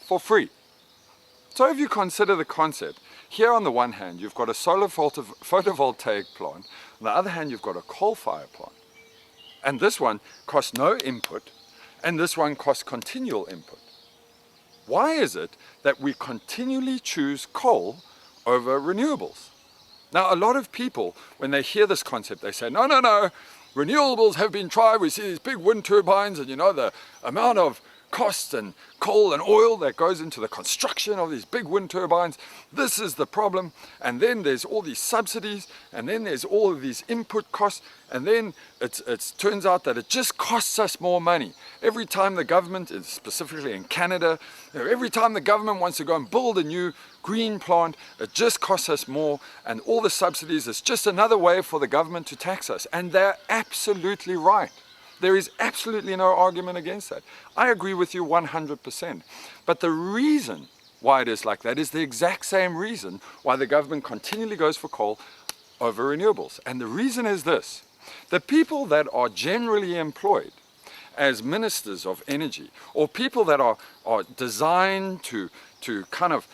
for free. So if you consider the concept, here on the one hand you've got a solar photovoltaic plant, on the other hand you've got a coal-fired plant. And this one costs no input, and this one costs continual input. Why is it that we continually choose coal over renewables? Now, a lot of people, when they hear this concept, they say, no, no, no, renewables have been tried. We see these big wind turbines, and you know, the amount of cost and coal and oil that goes into the construction of these big wind turbines. This is the problem. And then there's all these subsidies, and then there's all of these input costs, and then it turns out that it just costs us more money. Every time the government, specifically in Canada, every time the government wants to go and build a new green plant, it just costs us more, and all the subsidies is just another way for the government to tax us. And they're absolutely right. There is absolutely no argument against that. I agree with you 100%. But the reason why it is like that is the exact same reason why the government continually goes for coal over renewables. And the reason is this: the people that are generally employed as ministers of energy, or people that are designed to kind of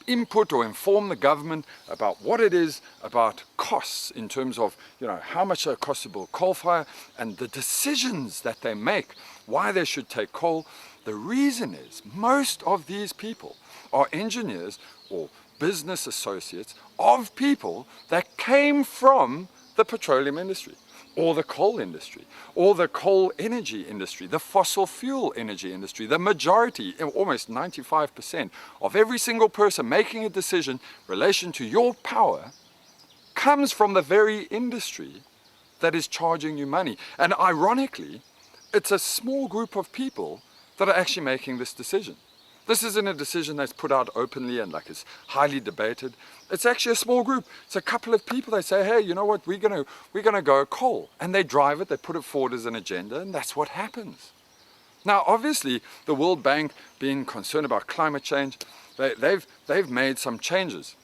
input or inform the government about what it is about costs in terms of, you know, how much it costs to build coal fire and the decisions that they make, why they should take coal. The reason is most of these people are engineers or business associates of people that came from the petroleum industry, or the coal industry, or the coal energy industry, the fossil fuel energy industry. The majority, almost 95% of every single person making a decision in relation to your power comes from the very industry that is charging you money. And ironically, it's a small group of people that are actually making this decision. This isn't a decision that's put out openly and like it's highly debated. It's actually a small group. It's a couple of people. They say, hey, you know what, we're gonna go coal. And they drive it, they put it forward as an agenda, and that's what happens. Now, obviously, the World Bank, being concerned about climate change, they've made some changes.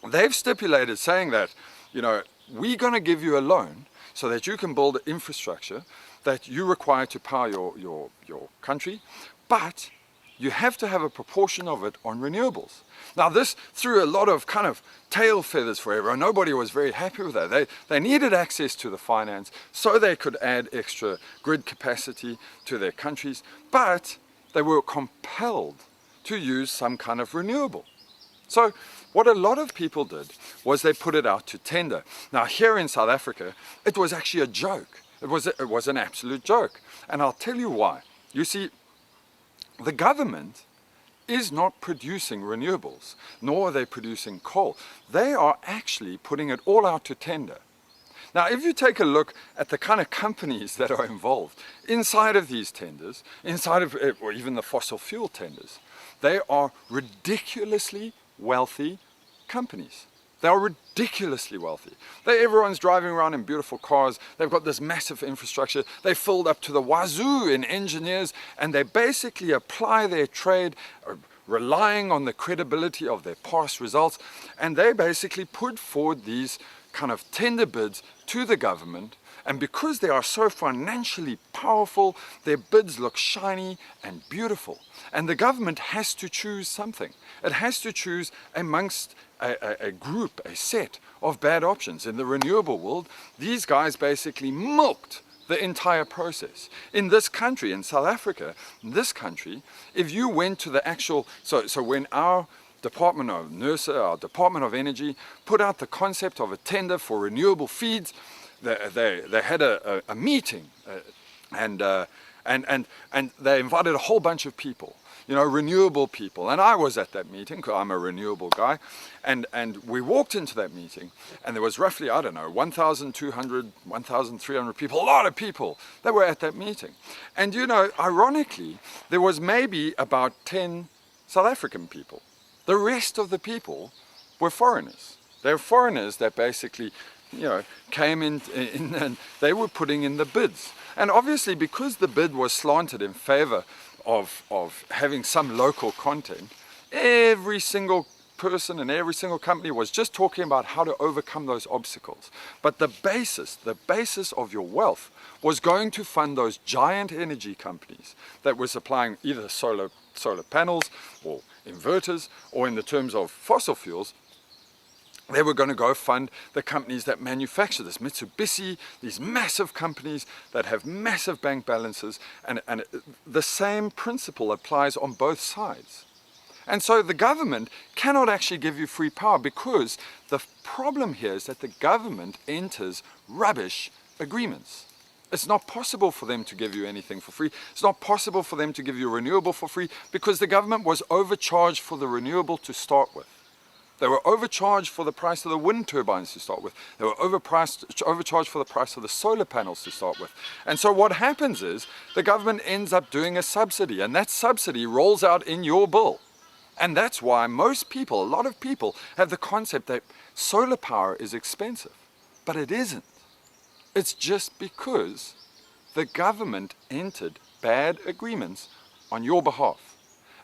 They've stipulated saying that, you know, we're gonna give you a loan so that you can build infrastructure that you require to power your country, but you have to have a proportion of it on renewables. Now, this threw a lot of kind of tail feathers for everyone. Nobody was very happy with that. They needed access to the finance so they could add extra grid capacity to their countries, but they were compelled to use some kind of renewable. So what a lot of people did was they put it out to tender. Now, here in South Africa, it was actually a joke. It was an absolute joke. And I'll tell you why. You see, the government is not producing renewables, nor are they producing coal. They are actually putting it all out to tender. Now, if you take a look at the kind of companies that are involved inside of these tenders, inside of, or even the fossil fuel tenders, they are ridiculously wealthy companies. They are ridiculously wealthy. Everyone's driving around in beautiful cars. They've got this massive infrastructure. They filled up to the wazoo in engineers, and they basically apply their trade, relying on the credibility of their past results, and they basically put forward these kind of tender bids to the government. And because they are so financially powerful, their bids look shiny and beautiful. And the government has to choose something. It has to choose amongst a group, a set of bad options. In the renewable world, these guys basically milked the entire process. In this country, in South Africa, in this country, if you went to the actual, so when our Department of NERSA, our Department of Energy, put out the concept of a tender for renewable feeds, they had a meeting and they invited a whole bunch of people, you know, renewable people. And I was at that meeting because I'm a renewable guy. And we walked into that meeting and there was roughly, I don't know, 1,200, 1,300 people, a lot of people that were at that meeting. And, you know, ironically, there was maybe about 10 South African people. The rest of the people were foreigners. They were foreigners that basically, you know, came in and they were putting in the bids. And obviously, because the bid was slanted in favor of having some local content, every single person and every single company was just talking about how to overcome those obstacles. But the basis of your wealth was going to fund those giant energy companies that were supplying either solar solar panels or inverters, or in the terms of fossil fuels, they were going to go fund the companies that manufacture this. Mitsubishi, these massive companies that have massive bank balances, and the same principle applies on both sides. And so the government cannot actually give you free power, because the problem here is that the government enters rubbish agreements. It's not possible for them to give you anything for free. It's not possible for them to give you renewable for free, because the government was overcharged for the renewable to start with. They were overcharged for the price of the wind turbines to start with. They were overcharged for the price of the solar panels to start with. And so what happens is the government ends up doing a subsidy, and that subsidy rolls out in your bill. And that's why most people, a lot of people, have the concept that solar power is expensive. But it isn't. It's just because the government entered bad agreements on your behalf.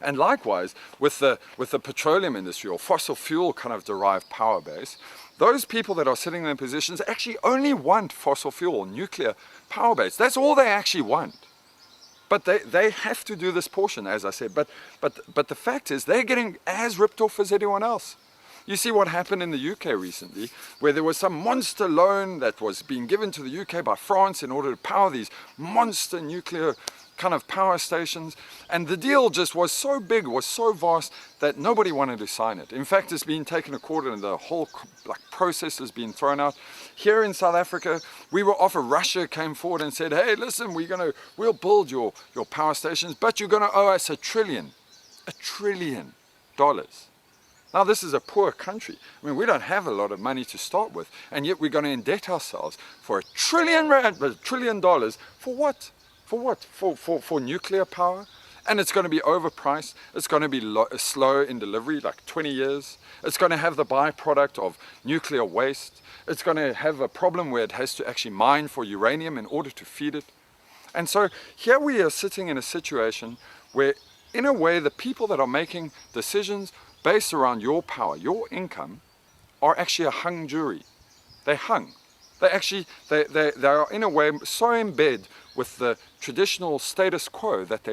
And likewise, with the petroleum industry or fossil fuel kind of derived power base, those people that are sitting in positions actually only want fossil fuel or nuclear power base. That's all they actually want. But they have to do this portion, as I said. But the fact is, they're getting as ripped off as anyone else. You see what happened in the UK recently, where there was some monster loan that was being given to the UK by France in order to power these monster nuclear kind of power stations, and the deal just was so big, was so vast, that nobody wanted to sign it. In fact, it's been taken to court and the whole process has been thrown out. Here in South Africa, we were offered, Russia came forward and said, hey, listen, we'll build your power stations, but you're going to owe us $1 trillion. $1 trillion. Now, this is a poor country. I mean, we don't have a lot of money to start with, and yet we're going to indebt ourselves for $1 trillion for what? For what? For nuclear power? And it's going to be overpriced. It's going to be slow in delivery, like 20 years. It's going to have the byproduct of nuclear waste. It's going to have a problem where it has to actually mine for uranium in order to feed it. And so here we are sitting in a situation where, in a way, the people that are making decisions based around your power, your income, are actually a hung jury. They're hung. They are in a way so in bed with the traditional status quo that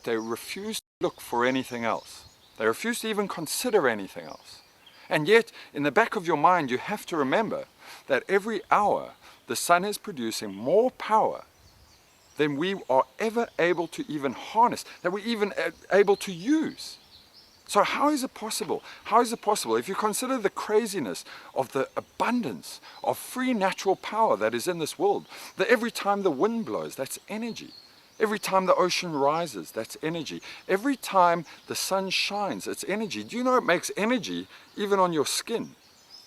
they refuse to look for anything else. They refuse to even consider anything else. And yet, in the back of your mind, you have to remember that every hour the sun is producing more power than we are ever able to even harness, that we're even able to use. So how is it possible? How is it possible, if you consider the craziness of the abundance of free natural power that is in this world, that every time the wind blows, that's energy. Every time the ocean rises, that's energy. Every time the sun shines, it's energy. Do you know it makes energy even on your skin?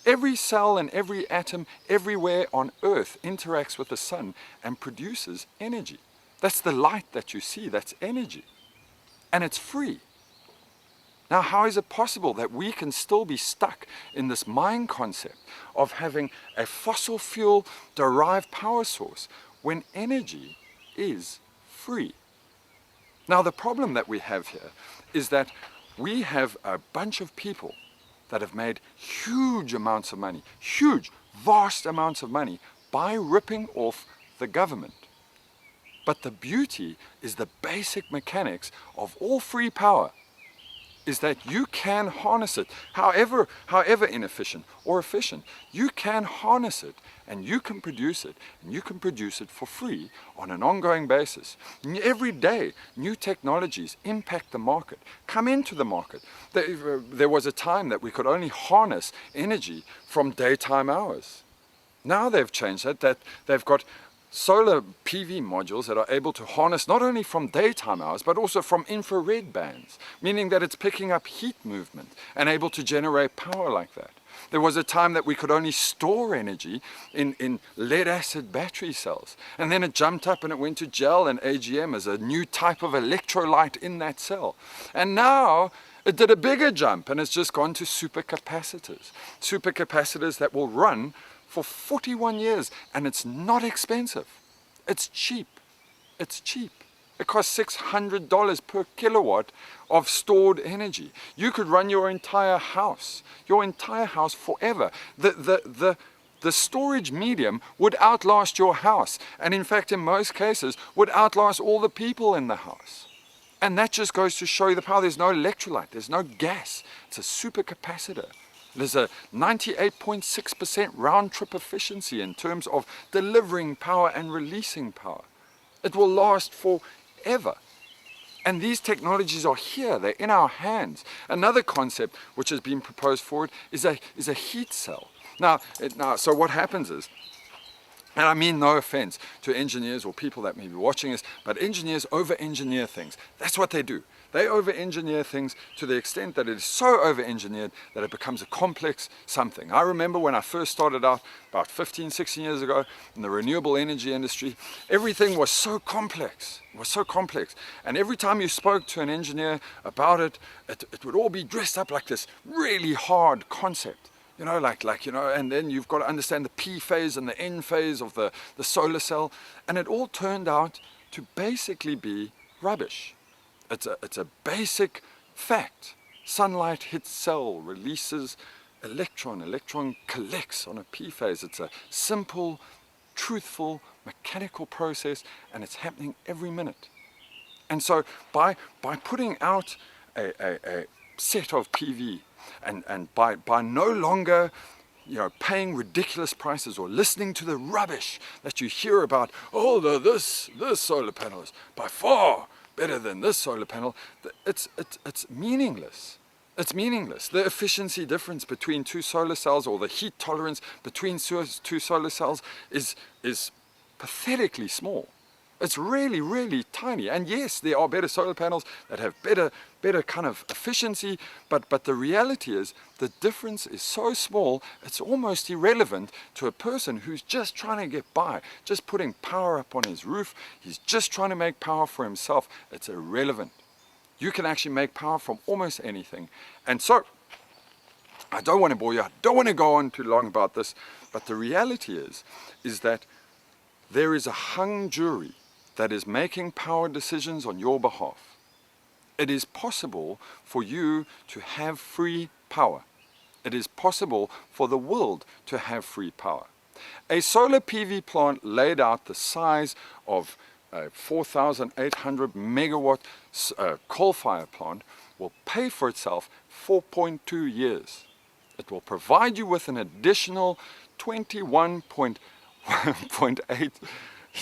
Every cell and every atom everywhere on Earth interacts with the sun and produces energy. That's the light that you see, that's energy. And it's free. Now, how is it possible that we can still be stuck in this mind concept of having a fossil fuel derived power source when energy is free? Now, the problem that we have here is that we have a bunch of people that have made huge amounts of money, huge, vast amounts of money by ripping off the government. But the beauty is the basic mechanics of all free power is that you can harness it, however inefficient or efficient. You can harness it and you can produce it, and you can produce it for free on an ongoing basis. Every day, new technologies impact the market, come into the market. There was a time that we could only harness energy from daytime hours. Now they've changed that they've got solar PV modules that are able to harness not only from daytime hours, but also from infrared bands, meaning that it's picking up heat movement and able to generate power like that. There was a time that we could only store energy in lead acid battery cells, and then it jumped up and it went to gel and AGM as a new type of electrolyte in that cell. And now it did a bigger jump and it's just gone to supercapacitors. Supercapacitors that will run for 41 years, and it's not expensive. It's cheap. It's cheap. It costs $600 per kilowatt of stored energy. You could run your entire house forever. The storage medium would outlast your house, and in fact, in most cases, would outlast all the people in the house. And that just goes to show you the power. There's no electrolyte, there's no gas. It's a supercapacitor. There's a 98.6% round trip efficiency in terms of delivering power and releasing power. It will last forever. And these technologies are here, they're in our hands. Another concept which has been proposed forward is a heat cell. Now, so what happens is, and I mean no offense to engineers or people that may be watching this, but engineers over-engineer things. That's what they do. They over-engineer things to the extent that it is so over-engineered that it becomes a complex something. I remember when I first started out about 15, 16 years ago in the renewable energy industry, everything was so complex. It was so complex. And every time you spoke to an engineer about it, it would all be dressed up like this really hard concept. You know, and then you've got to understand the P phase and the N phase of the solar cell. And it all turned out to basically be rubbish. It's a basic fact. Sunlight hits cell, releases electron. Electron collects on a P phase. It's a simple, truthful, mechanical process, and it's happening every minute. And so by putting out a set of PV, and by no longer paying ridiculous prices or listening to the rubbish that you hear about, this solar panel is by far better than this solar panel, it's meaningless. It's meaningless. The efficiency difference between two solar cells, or the heat tolerance between two solar cells, is pathetically small. It's really, really tiny. And yes, there are better solar panels that have better kind of efficiency, but the reality is the difference is so small, it's almost irrelevant to a person who's just trying to get by, just putting power up on his roof. He's just trying to make power for himself. It's irrelevant. You can actually make power from almost anything. And so, I don't want to bore you, I don't want to go on too long about this, but the reality is that there is a hung jury that is making power decisions on your behalf. It is possible for you to have free power. It is possible for the world to have free power. A solar PV plant laid out the size of a 4,800 megawatt coal-fired plant will pay for itself 4.2 years. It will provide you with an additional 21.8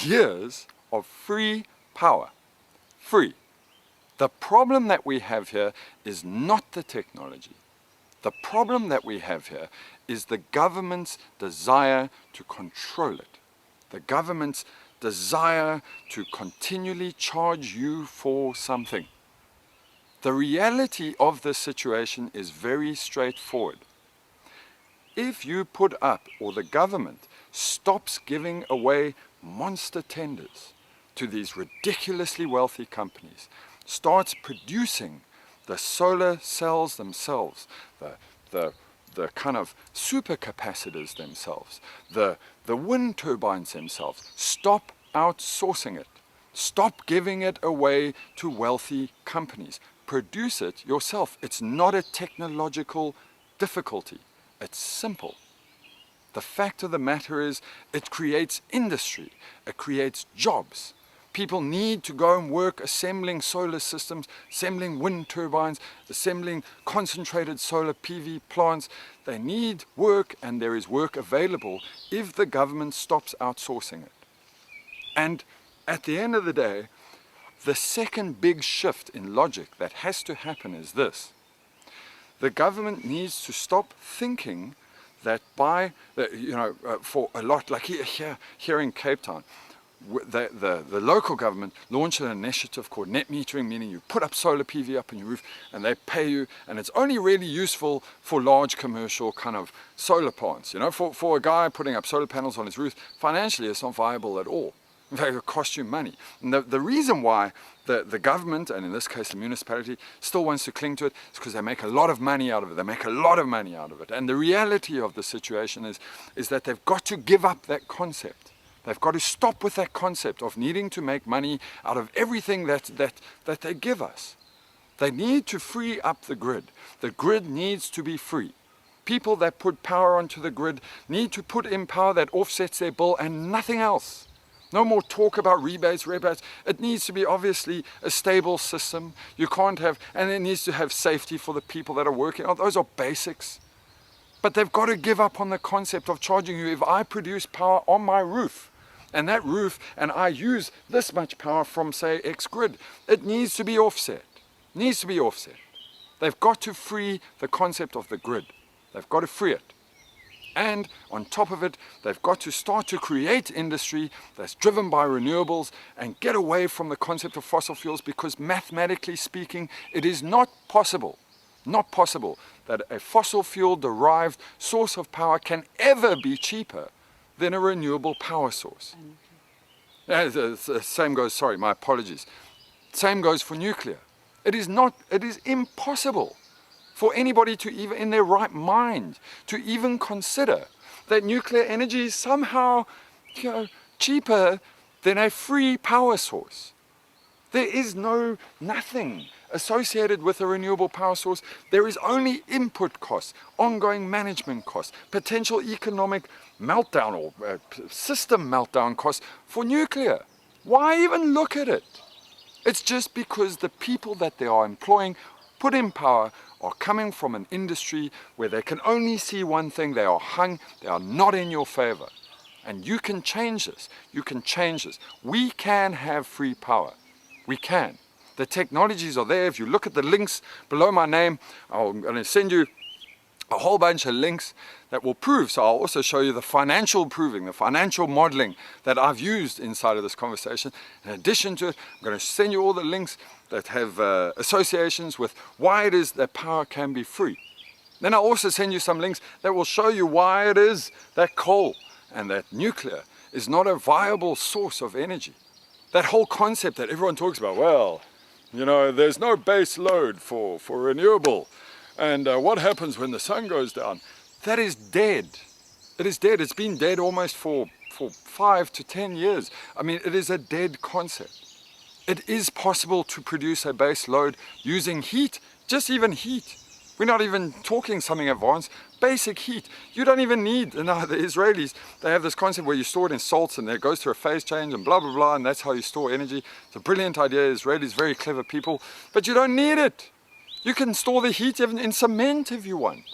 years of free power. Free. The problem that we have here is not the technology. The problem that we have here is the government's desire to control it. The government's desire to continually charge you for something. The reality of this situation is very straightforward. If you put up, or the government stops giving away monster tenders to these ridiculously wealthy companies, starts producing the solar cells themselves, the kind of supercapacitors themselves, the wind turbines themselves, stop outsourcing it. Stop giving it away to wealthy companies. Produce it yourself. It's not a technological difficulty. It's simple. The fact of the matter is, it creates industry. It creates jobs. People need to go and work assembling solar systems, assembling wind turbines, assembling concentrated solar PV plants. They need work, and there is work available if the government stops outsourcing it. And at the end of the day, the second big shift in logic that has to happen is this. The government needs to stop thinking that for a lot, like here in Cape Town, the local government launched an initiative called net metering, meaning you put up solar PV up on your roof and they pay you, and it's only really useful for large commercial kind of solar plants. For a guy putting up solar panels on his roof, financially it's not viable at all. In fact, it'll cost you money. And the reason why the government, and in this case the municipality, still wants to cling to it is because they make a lot of money out of it. They make a lot of money out of it. And the reality of the situation is that they've got to give up that concept. They've got to stop with that concept of needing to make money out of everything that they give us. They need to free up the grid. The grid needs to be free. People that put power onto the grid need to put in power that offsets their bill and nothing else. No more talk about rebates. It needs to be obviously a stable system. You can't have, and it needs to have safety for the people that are working. Those are basics. But they've got to give up on the concept of charging you. If I produce power on my roof, and that roof, and I use this much power from, say, X grid, it needs to be offset. Needs to be offset. They've got to free the concept of the grid. They've got to free it. And on top of it, they've got to start to create industry that's driven by renewables and get away from the concept of fossil fuels, because mathematically speaking, it is not possible that a fossil fuel derived source of power can ever be cheaper than a renewable power source. The same goes, sorry, my apologies. Same goes for nuclear. It is impossible for anybody to even, in their right mind, to even consider that nuclear energy is somehow, cheaper than a free power source. There is nothing associated with a renewable power source. There is only input costs, ongoing management costs, potential economic meltdown or system meltdown costs for nuclear. Why even look at it? It's just because the people that they are employing, put in power, are coming from an industry where they can only see one thing. They are hung, they are not in your favor. And you can change this. You can change this. We can have free power. We can. The technologies are there. If you look at the links below my name, I'm going to send you a whole bunch of links that will prove. So I'll also show you the financial proving, the financial modeling that I've used inside of this conversation. In addition to it, I'm going to send you all the links that have associations with why it is that power can be free. Then I'll also send you some links that will show you why it is that coal and that nuclear is not a viable source of energy. That whole concept that everyone talks about, well, there's no base load for renewable. And what happens when the sun goes down? That is dead. It is dead. It's been dead almost for 5 to 10 years. I mean, it is a dead concept. It is possible to produce a base load using heat, just even heat. We're not even talking something advanced, basic heat. You don't even need, the Israelis, they have this concept where you store it in salts and it goes through a phase change and blah, blah, blah, and that's how you store energy. It's a brilliant idea. Israelis, very clever people, but you don't need it. You can store the heat even in cement if you want.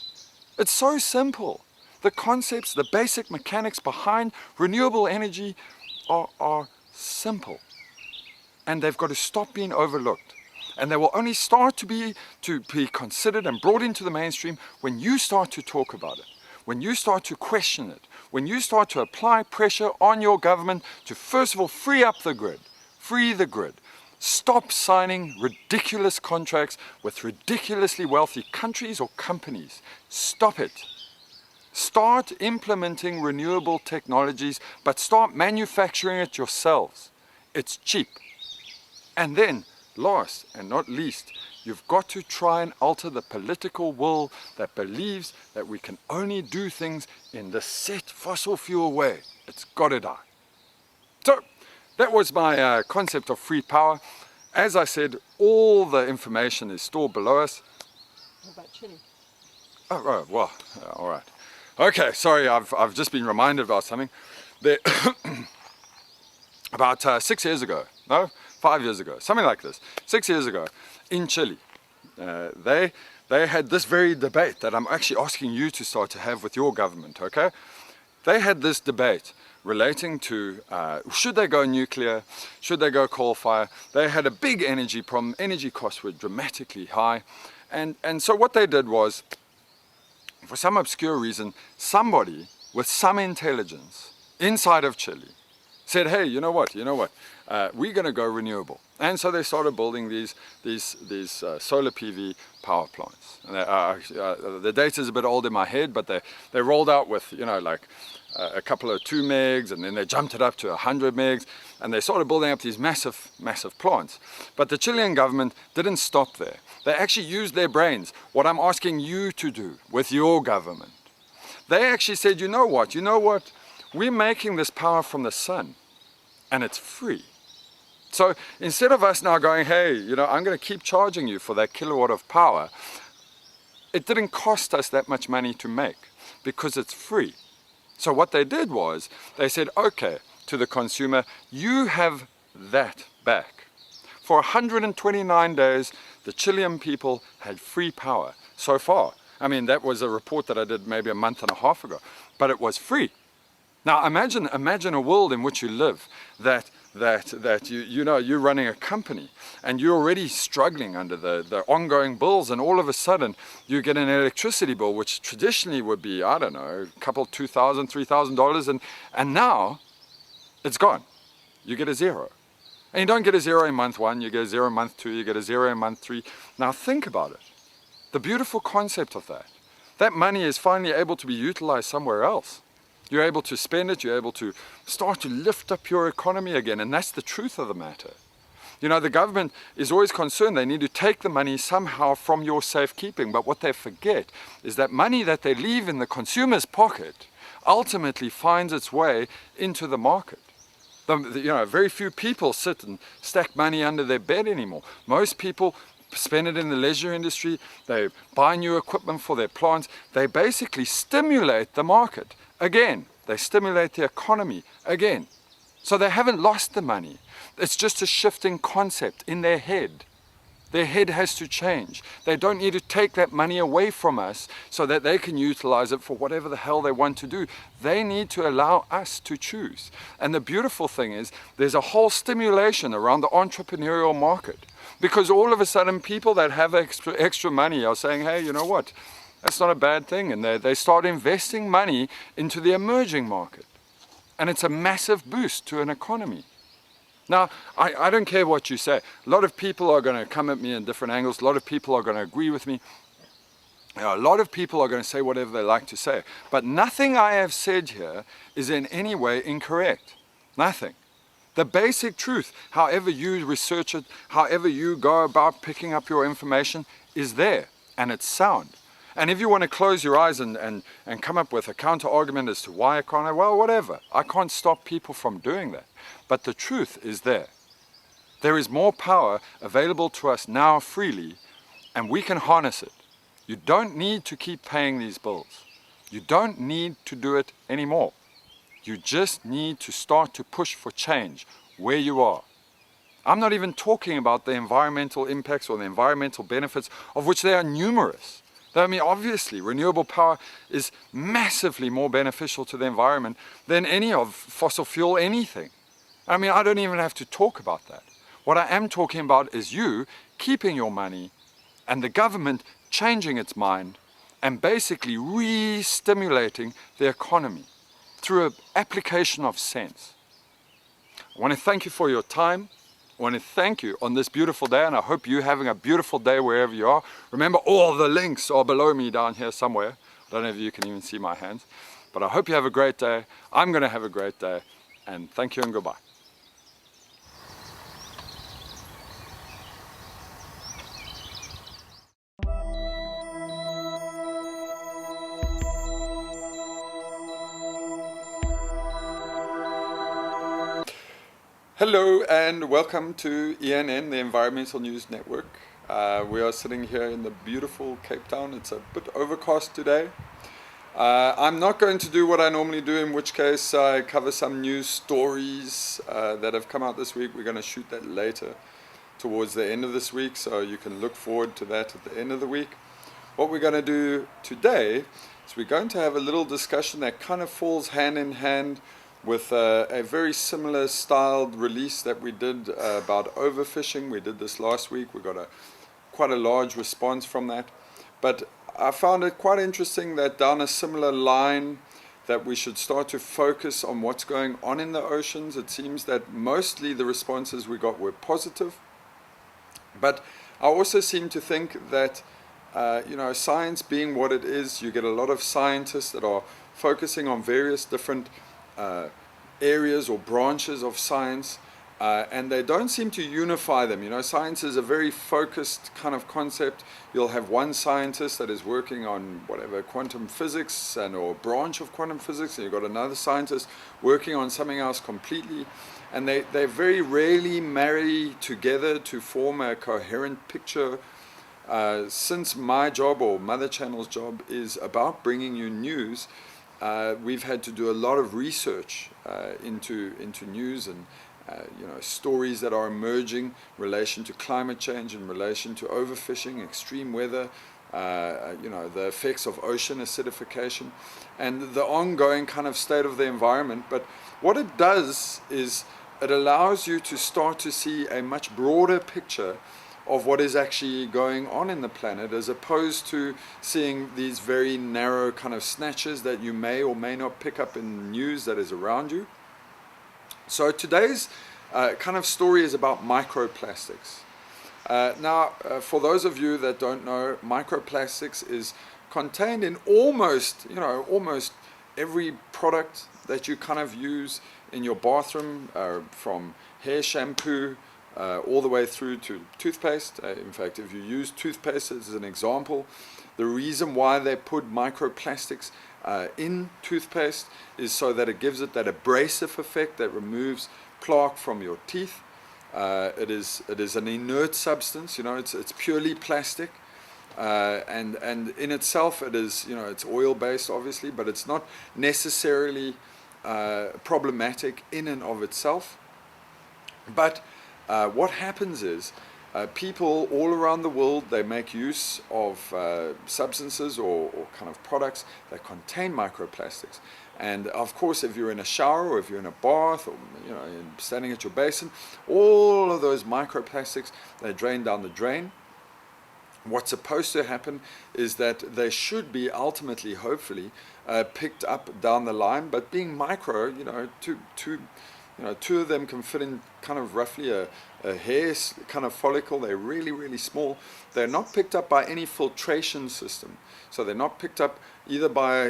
It's so simple. The concepts, the basic mechanics behind renewable energy are simple. And they've got to stop being overlooked. And they will only start to be considered and brought into the mainstream when you start to talk about it, when you start to question it, when you start to apply pressure on your government to first of all free up the grid, free the grid. Stop signing ridiculous contracts with ridiculously wealthy countries or companies. Stop it. Start implementing renewable technologies, but start manufacturing it yourselves. It's cheap. And then, last and not least, you've got to try and alter the political will that believes that we can only do things in the set fossil fuel way. It's got to die. So, that was my concept of free power. As I said, all the information is stored below us. What about Chile? Oh, right, well, all right. Okay, sorry, I've just been reminded about something. About 6 years ago, no, 5 years ago, something like this, 6 years ago, in Chile, they had this very debate that I'm actually asking you to start to have with your government, okay? They had this debate relating to should they go nuclear, should they go coal fire. They had a big energy problem, energy costs were dramatically high, and so what they did was, for some obscure reason, somebody with some intelligence inside of Chile said, hey, you know what, we're going to go renewable. And so they started building these solar PV power plants. And the data is a bit old in my head, but they rolled out with, a couple of 2 megs, and then they jumped it up to 100 megs, and they started building up these massive plants. But the Chilean government didn't stop there. They actually used their brains, what I'm asking you to do with your government. They actually said, you know what, we're making this power from the sun, and it's free. So instead of us now going, hey, I'm going to keep charging you for that kilowatt of power, it didn't cost us that much money to make because it's free. So what they did was, they said, okay, to the consumer, you have that back. For 129 days, the Chilean people had free power so far. I mean, that was a report that I did maybe a month and a half ago, but it was free. Now imagine a world in which you live that you're running a company and you're already struggling under the ongoing bills, and all of a sudden you get an electricity bill which traditionally would be, I don't know, a couple $2,000, $3,000, and now it's gone. You get a zero. And you don't get a zero in month 1, you get a zero in month 2, you get a zero in month 3. Now think about it. The beautiful concept of that money is finally able to be utilized somewhere else. You're able to spend it, you're able to start to lift up your economy again, and that's the truth of the matter. You know, the government is always concerned they need to take the money somehow from your safekeeping, but what they forget is that money that they leave in the consumer's pocket ultimately finds its way into the market. Very few people sit and stack money under their bed anymore. Most people spend it in the leisure industry, they buy new equipment for their plants, they basically stimulate the market. Again, they stimulate the economy again. So they haven't lost the money. It's just a shifting concept in their head. Their head has to change. They don't need to take that money away from us so that they can utilize it for whatever the hell they want to do. They need to allow us to choose. And the beautiful thing is, there's a whole stimulation around the entrepreneurial market. Because all of a sudden people that have extra money are saying, hey, you know what? That's not a bad thing, and they start investing money into the emerging market. And it's a massive boost to an economy. Now, I don't care what you say. A lot of people are going to come at me in different angles. A lot of people are going to agree with me. A lot of people are going to say whatever they like to say. But nothing I have said here is in any way incorrect. Nothing. The basic truth, however you research it, however you go about picking up your information, is there, and it's sound. And if you want to close your eyes and come up with a counter-argument as to why I can't, well, whatever. I can't stop people from doing that. But the truth is there. There is more power available to us now freely, and we can harness it. You don't need to keep paying these bills. You don't need to do it anymore. You just need to start to push for change where you are. I'm not even talking about the environmental impacts or the environmental benefits, of which there are numerous. I mean, obviously, renewable power is massively more beneficial to the environment than any of fossil fuel anything. I mean, I don't even have to talk about that. What I am talking about is you keeping your money and the government changing its mind and basically re-stimulating the economy through an application of sense. I want to thank you for your time. I want to thank you on this beautiful day, and I hope you're having a beautiful day wherever you are. Remember, all the links are below me down here somewhere. I don't know if you can even see my hands, but I hope you have a great day. I'm going to have a great day, and thank you and goodbye. Hello and welcome to ENN, the Environmental News Network. We are sitting here in the beautiful Cape Town. It's a bit overcast today. I'm not going to do what I normally do, in which case I cover some news stories that have come out this week. We're going to shoot that later towards the end of this week, so you can look forward to that at the end of the week. What we're going to do today is we're going to have a little discussion that kind of falls hand in hand with a very similar styled release that we did about overfishing. We did this last week. We got quite a large response from that. But I found it quite interesting that down a similar line that we should start to focus on what's going on in the oceans. It seems that mostly the responses we got were positive. But I also seem to think that science being what it is, you get a lot of scientists that are focusing on various different areas or branches of science, and they don't seem to unify them. You know, science is a very focused kind of concept. You'll have one scientist that is working on whatever quantum physics or branch of quantum physics, and you've got another scientist working on something else completely, and they very rarely marry together to form a coherent picture. Since my job, or Mother Channel's job, is about bringing you news, we've had to do a lot of research into news and stories that are emerging in relation to climate change, in relation to overfishing, extreme weather, the effects of ocean acidification, and the ongoing kind of state of the environment. But what it does is it allows you to start to see a much broader picture of what is actually going on in the planet, as opposed to seeing these very narrow kind of snatches that you may or may not pick up in the news that is around you. So today's kind of story is about microplastics. Now, for those of you that don't know, microplastics is contained in almost every product that you kind of use in your bathroom, from hair shampoo all the way through to toothpaste. In fact, if you use toothpaste as an example, the reason why they put microplastics in toothpaste is so that it gives it that abrasive effect that removes plaque from your teeth. It is an inert substance, it's purely plastic, and in itself it is, it's oil based obviously, but it's not necessarily problematic in and of itself. But what happens is people all around the world, they make use of substances or kind of products that contain microplastics. And of course, if you're in a shower or if you're in a bath or standing at your basin, all of those microplastics, they drain down the drain. What's supposed to happen is that they should be ultimately, hopefully, picked up down the line. But being micro, two of them can fit in kind of roughly a hair kind of follicle. They're really, really small. They're not picked up by any filtration system. So they're not picked up either by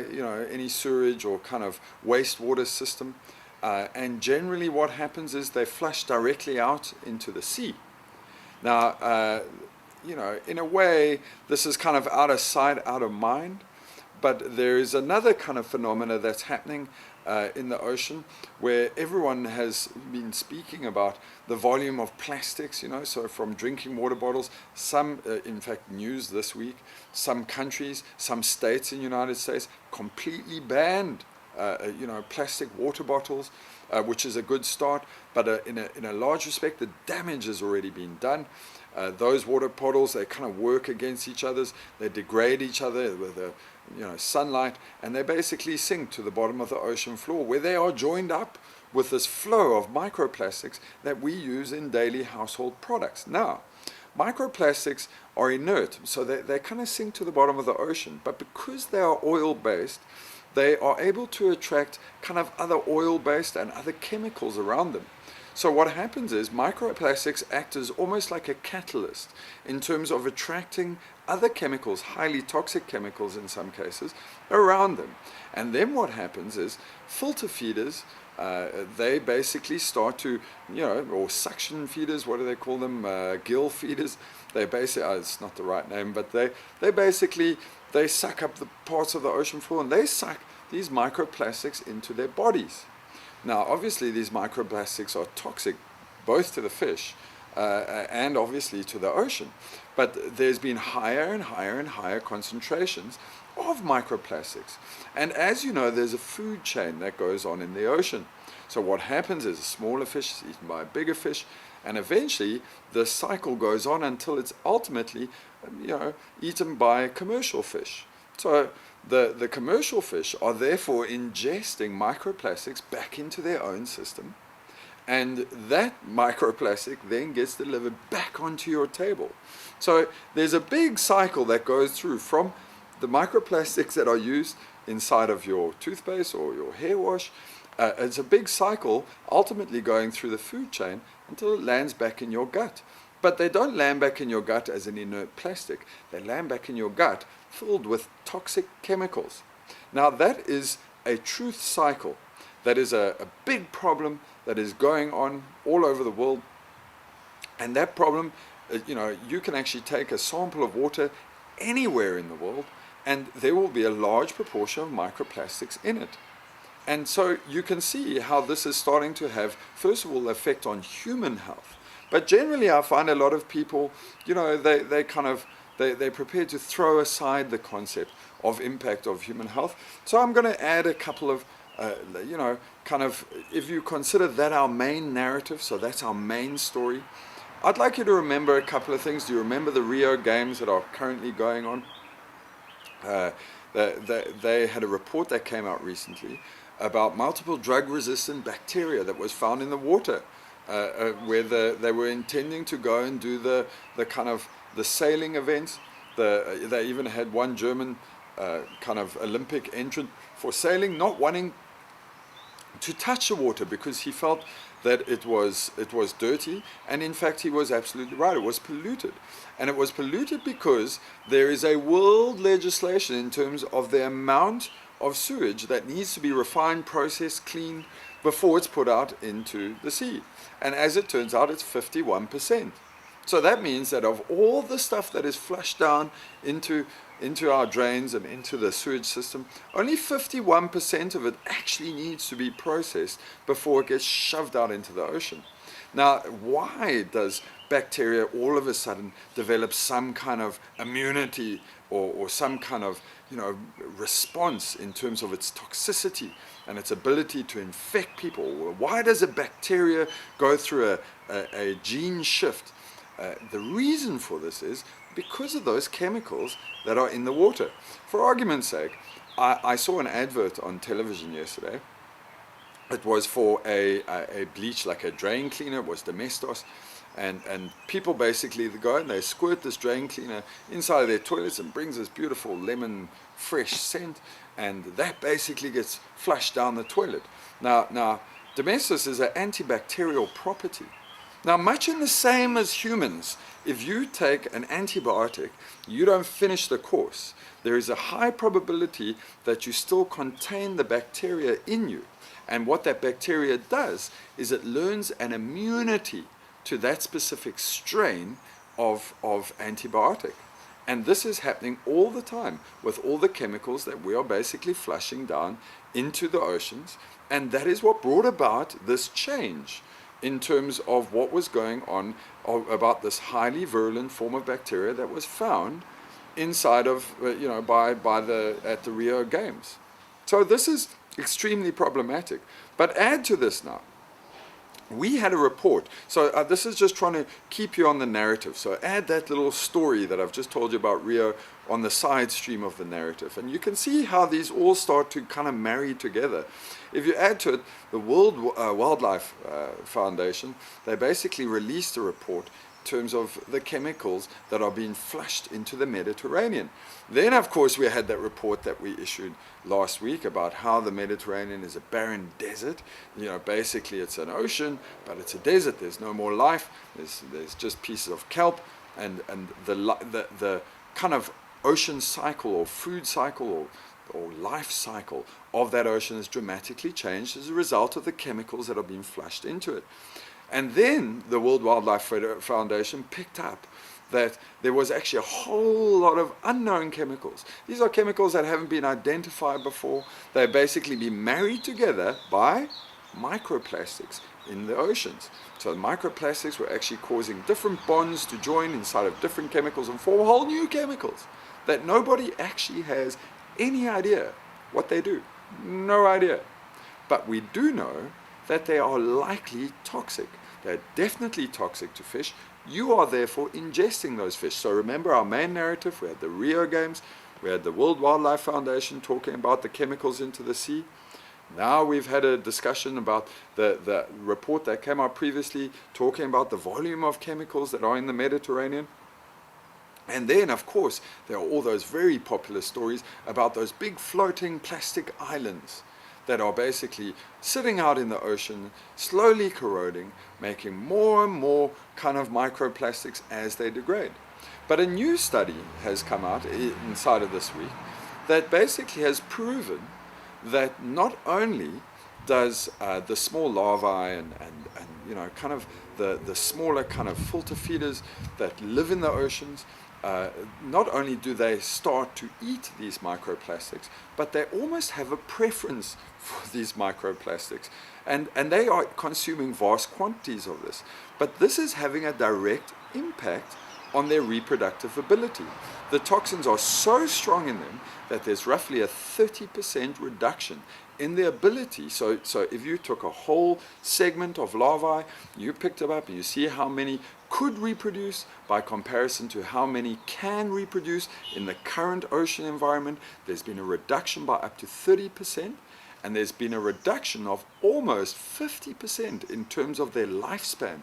any sewage or kind of wastewater system. And generally what happens is they flush directly out into the sea. Now, in a way, this is kind of out of sight, out of mind. But there is another kind of phenomena that's happening in the ocean, where everyone has been speaking about the volume of plastics, so from drinking water bottles, some, in fact, news this week, some countries, some states in the United States completely banned, plastic water bottles, which is a good start, but in a large respect, the damage has already been done. Those water bottles, they kind of work against each other, they degrade each other with sunlight, and they basically sink to the bottom of the ocean floor, where they are joined up with this flow of microplastics that we use in daily household products. Now, microplastics are inert, so they kind of sink to the bottom of the ocean, but because they are oil-based, they are able to attract kind of other oil-based and other chemicals around them. So what happens is microplastics act as almost like a catalyst in terms of attracting other chemicals, highly toxic chemicals in some cases, around them. And then what happens is filter feeders, they basically start to, or suction feeders, what do they call them? Gill feeders. They basically, it's not the right name, but they suck up the parts of the ocean floor, and they suck these microplastics into their bodies. Now, obviously, these microplastics are toxic both to the fish and obviously to the ocean. But there's been higher and higher and higher concentrations of microplastics. And as you know, there's a food chain that goes on in the ocean. So what happens is a smaller fish is eaten by a bigger fish, and eventually the cycle goes on until it's ultimately, eaten by commercial fish. So the commercial fish are therefore ingesting microplastics back into their own system, and that microplastic then gets delivered back onto your table. So there's a big cycle that goes through from the microplastics that are used inside of your toothpaste or your hair wash. It's a big cycle ultimately going through the food chain until it lands back in your gut. But they don't land back in your gut as an inert plastic. They land back in your gut filled with toxic chemicals. Now that is a truth cycle. That is a big problem that is going on all over the world. And that problem, you can actually take a sample of water anywhere in the world, and there will be a large proportion of microplastics in it. And so you can see how this is starting to have, first of all, effect on human health. But generally I find a lot of people, they they're prepared to throw aside the concept of impact of human health. So I'm going to add a couple of, kind of, if you consider that our main narrative, so that's our main story, I'd like you to remember a couple of things. Do you remember the Rio Games that are currently going on? They had a report that came out recently about multiple drug-resistant bacteria that was found in the water, where they were intending to go and do the kind of the sailing events. They even had one German kind of Olympic entrant for sailing not wanting to touch the water because he felt that it was dirty, and in fact he was absolutely right, it was polluted. And it was polluted because there is a world legislation in terms of the amount of sewage that needs to be refined, processed, cleaned before it's put out into the sea. And as it turns out, it's 51%. So that means that of all the stuff that is flushed down into our drains and into the sewage system, only 51% of it actually needs to be processed before it gets shoved out into the ocean. Now, why does bacteria all of a sudden develop some kind of immunity or some kind of response in terms of its toxicity and its ability to infect people? Why does a bacteria go through a gene shift? The reason for this is because of those chemicals that are in the water. For argument's sake, I saw an advert on television yesterday. It was for a bleach, like a drain cleaner. It was Domestos. And people basically go and they squirt this drain cleaner inside of their toilets and brings this beautiful lemon fresh scent, and that basically gets flushed down the toilet. Now Domestos is an antibacterial property. Now, much in the same as humans, if you take an antibiotic, you don't finish the course. There is a high probability that you still contain the bacteria in you. And what that bacteria does is it learns an immunity to that specific strain of antibiotic. And this is happening all the time with all the chemicals that we are basically flushing down into the oceans. And that is what brought about this change in terms of what was going on about this highly virulent form of bacteria that was found inside of, at the Rio Games. So this is extremely problematic. But add to this now, we had a report. So this is just trying to keep you on the narrative. So add that little story that I've just told you about Rio on the side stream of the narrative. And you can see how these all start to kind of marry together. If you add to it, the World Wildlife Foundation, they basically released a report in terms of the chemicals that are being flushed into the Mediterranean. Then, of course, we had that report that we issued last week about how the Mediterranean is a barren desert. Basically it's an ocean, but it's a desert. There's no more life. There's just pieces of kelp, and the kind of ocean cycle or food cycle or life cycle of that ocean has dramatically changed as a result of the chemicals that are being flushed into it. And then the World Wildlife Foundation picked up that there was actually a whole lot of unknown chemicals. These are chemicals that haven't been identified before. They've basically been married together by microplastics in the oceans. So the microplastics were actually causing different bonds to join inside of different chemicals and form whole new chemicals that nobody actually has any idea what they do. No idea. But we do know that they are likely toxic. They're definitely toxic to fish. You are therefore ingesting those fish. So remember our main narrative, we had the Rio Games, we had the World Wildlife Foundation talking about the chemicals into the sea. Now we've had a discussion about the report that came out previously talking about the volume of chemicals that are in the Mediterranean. And then, of course, there are all those very popular stories about those big floating plastic islands that are basically sitting out in the ocean, slowly corroding, making more and more kind of microplastics as they degrade. But a new study has come out inside of this week that basically has proven that not only does the small larvae and kind of the smaller kind of filter feeders that live in the oceans, not only do they start to eat these microplastics, but they almost have a preference for these microplastics. And they are consuming vast quantities of this. But this is having a direct impact on their reproductive ability. The toxins are so strong in them that there's roughly a 30% reduction in the ability. So if you took a whole segment of larvae, you picked them up and you see how many could reproduce by comparison to how many can reproduce in the current ocean environment, there's been a reduction by up to 30%, and there's been a reduction of almost 50% in terms of their lifespan,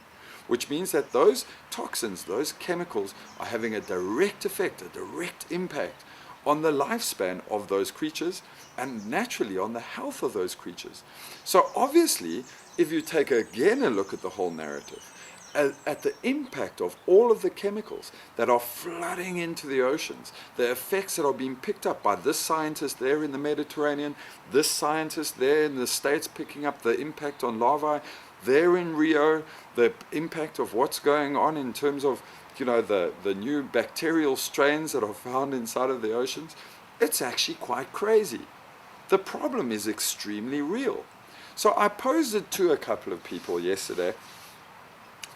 which means that those toxins, those chemicals, are having a direct effect, a direct impact on the lifespan of those creatures and naturally on the health of those creatures. So obviously, if you take again a look at the whole narrative, at the impact of all of the chemicals that are flooding into the oceans, the effects that are being picked up by this scientist there in the Mediterranean, this scientist there in the States picking up the impact on larvae, there in Rio, the impact of what's going on in terms of, the new bacterial strains that are found inside of the oceans, it's actually quite crazy. The problem is extremely real. So I posed it to a couple of people yesterday.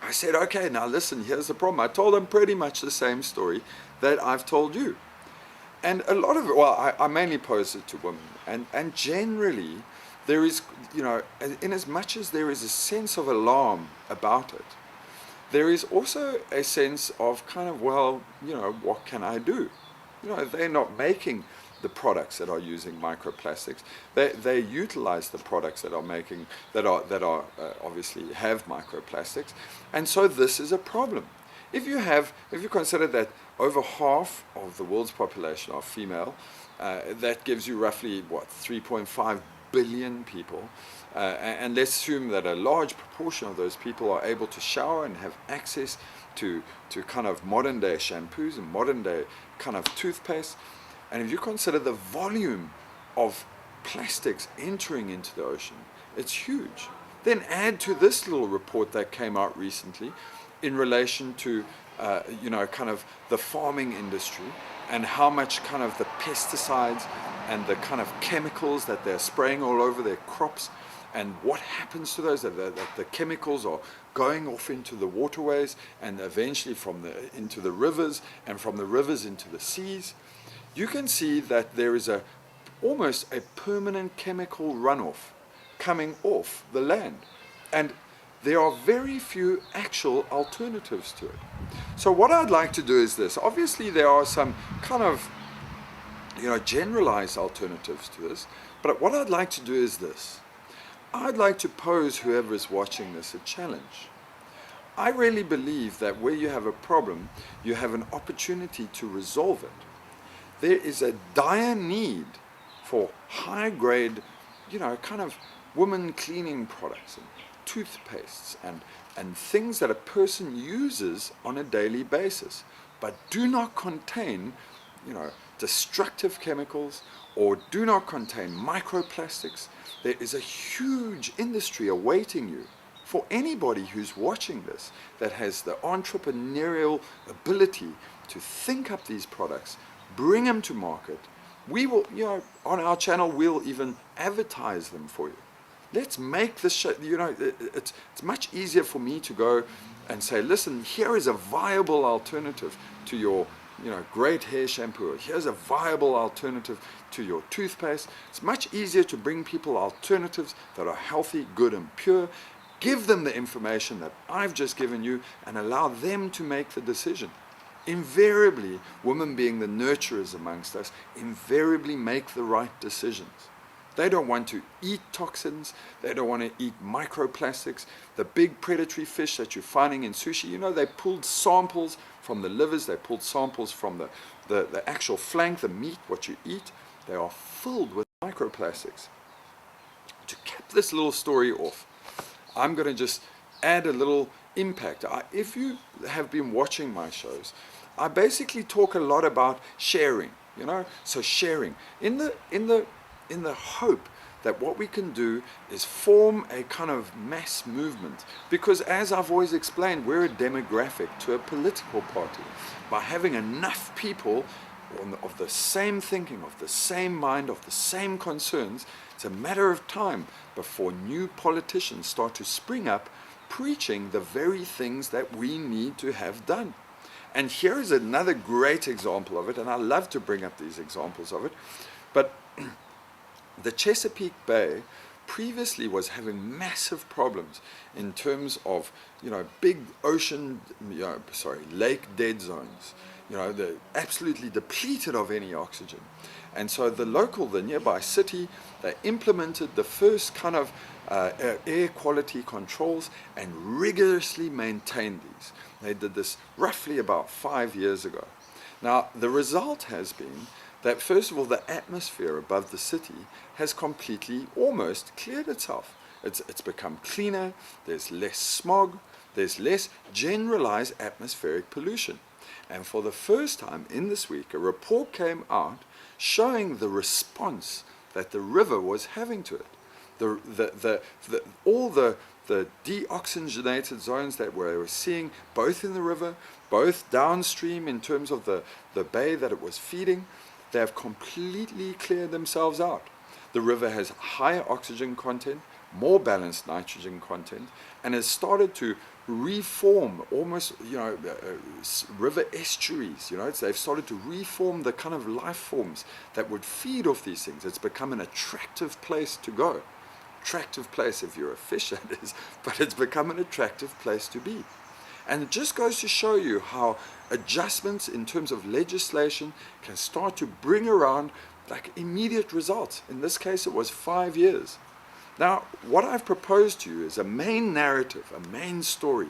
I said, okay, now listen, here's the problem. I told them pretty much the same story that I've told you. And a lot of it, well, I mainly posed it to women. And generally, there is, in as much as there is a sense of alarm about it, there is also a sense of kind of, well, what can I do? They're not making the products that are using microplastics. They utilize the products that are making, that are obviously have microplastics. And so this is a problem. If you consider that over half of the world's population are female, that gives you roughly, 3.5 billion people. And let's assume that a large proportion of those people are able to shower and have access to kind of modern day shampoos and modern day kind of toothpaste. And if you consider the volume of plastics entering into the ocean, it's huge. Then add to this little report that came out recently in relation to, kind of the farming industry and how much kind of the pesticides and the kind of chemicals that they're spraying all over their crops, and what happens to those, that the chemicals are going off into the waterways and eventually into the rivers, and from the rivers into the seas. You can see that there is almost a permanent chemical runoff coming off the land. And there are very few actual alternatives to it. So what I'd like to do is this. Obviously there are some kind of generalized alternatives to this, but what I'd like to do is this. I'd like to pose whoever is watching this a challenge. I really believe that where you have a problem, you have an opportunity to resolve it. There is a dire need for high-grade, kind of women cleaning products and toothpastes and things that a person uses on a daily basis, but do not contain, destructive chemicals or do not contain microplastics. There is a huge industry awaiting you. For anybody who's watching this that has the entrepreneurial ability to think up these products, bring them to market, we will, on our channel, we'll even advertise them for you. Let's make this, it's much easier for me to go and say, listen, here is a viable alternative to your, great hair shampoo. Here's a viable alternative to your toothpaste. It's much easier to bring people alternatives that are healthy, good, and pure. Give them the information that I've just given you and allow them to make the decision. Invariably, women being the nurturers amongst us, invariably make the right decisions. They don't want to eat toxins. They don't want to eat microplastics. The big predatory fish that you're finding in sushi, they pulled samples from the livers. They pulled samples from the actual flank, the meat, what you eat. They are filled with microplastics. To cap this little story off, I'm going to just add a little impact. If you have been watching my shows, I basically talk a lot about sharing, so sharing in the hope that what we can do is form a kind of mass movement, because as I've always explained, we're a demographic to a political party. By having enough people of the same thinking, of the same mind, of the same concerns, it's a matter of time before new politicians start to spring up preaching the very things that we need to have done. And here is another great example of it, and I love to bring up these examples of it. But the Chesapeake Bay previously was having massive problems in terms of, big ocean, lake dead zones. They're absolutely depleted of any oxygen. And so the nearby city, they implemented the first kind of air quality controls and rigorously maintained these. They did this roughly about 5 years ago. Now, the result has been that, first of all, the atmosphere above the city has completely, almost cleared itself. It's become cleaner, there's less smog, there's less generalized atmospheric pollution. And for the first time in this week, a report came out showing the response that the river was having to it. All the deoxygenated zones that we were seeing, both in the river, both downstream in terms of the bay that it was feeding, they have completely cleared themselves out. The river has higher oxygen content, more balanced nitrogen content, and has started to reform almost, river estuaries. They've started to reform the kind of life forms that would feed off these things. It's become an attractive place to go. Attractive place if you're a fish, that is, but it's become an attractive place to be. And it just goes to show you how adjustments in terms of legislation can start to bring around like immediate results. In this case, it was 5 years. Now, what I've proposed to you is a main narrative, a main story,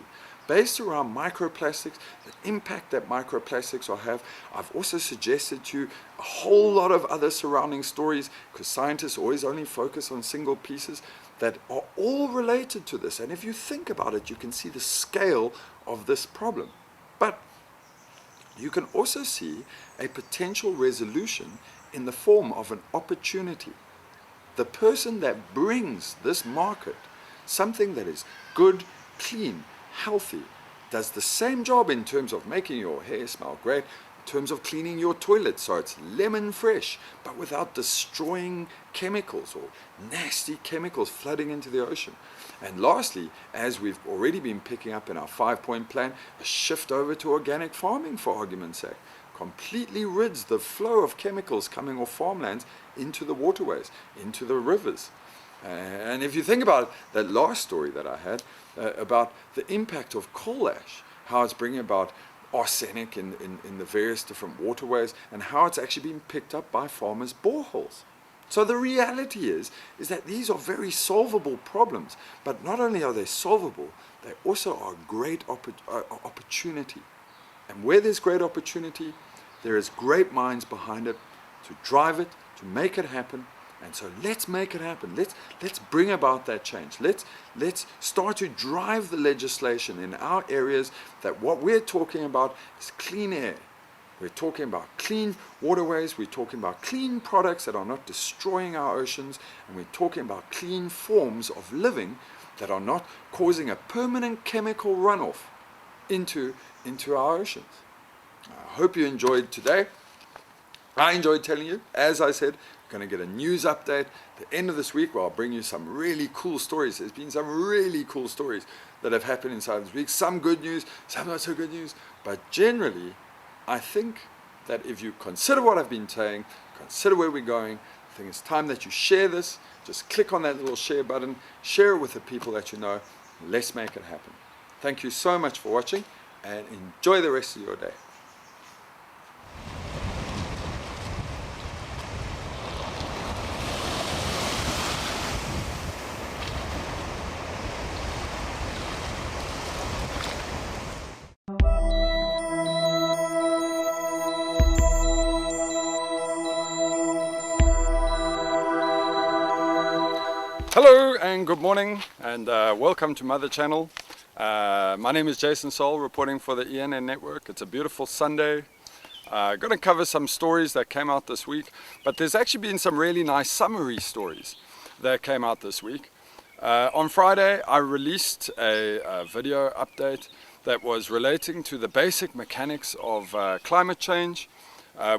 based around microplastics, the impact that microplastics will have. I've also suggested to you a whole lot of other surrounding stories, because scientists always only focus on single pieces that are all related to this. And if you think about it, you can see the scale of this problem. But you can also see a potential resolution in the form of an opportunity. The person that brings this market something that is good, clean, healthy, does the same job in terms of making your hair smell great, in terms of cleaning your toilet so it's lemon fresh, but without destroying chemicals or nasty chemicals flooding into the ocean. And lastly, as we've already been picking up in our 5-point plan, a shift over to organic farming, for argument's sake, completely rids the flow of chemicals coming off farmlands into the waterways, into the rivers. And if you think about that last story that I had about the impact of coal ash, how it's bringing about arsenic in the various different waterways, and how it's actually being picked up by farmers' boreholes. So the reality is that these are very solvable problems, but not only are they solvable, they also are a great opportunity. And where there's great opportunity, there is great minds behind it to drive it, to make it happen. And so let's make it happen. Let's bring about that change. Let's start to drive the legislation in our areas that what we're talking about is clean air. We're talking about clean waterways. We're talking about clean products that are not destroying our oceans. And we're talking about clean forms of living that are not causing a permanent chemical runoff into our oceans. I hope you enjoyed today. I enjoyed telling you, as I said, going to get a news update at the end of this week where I'll bring you some really cool stories. There's been some really cool stories that have happened inside this week. Some good news, some not so good news. But generally, I think that if you consider what I've been saying, consider where we're going, I think it's time that you share this. Just click on that little share button, share it with the people that you know. Let's make it happen. Thank you so much for watching, and enjoy the rest of your day. Hello and good morning, and welcome to Mother Channel. My name is Jason Soul, reporting for the ENN Network. It's a beautiful Sunday. Going to cover some stories that came out this week, but there's actually been some really nice summary stories that came out this week. On Friday, I released a video update that was relating to the basic mechanics of climate change.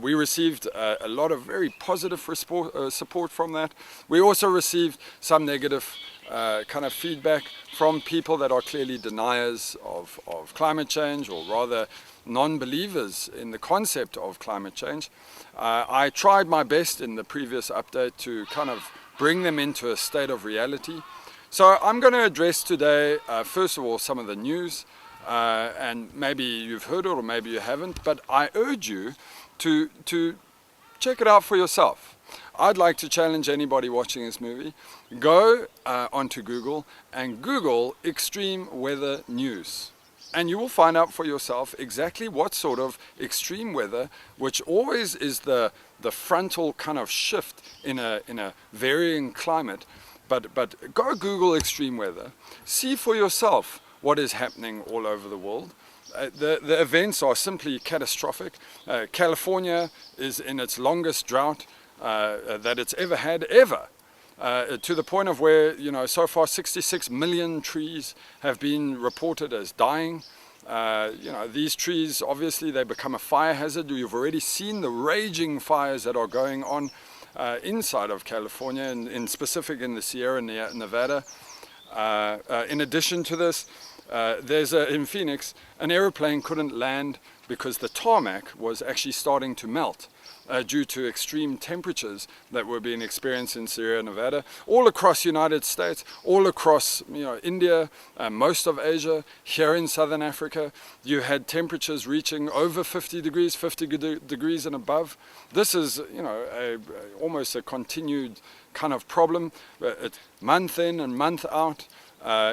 We received a lot of very positive support from that. We also received some negative kind of feedback from people that are clearly deniers of climate change, or rather non-believers in the concept of climate change. I tried my best in the previous update to kind of bring them into a state of reality. So I'm going to address today, first of all, some of the news, and maybe you've heard it or maybe you haven't, but I urge you to check it out for yourself. I'd like to challenge anybody watching this movie, go onto Google and Google extreme weather news. And you will find out for yourself exactly what sort of extreme weather, which always is the frontal kind of shift in a varying climate. But go Google extreme weather, see for yourself what is happening all over the world. The events are simply catastrophic. California is in its longest drought that it's ever had, to the point of where, you know, so far 66 million trees have been reported as dying. You know, these trees, obviously, they become a fire hazard. You've already seen the raging fires that are going on inside of California, and in specific in the Sierra Nevada. In addition to this, in Phoenix, an aeroplane couldn't land because the tarmac was actually starting to melt due to extreme temperatures that were being experienced in Sierra Nevada, all across the United States, all across, you know, India, most of Asia, here in Southern Africa. You had temperatures reaching over 50 degrees and above. This is, you know, almost a continued kind of problem, month in and month out.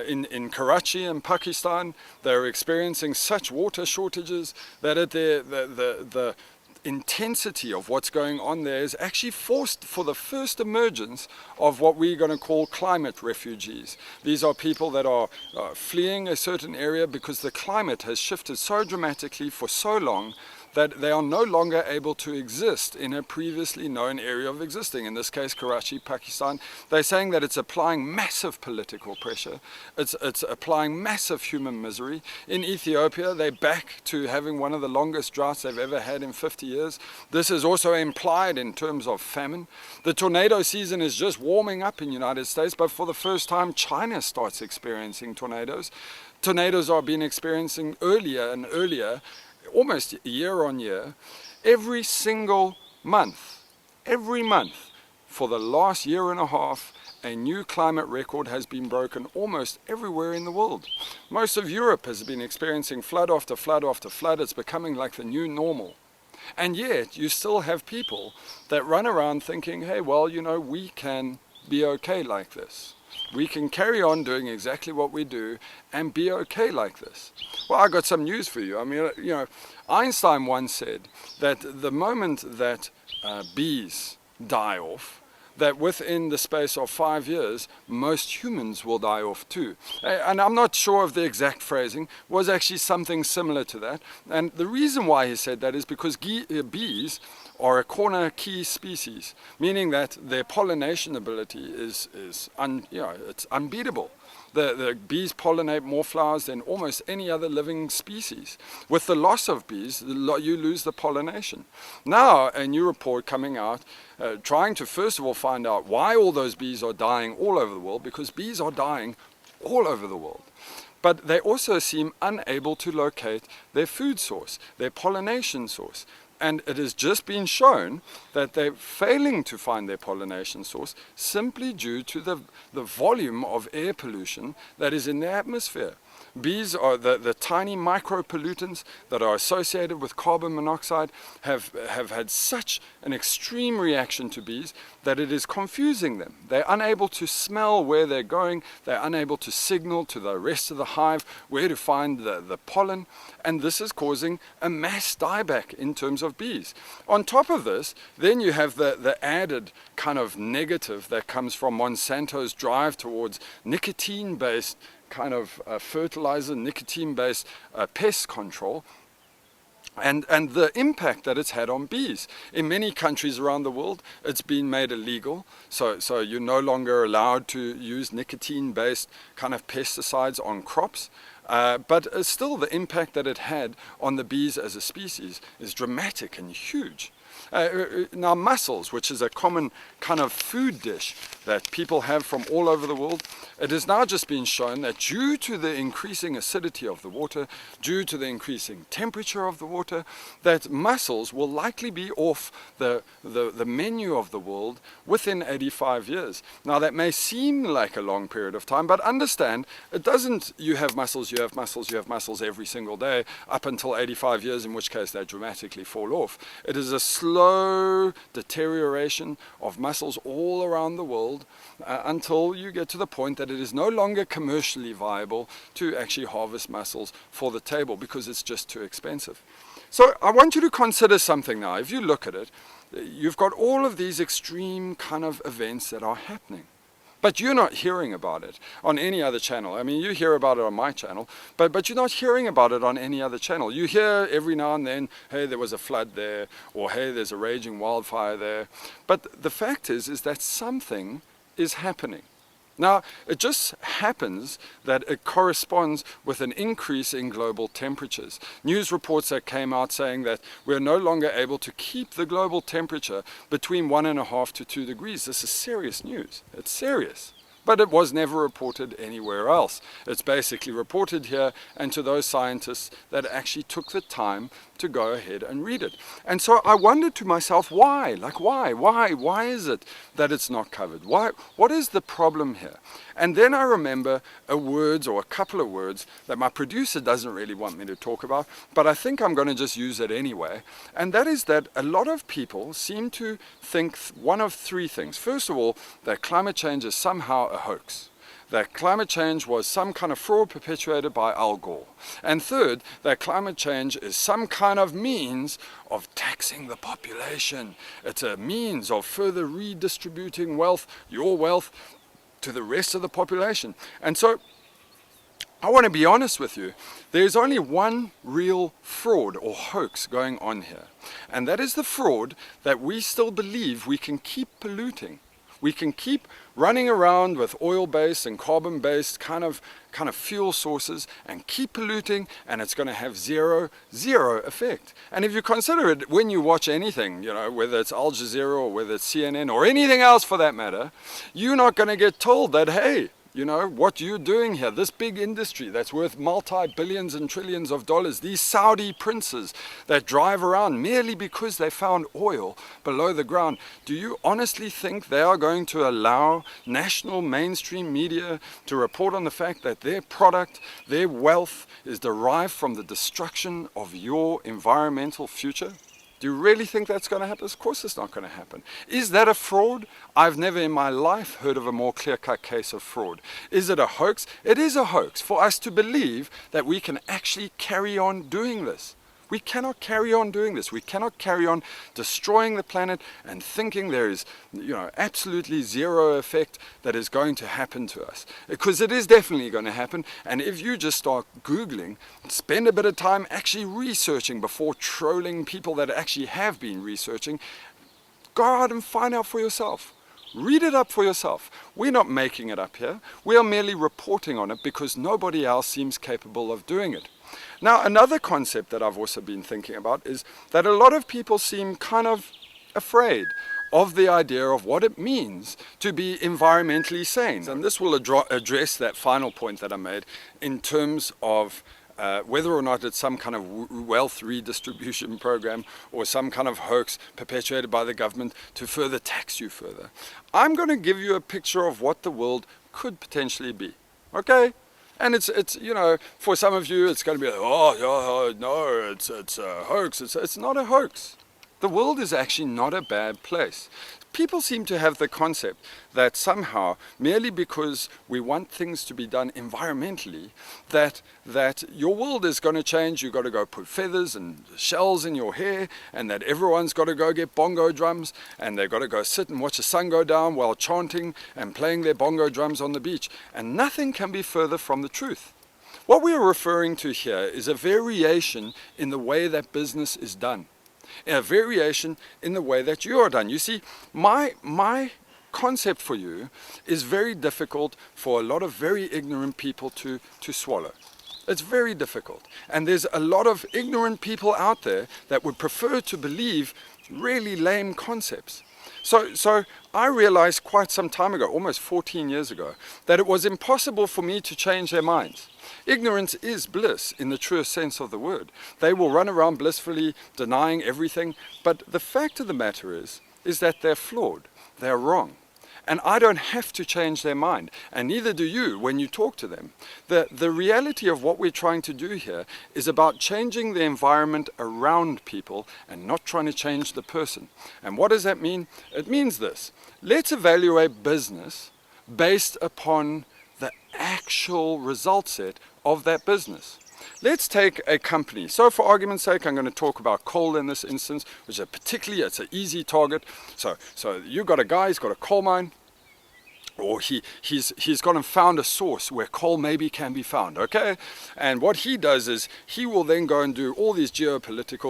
In Karachi in Pakistan, they're experiencing such water shortages that the intensity of what's going on there is actually forced for the first emergence of what we're going to call climate refugees. These are people that are fleeing a certain area because the climate has shifted so dramatically for so long that they are no longer able to exist in a previously known area of existing, in this case Karachi, Pakistan. They're saying that it's applying massive political pressure, it's applying massive human misery. In Ethiopia, they're back to having one of the longest droughts they've ever had in 50 years. This is also implied in terms of famine. The tornado season is just warming up in the United States, but for the first time China starts experiencing tornadoes. Tornadoes are being experiencing earlier and earlier, almost year on year, every single month, for the last year and a half, a new climate record has been broken almost everywhere in the world. Most of Europe has been experiencing flood after flood after flood. It's becoming like the new normal. And yet you still have people that run around thinking, hey, well, you know, we can be okay like this. We can carry on doing exactly what we do and be okay like this. Well, I got some news for you. I mean, you know, Einstein once said that the moment that bees die off, that within the space of 5 years, most humans will die off too. And I'm not sure of the exact phrasing, was actually something similar to that. And the reason why he said that is because bees are a corner key species, meaning that their pollination ability is it's unbeatable. The bees pollinate more flowers than almost any other living species. With the loss of bees, you lose the pollination. Now, a new report coming out, trying to first of all find out why all those bees are dying all over the world, because bees are dying all over the world. But they also seem unable to locate their food source, their pollination source. And it has just been shown that they're failing to find their pollination source simply due to the volume of air pollution that is in the atmosphere. Bees are the tiny micropollutants that are associated with carbon monoxide have had such an extreme reaction to bees that it is confusing them. They're unable to smell where they're going. They're unable to signal to the rest of the hive where to find the pollen. And this is causing a mass dieback in terms of bees. On top of this, then you have the added kind of negative that comes from Monsanto's drive towards nicotine-based kind of fertilizer, nicotine-based pest control, and the impact that it's had on bees. In many countries around the world, it's been made illegal, so you're no longer allowed to use nicotine-based kind of pesticides on crops. But still, the impact that it had on the bees as a species is dramatic and huge. Now mussels, which is a common kind of food dish that people have from all over the world, it has now just been shown that due to the increasing acidity of the water, due to the increasing temperature of the water, that mussels will likely be off the menu of the world within 85 years. Now that may seem like a long period of time, but understand, it doesn't, you have mussels, you have mussels, you have mussels every single day up until 85 years, in which case they dramatically fall off. It is a slow deterioration of mussels all around the world until you get to the point that it is no longer commercially viable to actually harvest mussels for the table because it's just too expensive. So I want you to consider something now. If you look at it, you've got all of these extreme kind of events that are happening. But you're not hearing about it on any other channel. I mean, you hear about it on my channel, but you're not hearing about it on any other channel. You hear every now and then, hey, there was a flood there, or hey, there's a raging wildfire there. But the fact is that something is happening. Now, it just happens that it corresponds with an increase in global temperatures. News reports that came out saying that we're no longer able to keep the global temperature between 1.5 to 2 degrees. This is serious news. It's serious. But it was never reported anywhere else. It's basically reported here and to those scientists that actually took the time to go ahead and read it. And so I wondered to myself, why? Like why? Why is it that it's not covered? Why? What is the problem here? And then I remember a couple of words that my producer doesn't really want me to talk about, but I think I'm going to just use it anyway. And that is that a lot of people seem to think one of three things. First of all, that climate change is somehow a hoax. That climate change was some kind of fraud perpetuated by Al Gore. And third, that climate change is some kind of means of taxing the population. It's a means of further redistributing wealth, your wealth, to the rest of the population. And so I want to be honest with you. There's only one real fraud or hoax going on here. And that is the fraud that we still believe we can keep polluting. We can keep running around with oil-based and carbon-based kind of fuel sources and keep polluting, and it's going to have zero effect. And if you consider it, when you watch anything, you know, whether it's Al Jazeera or whether it's CNN or anything else for that matter, you're not going to get told that, hey, you know, what you're doing here, this big industry that's worth multi-billions and trillions of dollars, these Saudi princes that drive around merely because they found oil below the ground, do you honestly think they are going to allow national mainstream media to report on the fact that their product, their wealth is derived from the destruction of your environmental future? Do you really think that's going to happen? Of course it's not going to happen. Is that a fraud? I've never in my life heard of a more clear-cut case of fraud. Is it a hoax? It is a hoax for us to believe that we can actually carry on doing this. We cannot carry on doing this. We cannot carry on destroying the planet and thinking there is, you know, absolutely zero effect that is going to happen to us. Because it is definitely going to happen. And if you just start Googling, spend a bit of time actually researching before trolling people that actually have been researching, go out and find out for yourself. Read it up for yourself. We're not making it up here. We are merely reporting on it because nobody else seems capable of doing it. Now, another concept that I've also been thinking about is that a lot of people seem kind of afraid of the idea of what it means to be environmentally sane. And this will address that final point that I made in terms of whether or not it's some kind of wealth redistribution program or some kind of hoax perpetuated by the government to further tax you further. I'm going to give you a picture of what the world could potentially be. Okay? And it's you know, for some of you it's going to be like, oh no, it's a hoax. It's not a hoax. The world is actually not a bad place. People seem to have the concept that somehow, merely because we want things to be done environmentally, that your world is going to change. You've got to go put feathers and shells in your hair, and that everyone's got to go get bongo drums, and they've got to go sit and watch the sun go down while chanting and playing their bongo drums on the beach. And nothing can be further from the truth. What we are referring to here is a variation in the way that business is done. A variation in the way that you are done. You see, my concept for you is very difficult for a lot of very ignorant people to swallow. It's very difficult. And there's a lot of ignorant people out there that would prefer to believe really lame concepts. So I realized quite some time ago, almost 14 years ago, that it was impossible for me to change their minds. Ignorance is bliss in the truest sense of the word. They will run around blissfully denying everything, but the fact of the matter is that they're flawed, they're wrong. And I don't have to change their mind, and neither do you when you talk to them. The reality of what we're trying to do here is about changing the environment around people and not trying to change the person. And what does that mean? It means this. Let's evaluate business based upon the actual result set of that business. Let's take a company. So for argument's sake, I'm going to talk about coal in this instance, which is it's an easy target. So you've got a guy, he's got a coal mine, or he's gone and found a source where coal maybe can be found, okay? And what he does is he will then go and do all these geographic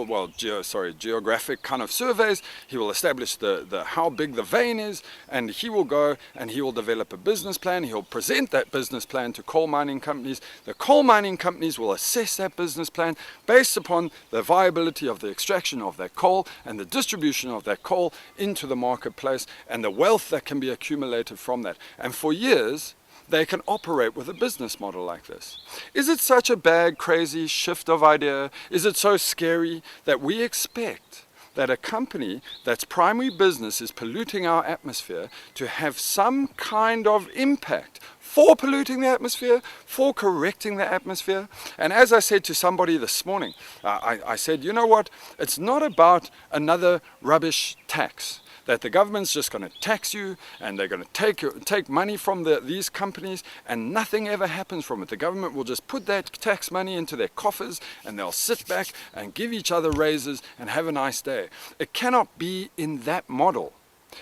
kind of surveys. He will establish the how big the vein is, and he will go and he will develop a business plan. He'll present that business plan to coal mining companies. The coal mining companies will assess that business plan based upon the viability of the extraction of that coal and the distribution of that coal into the marketplace and the wealth that can be accumulated from that. And for years, they can operate with a business model like this. Is it such a bad, crazy shift of idea? Is it so scary that we expect that a company that's primary business is polluting our atmosphere to have some kind of impact for polluting the atmosphere, for correcting the atmosphere? And as I said to somebody this morning, I said, you know what? It's not about another rubbish tax, that the government's just going to tax you and they're going to take money from these companies and nothing ever happens from it. The government will just put that tax money into their coffers and they'll sit back and give each other raises and have a nice day. It cannot be in that model.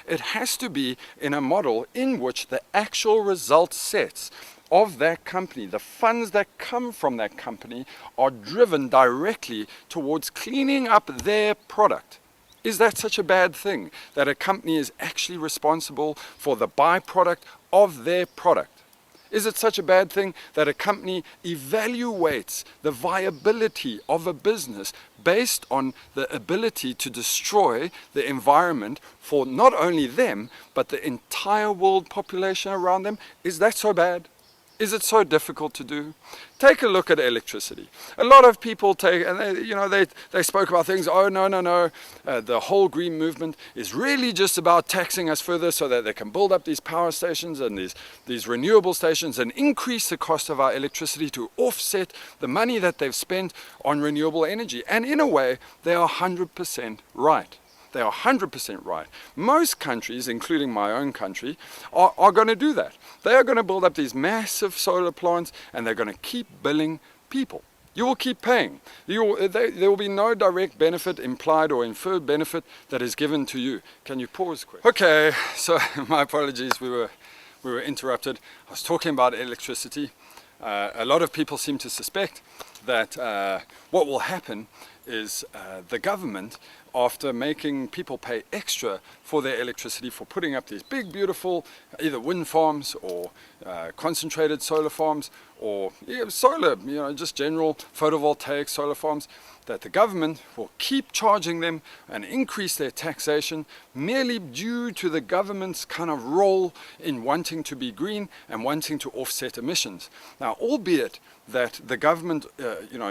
It has to be in a model in which the actual result sets of that company, the funds that come from that company, are driven directly towards cleaning up their product. Is that such a bad thing, that a company is actually responsible for the byproduct of their product? Is it such a bad thing that a company evaluates the viability of a business based on the ability to destroy the environment for not only them, but the entire world population around them? Is that so bad? Is it so difficult to do? Take a look at electricity. A lot of people they spoke about things, oh no, the whole green movement is really just about taxing us further so that they can build up these power stations and these renewable stations and increase the cost of our electricity to offset the money that they've spent on renewable energy. And in a way, they are 100% right. They are 100% right. Most countries, including my own country, are going to do that. They are going to build up these massive solar plants and they're going to keep billing people. You will keep paying. There will be no direct benefit, implied or inferred benefit, that is given to you. Can you pause quick? Okay, so my apologies, we were interrupted. I was talking about electricity. A lot of people seem to suspect that what will happen is the government, after making people pay extra for their electricity for putting up these big, beautiful, either wind farms or concentrated solar farms or solar, just general photovoltaic solar farms, that the government will keep charging them and increase their taxation merely due to the government's kind of role in wanting to be green and wanting to offset emissions. Now, albeit that the government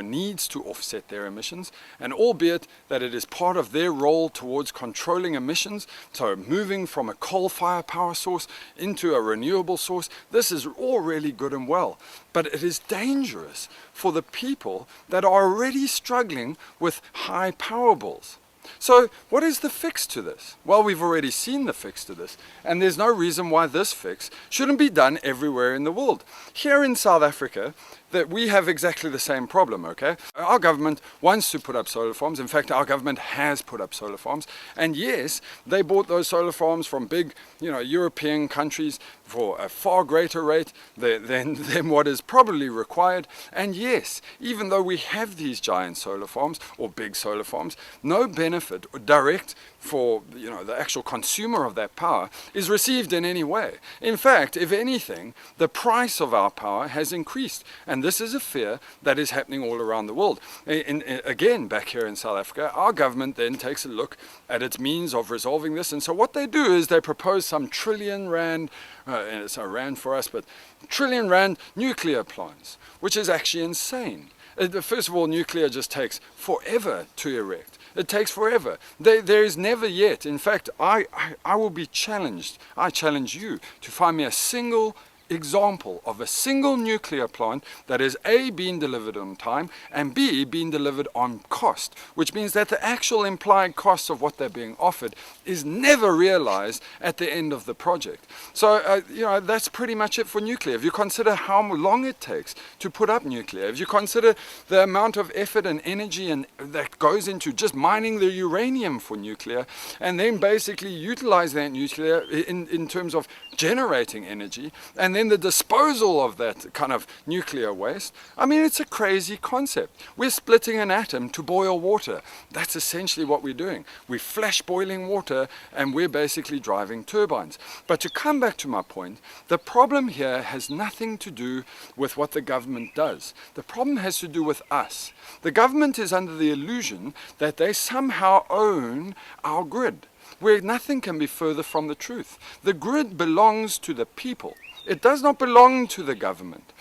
needs to offset their emissions, and albeit that it is part of their role towards controlling emissions, so moving from a coal-fired power source into a renewable source, this is all really good and well. But it is dangerous for the people that are already struggling with high power bills. So what is the fix to this? Well, we've already seen the fix to this, and there's no reason why this fix shouldn't be done everywhere in the world. Here in South Africa, that we have exactly the same problem, okay? Our government wants to put up solar farms. In fact, our government has put up solar farms. And yes, they bought those solar farms from big, European countries for a far greater rate than what is probably required. And yes, even though we have these giant solar farms or big solar farms, no benefit or direct for the actual consumer of that power is received in any way. In fact, if anything, the price of our power has increased. And And this is a fear that is happening all around the world. Again, back here in South Africa, our government then takes a look at its means of resolving this. And so what they do is they propose some trillion rand, and it's a rand for us, but trillion rand nuclear plants, which is actually insane. First of all, nuclear just takes forever to erect. It takes forever. There is never yet. In fact, I will be challenged. I challenge you to find me a single example of a single nuclear plant that is A, being delivered on time, and B, being delivered on cost, which means that the actual implied cost of what they're being offered is never realized at the end of the project. So, that's pretty much it for nuclear. If you consider how long it takes to put up nuclear, if you consider the amount of effort and energy that goes into just mining the uranium for nuclear, and then basically utilize that nuclear in terms of generating energy, and then the disposal of that kind of nuclear waste. I mean, it's a crazy concept. We're splitting an atom to boil water. That's essentially what we're doing. We're flash boiling water, and we're basically driving turbines. But to come back to my point, the problem here has nothing to do with what the government does. The problem has to do with us. The government is under the illusion that they somehow own our grid, where nothing can be further from the truth. The grid belongs to the people. It does not belong to the government.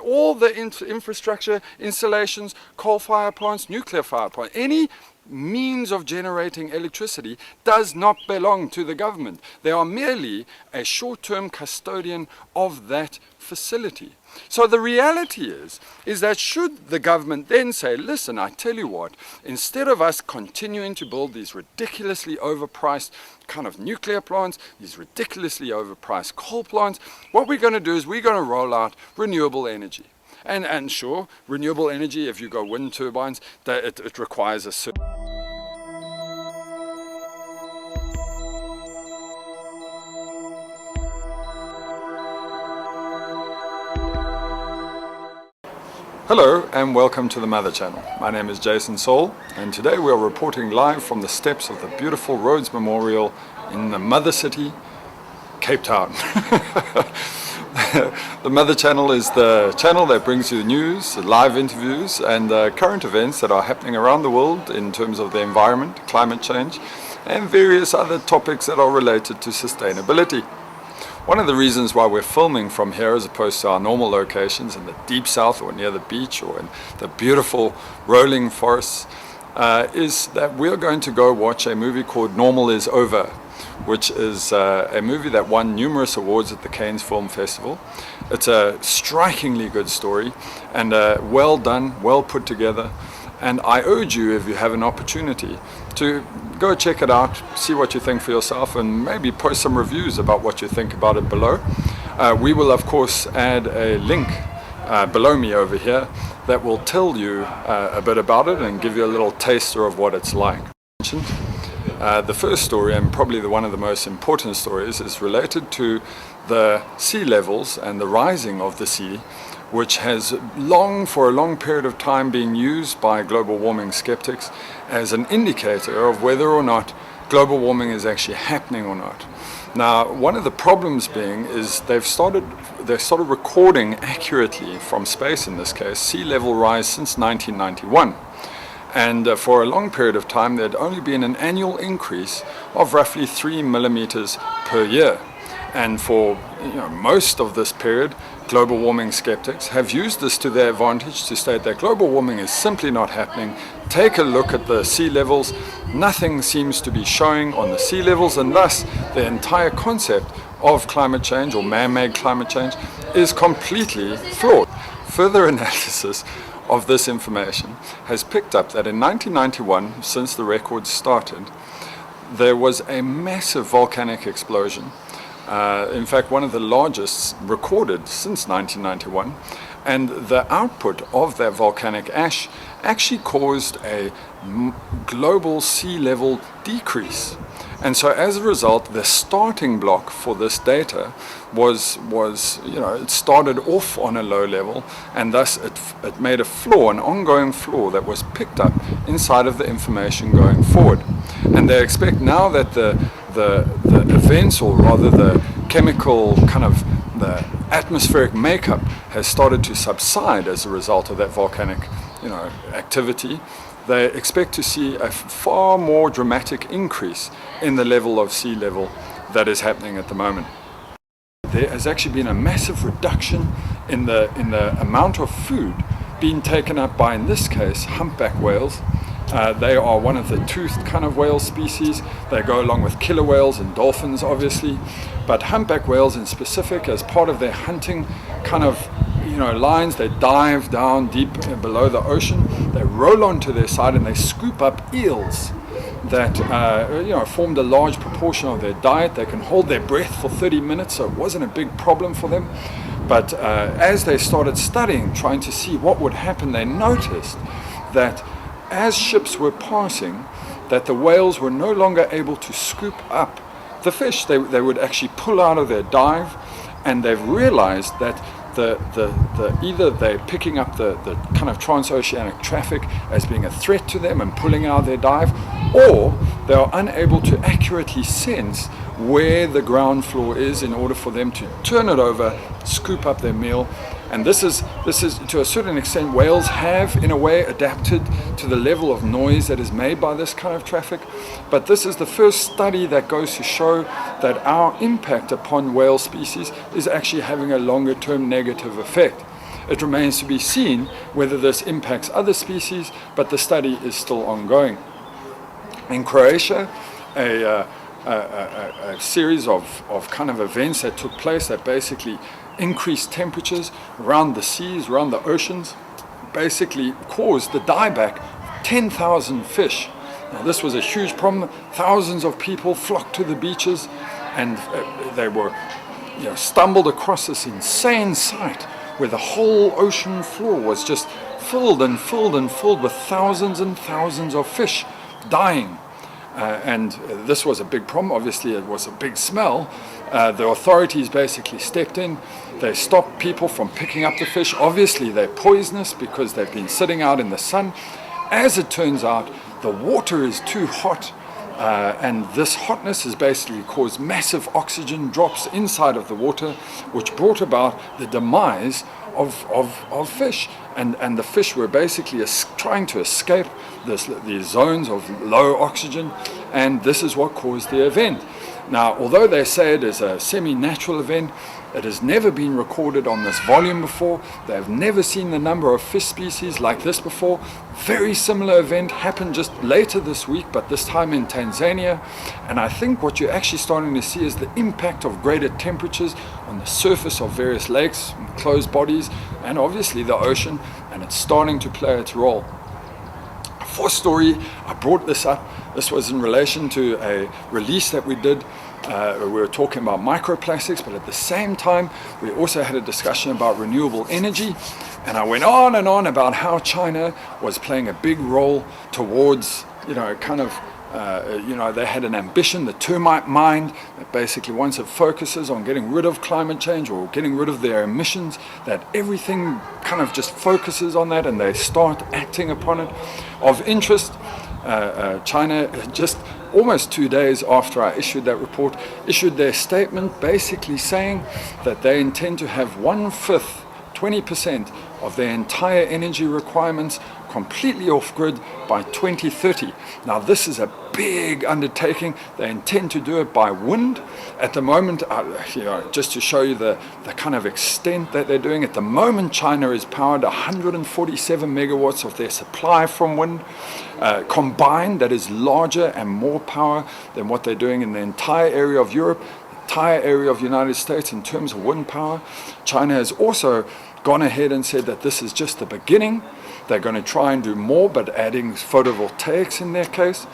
All the infrastructure, installations, coal-fired plants, nuclear-fired plants, any means of generating electricity does not belong to the government. They are merely a short-term custodian of that facility. So the reality is that should the government then say, listen, I tell you what, instead of us continuing to build these ridiculously overpriced kind of nuclear plants, these ridiculously overpriced coal plants, what we're going to do is we're going to roll out renewable energy. And sure, renewable energy, if you go wind turbines, it requires a certain... Hello and welcome to the Mother Channel. My name is Jason Soul, and today we are reporting live from the steps of the beautiful Rhodes Memorial in the Mother City, Cape Town. The Mother Channel is the channel that brings you news, live interviews and current events that are happening around the world in terms of the environment, climate change and various other topics that are related to sustainability. One of the reasons why we're filming from here as opposed to our normal locations in the deep south or near the beach or in the beautiful rolling forests is that we're going to go watch a movie called Normal is Over, which is a movie that won numerous awards at the Cannes Film Festival. It's a strikingly good story and well done, well put together. And I urge you, if you have an opportunity, to go check it out, see what you think for yourself, and maybe post some reviews about what you think about it below. We will, of course, add a link below me over here that will tell you a bit about it and give you a little taster of what it's like. The first story, and probably one of the most important stories, is related to the sea levels and the rising of the sea, which has for a long period of time been used by global warming skeptics as an indicator of whether or not global warming is actually happening or not. Now, one of the problems being is they've started recording accurately from space, in this case, sea level rise since 1991. And for a long period of time, there'd only been an annual increase of roughly 3 millimeters per year. And for most of this period, global warming skeptics have used this to their advantage to state that global warming is simply not happening. Take a look at the sea levels. Nothing seems to be showing on the sea levels, and thus the entire concept of climate change or man-made climate change is completely flawed. Further analysis of this information has picked up that in 1991, since the records started, there was a massive volcanic explosion. In fact, one of the largest recorded since 1991, and the output of that volcanic ash actually caused a global sea level decrease. And so as a result, the starting block for this data was it started off on a low level, and thus it made a flaw, an ongoing flaw that was picked up inside of the information going forward. And they expect now that the events, or rather the chemical kind of the atmospheric makeup has started to subside as a result of that volcanic, activity, they expect to see a far more dramatic increase in the level of sea level that is happening at the moment. There has actually been a massive reduction in the amount of food being taken up by, in this case, humpback whales. They are one of the toothed kind of whale species. They go along with killer whales and dolphins, obviously. But humpback whales in specific, as part of their hunting kind of lines, they dive down deep below the ocean. They roll onto their side and they scoop up eels that formed a large proportion of their diet. They can hold their breath for 30 minutes, so it wasn't a big problem for them. But as they started studying, trying to see what would happen, they noticed that as ships were passing, that the whales were no longer able to scoop up the fish. They would actually pull out of their dive, and they've realized that either they're picking up the kind of transoceanic traffic as being a threat to them and pulling out their dive, or they are unable to accurately sense where the ground floor is in order for them to turn it over, scoop up their meal. And this is to a certain extent, whales have in a way adapted to the level of noise that is made by this kind of traffic. But this is the first study that goes to show that our impact upon whale species is actually having a longer term negative effect. It remains to be seen whether this impacts other species, but the study is still ongoing. In Croatia, a series of kind of events that took place that basically increased temperatures around the seas, around the oceans, basically caused the dieback of 10,000 fish. Now, this was a huge problem. Thousands of people flocked to the beaches, and they were stumbled across this insane sight where the whole ocean floor was just filled and filled and filled with thousands and thousands of fish dying. And this was a big problem. Obviously, it was a big smell. The authorities basically stepped in. They stopped people from picking up the fish. Obviously, they're poisonous because they've been sitting out in the sun. As it turns out, the water is too hot, and this hotness has basically caused massive oxygen drops inside of the water, which brought about the demise of fish. And the fish were basically trying to escape these zones of low oxygen, and this is what caused the event. Now, although they say it is a semi-natural event, it has never been recorded on this volume before. They have never seen the number of fish species like this before. Very similar event happened just later this week, but this time in Tanzania. And I think what you're actually starting to see is the impact of greater temperatures on the surface of various lakes, closed bodies, and obviously the ocean, and it's starting to play its role. Fourth story, I brought this up. This was in relation to a release that we did. We were talking about microplastics, but at the same time, we also had a discussion about renewable energy. And I went on and on about how China was playing a big role towards, they had an ambition, the termite mind, that basically once it focuses on getting rid of climate change or getting rid of their emissions, that everything kind of just focuses on that and they start acting upon it. Of interest, China, just almost 2 days after I issued that report, issued their statement basically saying that they intend to have 1/5, 20% of their entire energy requirements completely off-grid by 2030. Now, this is a big undertaking. They intend to do it by wind. At the moment, just to show you the kind of extent that they're doing, at the moment, China is powered 147 megawatts of their supply from wind. Combined, that is larger and more power than what they're doing in the entire area of Europe, the entire area of the United States in terms of wind power. China has also gone ahead and said that this is just the beginning. They're going to try and do more, but adding photovoltaics in their case.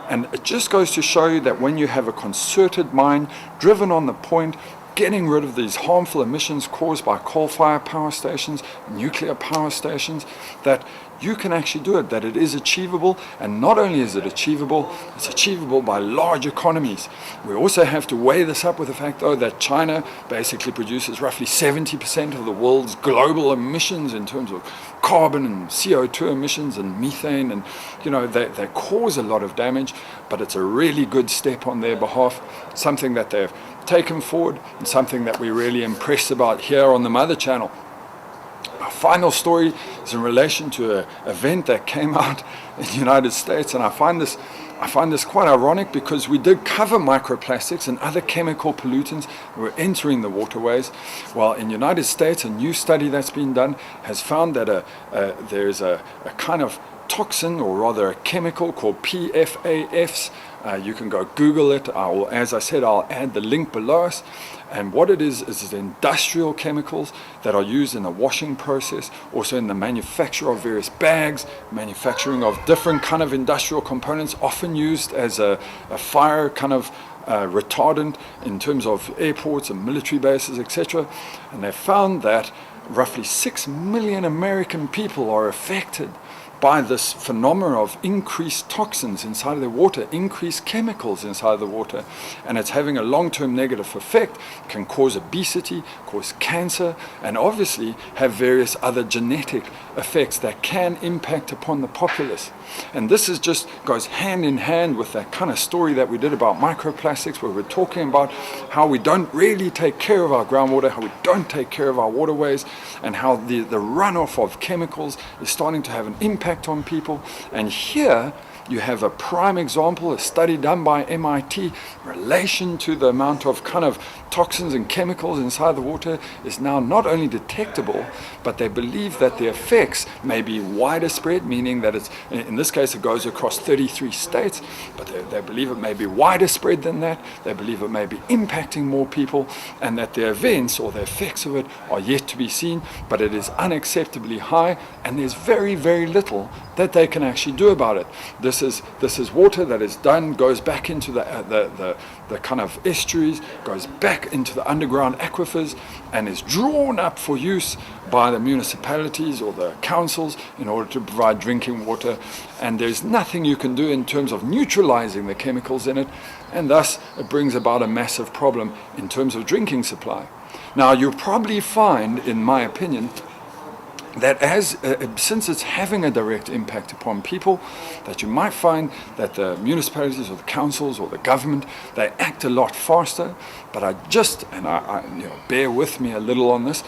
And it just goes to show you that when you have a concerted mind driven on the point, getting rid of these harmful emissions caused by coal-fired power stations, nuclear power stations, that you can actually do it, that it is achievable, and not only is it achievable, it's achievable by large economies. We also have to weigh this up with the fact, though, that China basically produces roughly 70% of the world's global emissions in terms of carbon and CO2 emissions and methane, and they cause a lot of damage, but it's a really good step on their behalf, something that they've taken forward, and something that we're really impressed about here on the Mother Channel. Our final story is in relation to an event that came out in the United States, and I find this quite ironic because we did cover microplastics and other chemical pollutants that were entering the waterways. Well, in the United States, a new study that's been done has found that there's a kind of toxin, or rather a chemical called PFAS. You can go Google it. As I said, I'll add the link below us. And what it is industrial chemicals that are used in the washing process, also in the manufacture of various bags, manufacturing of different kind of industrial components, often used as a fire kind of retardant in terms of airports and military bases, etc. And they found that roughly 6 million American people are affected by this phenomena of increased toxins inside of the water, increased chemicals inside the water, and it's having a long-term negative effect, can cause obesity, cause cancer, and obviously have various other genetic effects that can impact upon the populace. And this is just goes hand in hand with that kind of story that we did about microplastics, where we're talking about how we don't really take care of our groundwater, how we don't take care of our waterways, and how the runoff of chemicals is starting to have an impact on people. And here you have a prime example, a study done by MIT in relation to the amount of kind of toxins and chemicals inside the water is now not only detectable, but they believe that the effects may be wider spread, meaning that it's, in this case, it goes across 33 states, but they believe it may be wider spread than that. They believe it may be impacting more people, and that the events or the effects of it are yet to be seen, but it is unacceptably high, and there's very, very little that they can actually do about it. This is water that is done, goes back into the kind of estuaries, goes back into the underground aquifers, and is drawn up for use by the municipalities or the councils in order to provide drinking water. And there's nothing you can do in terms of neutralizing the chemicals in it, and thus it brings about a massive problem in terms of drinking supply. Now, you'll probably find, in my opinion, that since it's having a direct impact upon people, that you might find that the municipalities or the councils or the government, they act a lot faster. But I bear with me a little on this,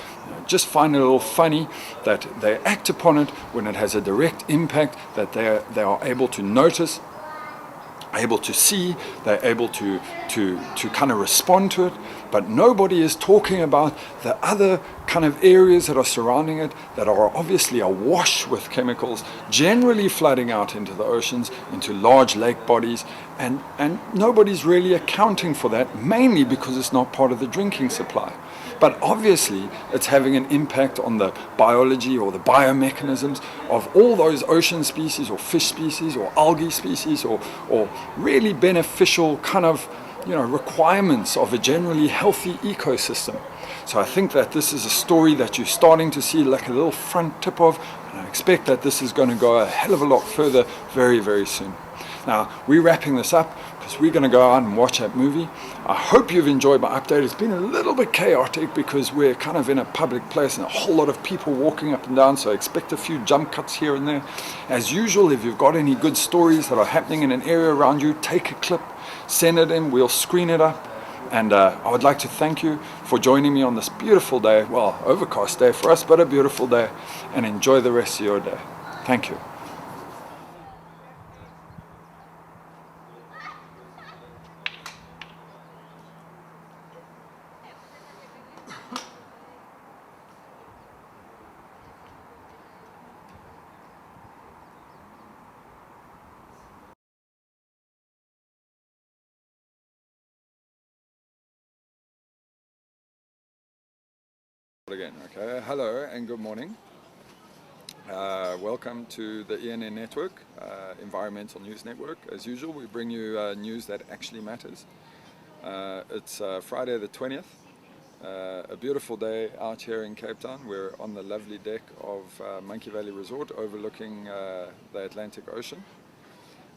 just find it a little funny that they act upon it when it has a direct impact, that they are able to notice, able to see, they're able to kind of respond to it, but nobody is talking about the other kind of areas that are surrounding it that are obviously awash with chemicals, generally flooding out into the oceans, into large lake bodies, and nobody's really accounting for that, mainly because it's not part of the drinking supply. But obviously, it's having an impact on the biology or the biomechanisms of all those ocean species or fish species or algae species or really beneficial kind of requirements of a generally healthy ecosystem. So I think that this is a story that you're starting to see like a little front tip of, and I expect that this is going to go a hell of a lot further very, very soon. Now, we're wrapping this up because we're going to go out and watch that movie. I hope you've enjoyed my update. It's been a little bit chaotic because we're kind of in a public place and a whole lot of people walking up and down, so expect a few jump cuts here and there. As usual, if you've got any good stories that are happening in an area around you, take a clip, send it in, we'll screen it up. And I would like to thank you for joining me on this beautiful day, well, overcast day for us, but a beautiful day, and enjoy the rest of your day. Thank you. Again, okay. Hello and good morning. Welcome to the ENN Network, Environmental News Network. As usual, we bring you news that actually matters. It's Friday the 20th A beautiful day out here in Cape Town. We're on the lovely deck of Monkey Valley Resort overlooking the Atlantic Ocean.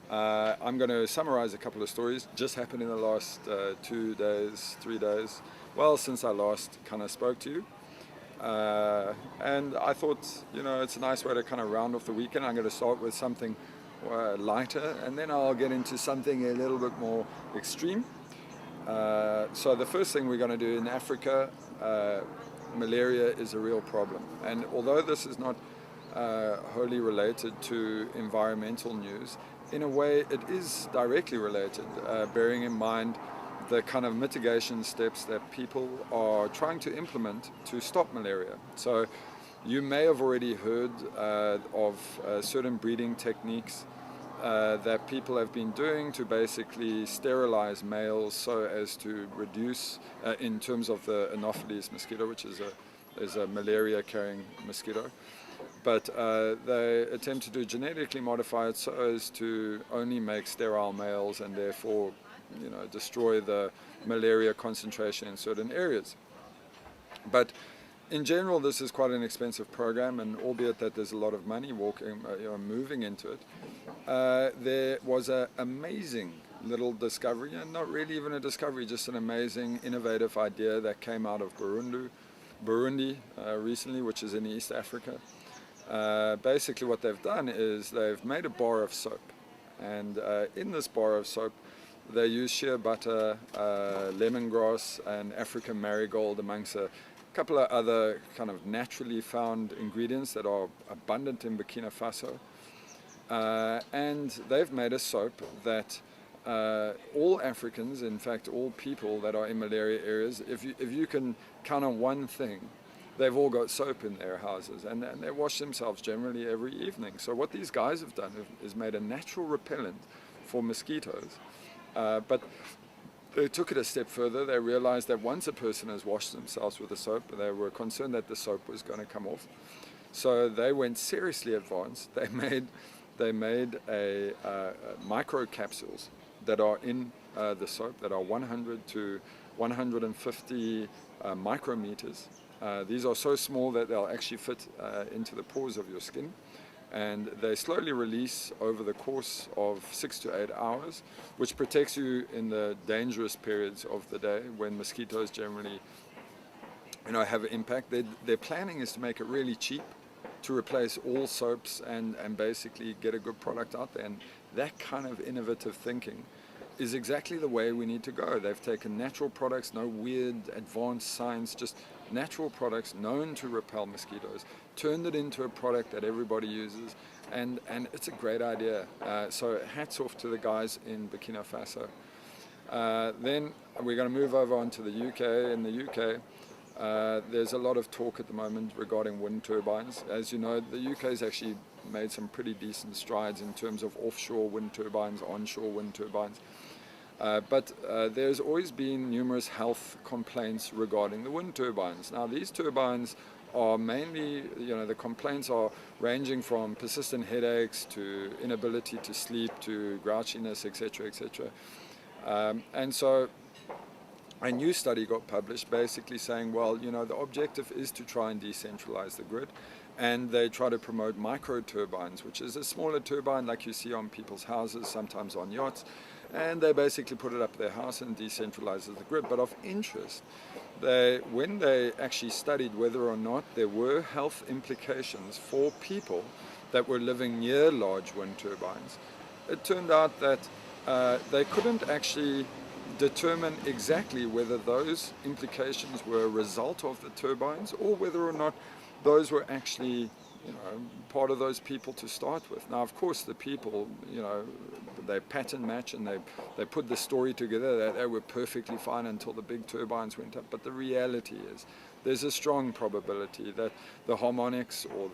I'm going to summarize a couple of stories just happened in the last 2 days, 3 days, well, since I last kind of spoke to you. And I thought, you know, it's a nice way to kind of round off the weekend. I'm going to start with something lighter, and then I'll get into something a little bit more extreme. So the first thing we're going to do in Africa, malaria is a real problem. And although this is not wholly related to environmental news, in a way it is directly related, bearing in mind the kind of mitigation steps that people are trying to implement to stop malaria. So you may have already heard of certain breeding techniques that people have been doing to basically sterilize males so as to reduce, in terms of the Anopheles mosquito, which is a malaria carrying mosquito. But they attempt to do genetically modify it so as to only make sterile males and therefore, you know, destroy the malaria concentration in certain areas. But in general, this is quite an expensive program, and albeit that there's a lot of money moving into it, there was an amazing little discovery, and not really even a discovery, just an amazing, innovative idea that came out of Burundi recently, which is in East Africa. Basically what they've done is they've made a bar of soap, and in this bar of soap they use shea butter, lemongrass and African marigold, amongst a couple of other kind of naturally found ingredients that are abundant in Burkina Faso. And they've made a soap that all Africans, in fact all people that are in malaria areas, if you can count on one thing, they've all got soap in their houses, and they wash themselves generally every evening. So what these guys have done is made a natural repellent for mosquitoes. But they took it a step further. They realized that once a person has washed themselves with the soap, they were concerned that the soap was going to come off. So they went seriously advanced. They made a micro capsules that are in the soap that are 100 to 150 micrometers. These are so small that they'll actually fit into the pores of your skin, and they slowly release over the course of 6 to 8 hours, which protects you in the dangerous periods of the day when mosquitoes generally, you know, have an impact. Their planning is to make it really cheap, to replace all soaps and basically get a good product out there. And that kind of innovative thinking is exactly the way we need to go. They've taken natural products, no weird advanced science, just natural products known to repel mosquitoes, turned it into a product that everybody uses, and it's a great idea. So hats off to the guys in Burkina Faso. Then we're going to move over onto the UK. In the UK, there's a lot of talk at the moment regarding wind turbines. As you know, the UK has actually made some pretty decent strides in terms of offshore wind turbines, onshore wind turbines. But there's always been numerous health complaints regarding the wind turbines. Now these turbines are mainly, you know, the complaints are ranging from persistent headaches to inability to sleep to grouchiness, etc., etc. And so a new study got published basically saying, well, you know, the objective is to try and decentralize the grid, and they try to promote micro turbines, which is a smaller turbine like you see on people's houses, sometimes on yachts, and they basically put it up their house and decentralizes the grid. But of interest, when they actually studied whether or not there were health implications for people that were living near large wind turbines, it turned out that they couldn't actually determine exactly whether those implications were a result of the turbines or whether or not those were actually, you know, part of those people to start with. Now, of course, the people, you know, they pattern match and they put the story together that they were perfectly fine until the big turbines went up. But the reality is there's a strong probability that the harmonics or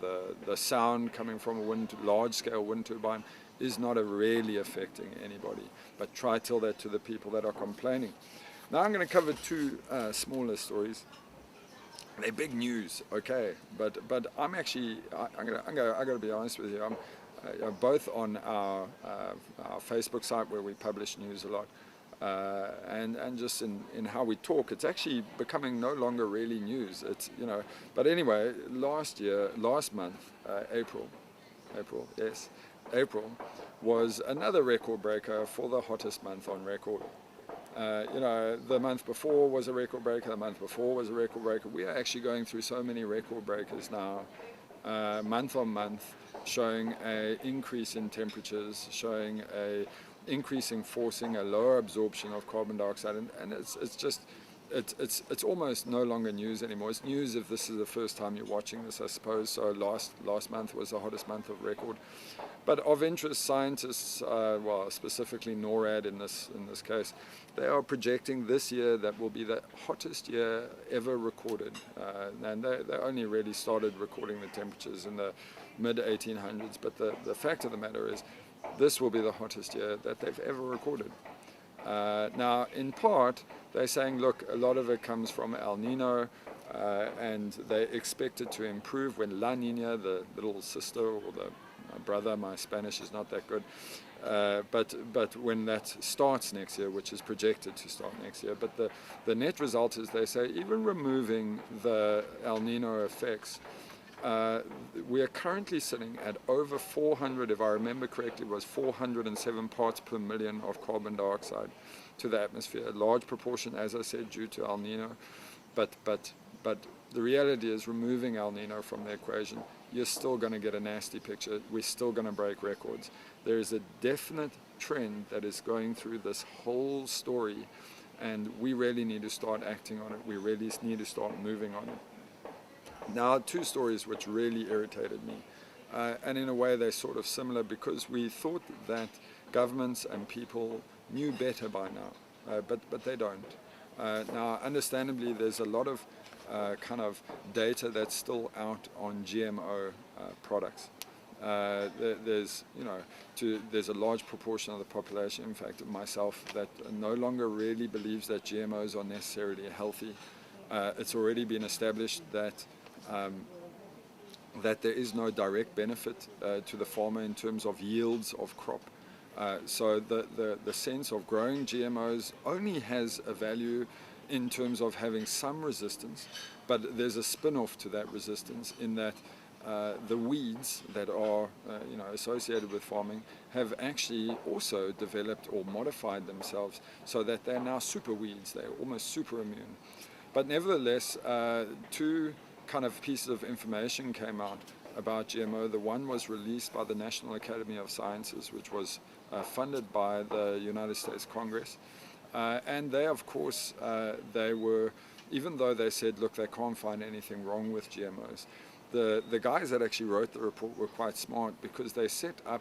the sound coming from a large-scale wind turbine is not really affecting anybody. But try tell that to the people that are complaining. Now I'm going to cover two smaller stories. They're big news, okay, but I'm actually I got to be honest with you. I'm both on our Facebook site where we publish news a lot. and just in how we talk, it's actually becoming no longer really news. It's, you know, but anyway, last month, April was another record breaker for the hottest month on record. You know, the month before was a record breaker, the month before was a record breaker. We are actually going through so many record breakers now, month on month, showing an increase in temperatures, showing a increasing forcing, a lower absorption of carbon dioxide, and it's just it's almost no longer news anymore. It's news if this is the first time you're watching this, I suppose. So last month was the hottest month of record. But of interest, scientists, well, specifically NORAD in this case, they are projecting this year that will be the hottest year ever recorded. And they only really started recording the temperatures in the mid 1800s. But the fact of the matter is, this will be the hottest year that they've ever recorded. Now, in part, they're saying, look, a lot of it comes from El Nino, and they expect it to improve when La Nina, the little sister or the brother, my Spanish is not that good, but when that starts next year, which is projected to start next year. But the net result is, they say, even removing the El Nino effects, we are currently sitting at over 400, if I remember correctly, it was 407 parts per million of carbon dioxide to the atmosphere. A large proportion, as I said, due to El Nino. But the reality is, removing El Nino from the equation, you're still going to get a nasty picture. We're still going to break records. There is a definite trend that is going through this whole story, and we really need to start acting on it. We really need to start moving on it. Now, two stories which really irritated me, and in a way they're sort of similar, because we thought that governments and people knew better by now, but they don't. Now, understandably, there's a lot of kind of data that's still out on GMO products. There's, you know, there's a large proportion of the population, in fact myself, that no longer really believes that GMOs are necessarily healthy. It's already been established that that there is no direct benefit to the farmer in terms of yields of crop. So the sense of growing GMOs only has a value in terms of having some resistance, but there's a spin-off to that resistance in that the weeds that are you know, associated with farming have actually also developed or modified themselves so that they're now super weeds, they're almost super immune. But nevertheless, two kind of pieces of information came out about GMO. The one was released by the National Academy of Sciences, which was funded by the United States Congress. And they, of course, they were, even though they said, look, they can't find anything wrong with GMOs, the guys that actually wrote the report were quite smart, because they set up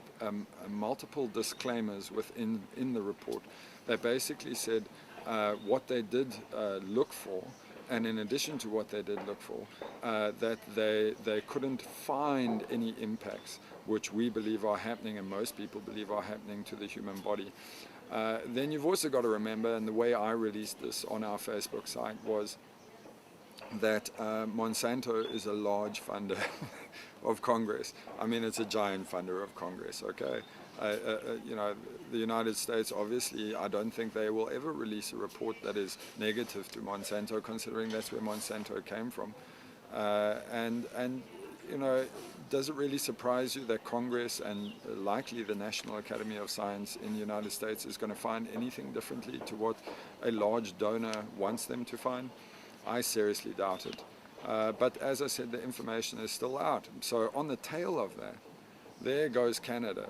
multiple disclaimers in the report. They basically said what they did look for, and in addition to what they did look for, that they couldn't find any impacts which we believe are happening, and most people believe are happening, to the human body. Then you've also got to remember, and the way I released this on our Facebook site was that Monsanto is a large funder of Congress. I mean, it's a giant funder of Congress, okay? You know, the United States, obviously, I don't think they will ever release a report that is negative to Monsanto, considering that's where Monsanto came from. And you know, does it really surprise you that Congress and likely the National Academy of Science in the United States is going to find anything differently to what a large donor wants them to find? I seriously doubt it. But as I said, the information is still out. So on the tail of that, there goes Canada,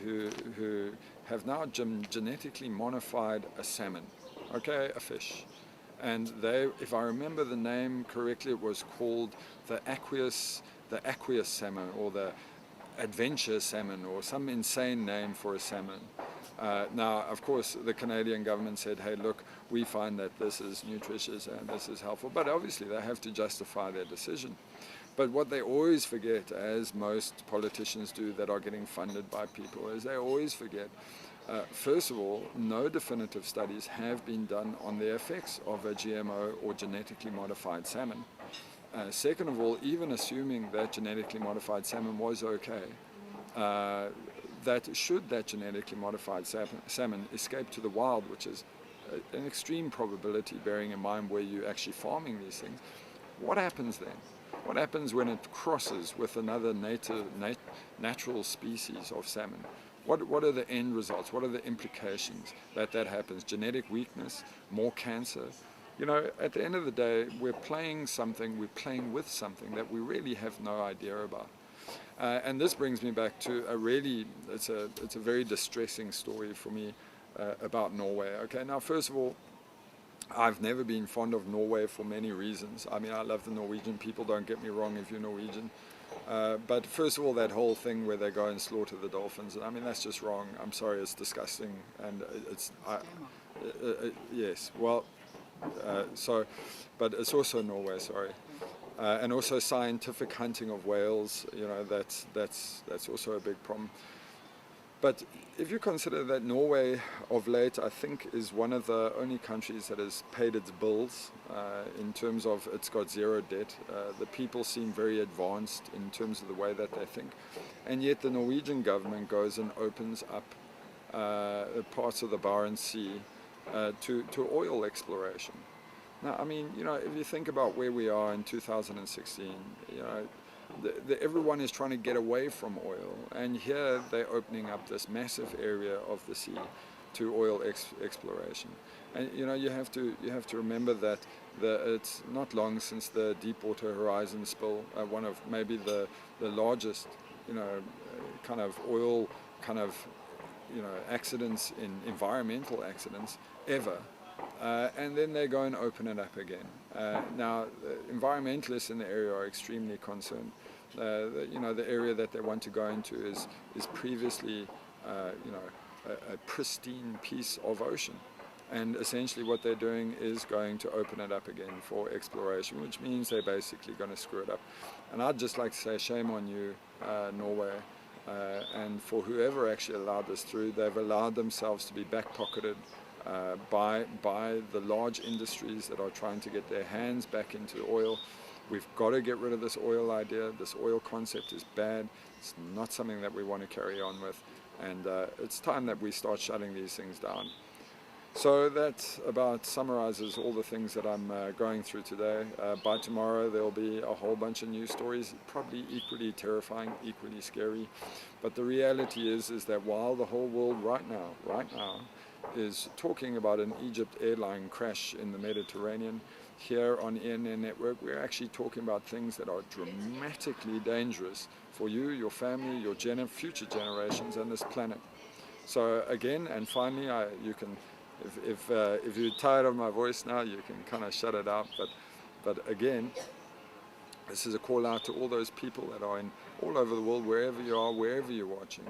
who have now genetically modified a salmon, okay, a fish. And they, if I remember the name correctly, it was called the aqueous salmon, or the adventure salmon, or some insane name for a salmon. Now, of course, the Canadian government said, hey, look, we find that this is nutritious and this is helpful, but obviously they have to justify their decision. But what they always forget, as most politicians do that are getting funded by people, is they always forget, first of all, no definitive studies have been done on the effects of a GMO or genetically modified salmon. Second of all, even assuming that genetically modified salmon was okay, that should that genetically modified salmon escape to the wild, which is an extreme probability bearing in mind where you're actually farming these things, what happens then? What happens when it crosses with another natural species of salmon? What are the end results? What are the implications that happens? Genetic weakness, more cancer. You know, at the end of the day, we're playing with something that we really have no idea about. And this brings me back to it's a very distressing story for me about Norway. Okay, now first of all, I've never been fond of Norway for many reasons. I mean, I love the Norwegian people, don't get me wrong if you're Norwegian. But first of all, that whole thing where they go and slaughter the dolphins, I mean, that's just wrong. I'm sorry, it's disgusting. And yes, well, but it's also Norway, sorry. And also scientific hunting of whales, you know, that's also a big problem. But if you consider that Norway of late, I think, is one of the only countries that has paid its bills in terms of it's got zero debt. The people seem very advanced in terms of the way that they think. And yet the Norwegian government goes and opens up parts of the Barents Sea to oil exploration. Now, I mean, you know, if you think about where we are in 2016, you know, everyone is trying to get away from oil, and here they're opening up this massive area of the sea to oil exploration. And you know, you have to remember that it's not long since the Deepwater Horizon spill, one of maybe the largest, you know, kind of oil kind of, you know, accidents, in environmental accidents ever. And then they go and open it up again. Now, environmentalists in the area are extremely concerned. You know, the area that they want to go into is previously, you know, a pristine piece of ocean. And essentially what they're doing is going to open it up again for exploration, which means they're basically going to screw it up. And I'd just like to say shame on you, Norway, and for whoever actually allowed this through. They've allowed themselves to be back-pocketed by the large industries that are trying to get their hands back into oil. We've got to get rid of this oil idea. This oil concept is bad. It's not something that we want to carry on with, and it's time that we start shutting these things down. So that about summarizes all the things that I'm going through today. By tomorrow there'll be a whole bunch of news stories, probably equally terrifying, equally scary. But the reality is that while the whole world right now is talking about an Egypt airline crash in the Mediterranean, here on ENN Network we're actually talking about things that are dramatically dangerous for you, your family, your future generations and this planet. So again and finally, you can, if you're tired of my voice now, you can kind of shut it out, but again, this is a call out to all those people that are in all over the world, wherever you are, wherever you're watching.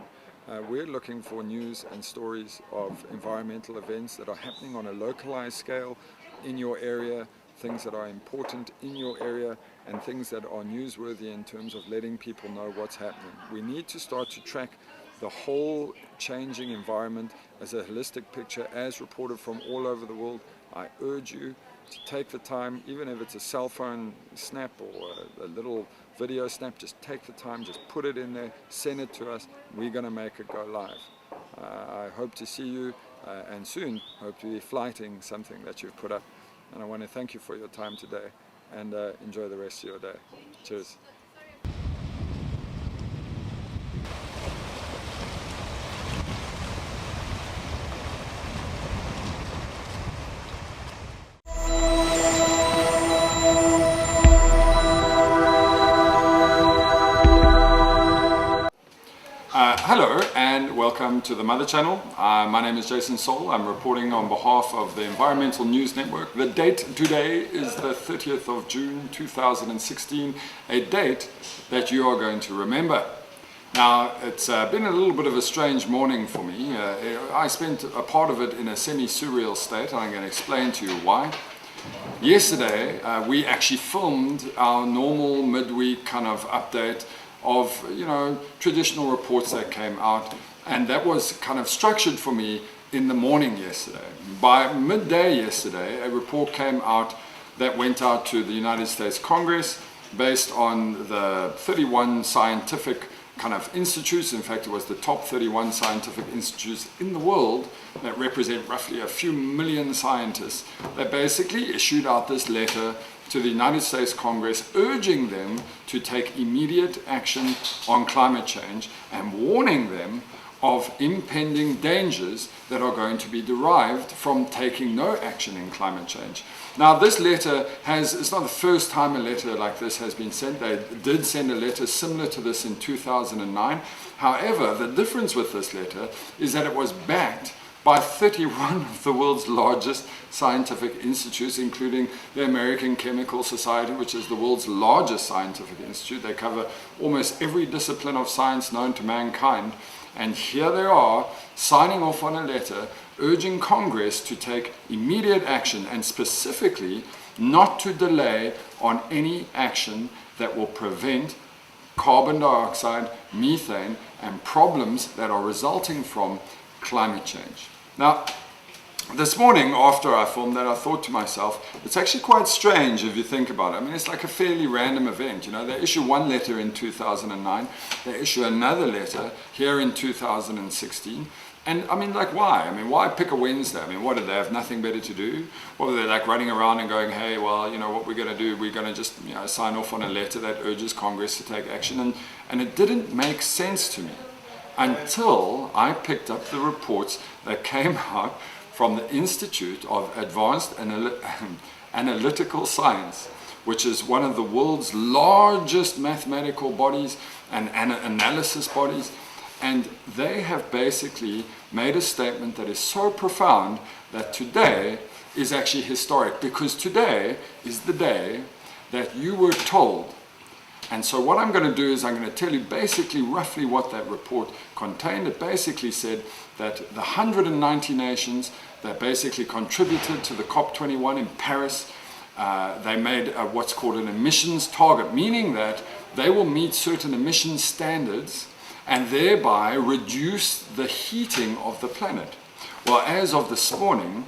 We're looking for news and stories of environmental events that are happening on a localized scale in your area, things that are important in your area, and things that are newsworthy in terms of letting people know what's happening. We need to start to track the whole changing environment as a holistic picture, as reported from all over the world. I urge you to take the time, even if it's a cell phone snap or a little video snap, just take the time, just put it in there, send it to us. We're going to make it go live. I hope to see you and soon hope to be flighting something that you've put up. And I want to thank you for your time today, and enjoy the rest of your day. Cheers. Hello and welcome to the Mother Channel. My name is Jason Soul. I'm reporting on behalf of the Environmental News Network. The date today is the 30th of June 2016, a date that you are going to remember. Now, it's been a little bit of a strange morning for me. I spent a part of it in a semi-surreal state, and I'm going to explain to you why. Yesterday, we actually filmed our normal midweek kind of update of, you know, traditional reports that came out, and that was kind of structured for me in the morning yesterday. By midday yesterday, a report came out that went out to the United States Congress based on the 31 scientific kind of institutes. In fact, it was the top 31 scientific institutes in the world that represent roughly a few million scientists, that basically issued out this letter to the United States Congress urging them to take immediate action on climate change and warning them of impending dangers that are going to be derived from taking no action in climate change. Now, this letter it's not the first time a letter like this has been sent. They did send a letter similar to this in 2009. However, the difference with this letter is that it was backed by 31 of the world's largest scientific institutes, including the American Chemical Society, which is the world's largest scientific institute. They cover almost every discipline of science known to mankind. And here they are, signing off on a letter urging Congress to take immediate action, and specifically not to delay on any action that will prevent carbon dioxide, methane, and problems that are resulting from climate change. Now, this morning after I filmed that, I thought to myself, it's actually quite strange if you think about it. I mean, it's like a fairly random event. You know, they issue one letter in 2009, they issue another letter here in 2016. And I mean, like, why? I mean, why pick a Wednesday? I mean, what, did they have nothing better to do? Or were they like running around and going, hey, well, you know, what we're going to do, we're going to just, you know, sign off on a letter that urges Congress to take action. And it didn't make sense to me until I picked up the reports that came out from the Institute of Advanced Analytical Science, which is one of the world's largest mathematical bodies and analysis bodies. And they have basically made a statement that is so profound that today is actually historic, because today is the day that you were told. And so what I'm going to do is I'm going to tell you basically roughly what that report contained. It basically said that the 190 nations that basically contributed to the COP21 in Paris, they made what's called an emissions target, meaning that they will meet certain emission standards and thereby reduce the heating of the planet. Well, as of this morning,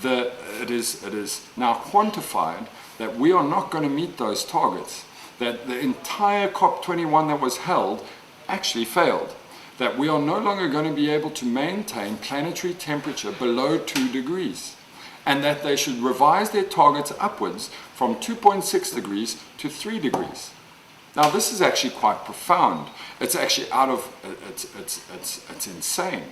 it is now quantified that we are not going to meet those targets, that the entire COP21 that was held actually failed, that we are no longer going to be able to maintain planetary temperature below 2 degrees, and that they should revise their targets upwards from 2.6 degrees to 3 degrees. Now, this is actually quite profound. It's actually it's insane,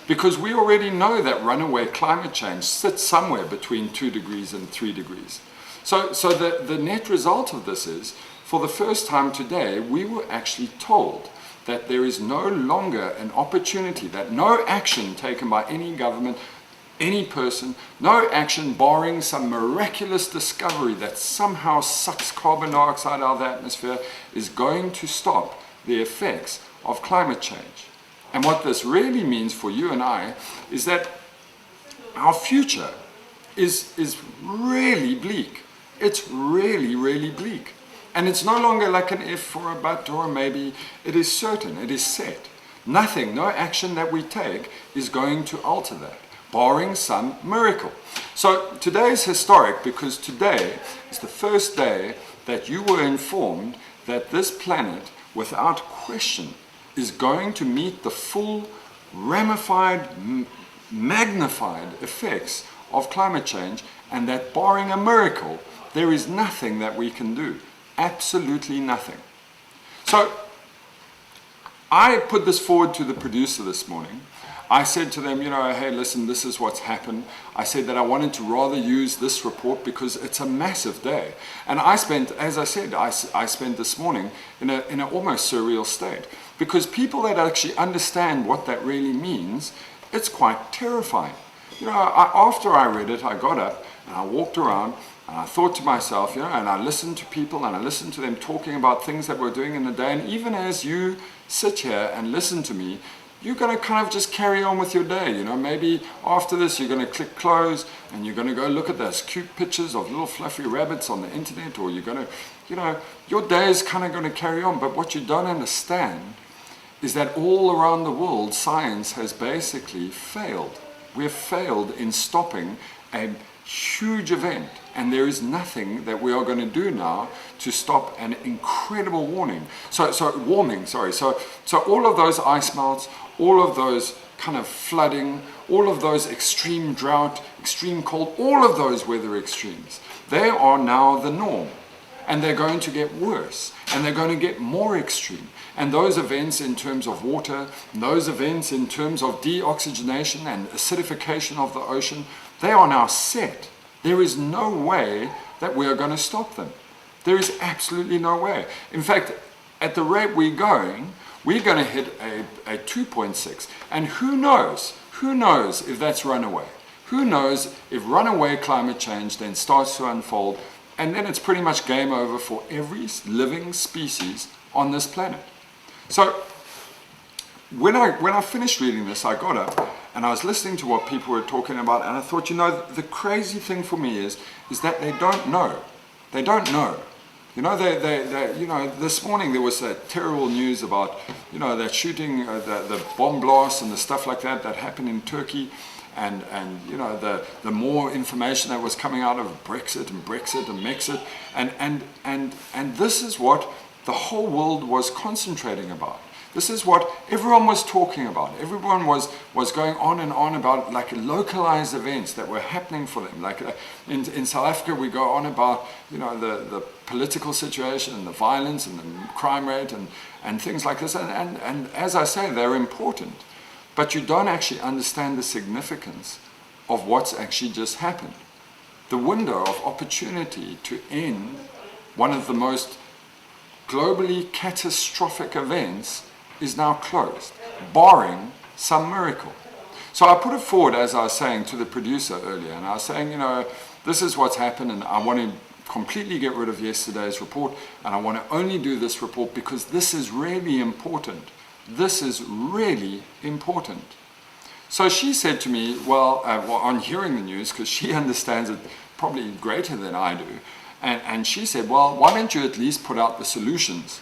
because we already know that runaway climate change sits somewhere between 2 degrees and 3 degrees. So the net result of this is, for the first time today, we were actually told that there is no longer an opportunity, that no action taken by any government, any person, no action barring some miraculous discovery that somehow sucks carbon dioxide out of the atmosphere, is going to stop the effects of climate change. And what this really means for you and I is that our future is really bleak. It's really, really bleak. And it's no longer like an if or a but or a maybe. It is certain, it is set. Nothing, no action that we take is going to alter that, barring some miracle. So today is historic, because today is the first day that you were informed that this planet, without question, is going to meet the full, ramified, magnified effects of climate change, and that barring a miracle, there is nothing that we can do. Absolutely nothing. So I put this forward to the producer this morning. I said to them, you know, hey, listen, this is what's happened. I said that I wanted to rather use this report because it's a massive day. And I spent, as I said, I spent this morning in an almost surreal state, because people that actually understand what that really means, it's quite terrifying. You know, after I read it, I got up and I walked around. And I thought to myself, you know, and I listened to people and I listened to them talking about things that we're doing in the day. And even as you sit here and listen to me, you're going to kind of just carry on with your day. You know, maybe after this, you're going to click close and you're going to go look at those cute pictures of little fluffy rabbits on the internet, or you're going to, you know, your day is kind of going to carry on. But what you don't understand is that all around the world, science has basically failed. We've failed in stopping a huge event, and there is nothing that we are going to do now to stop an incredible warming. So all of those ice melts, all of those kind of flooding, all of those extreme drought, extreme cold, all of those weather extremes, they are now the norm. And they're going to get worse, and they're going to get more extreme. And those events in terms of water, those events in terms of deoxygenation and acidification of the ocean, they are now set. There is no way that we are going to stop them. There is absolutely no way. In fact, at the rate we're going to hit a 2.6. And who knows if that's runaway? Who knows if runaway climate change then starts to unfold, and then it's pretty much game over for every living species on this planet. So when I finished reading this, I got up and I was listening to what people were talking about, and I thought, the crazy thing for me is that they don't know. They don't know. This morning there was that terrible news about, that shooting, the bomb blasts and the stuff like that happened in Turkey. And the more information that was coming out of Brexit and Mexit, and this is what the whole world was concentrating about. This is what everyone was talking about. Everyone was going on and on about like localized events that were happening for them. Like in South Africa, we go on about the political situation and the violence and the crime rate and things like this. And as I say, they're important. But you don't actually understand the significance of what's actually just happened. The window of opportunity to end one of the most globally catastrophic events is now closed, barring some miracle. So I put it forward, as I was saying to the producer earlier, and I was saying, this is what's happened, and I want to completely get rid of yesterday's report, and I want to only do this report because this is really important. This is really important. So she said to me, on hearing the news, because she understands it probably greater than I do, and she said, why don't you at least put out the solutions?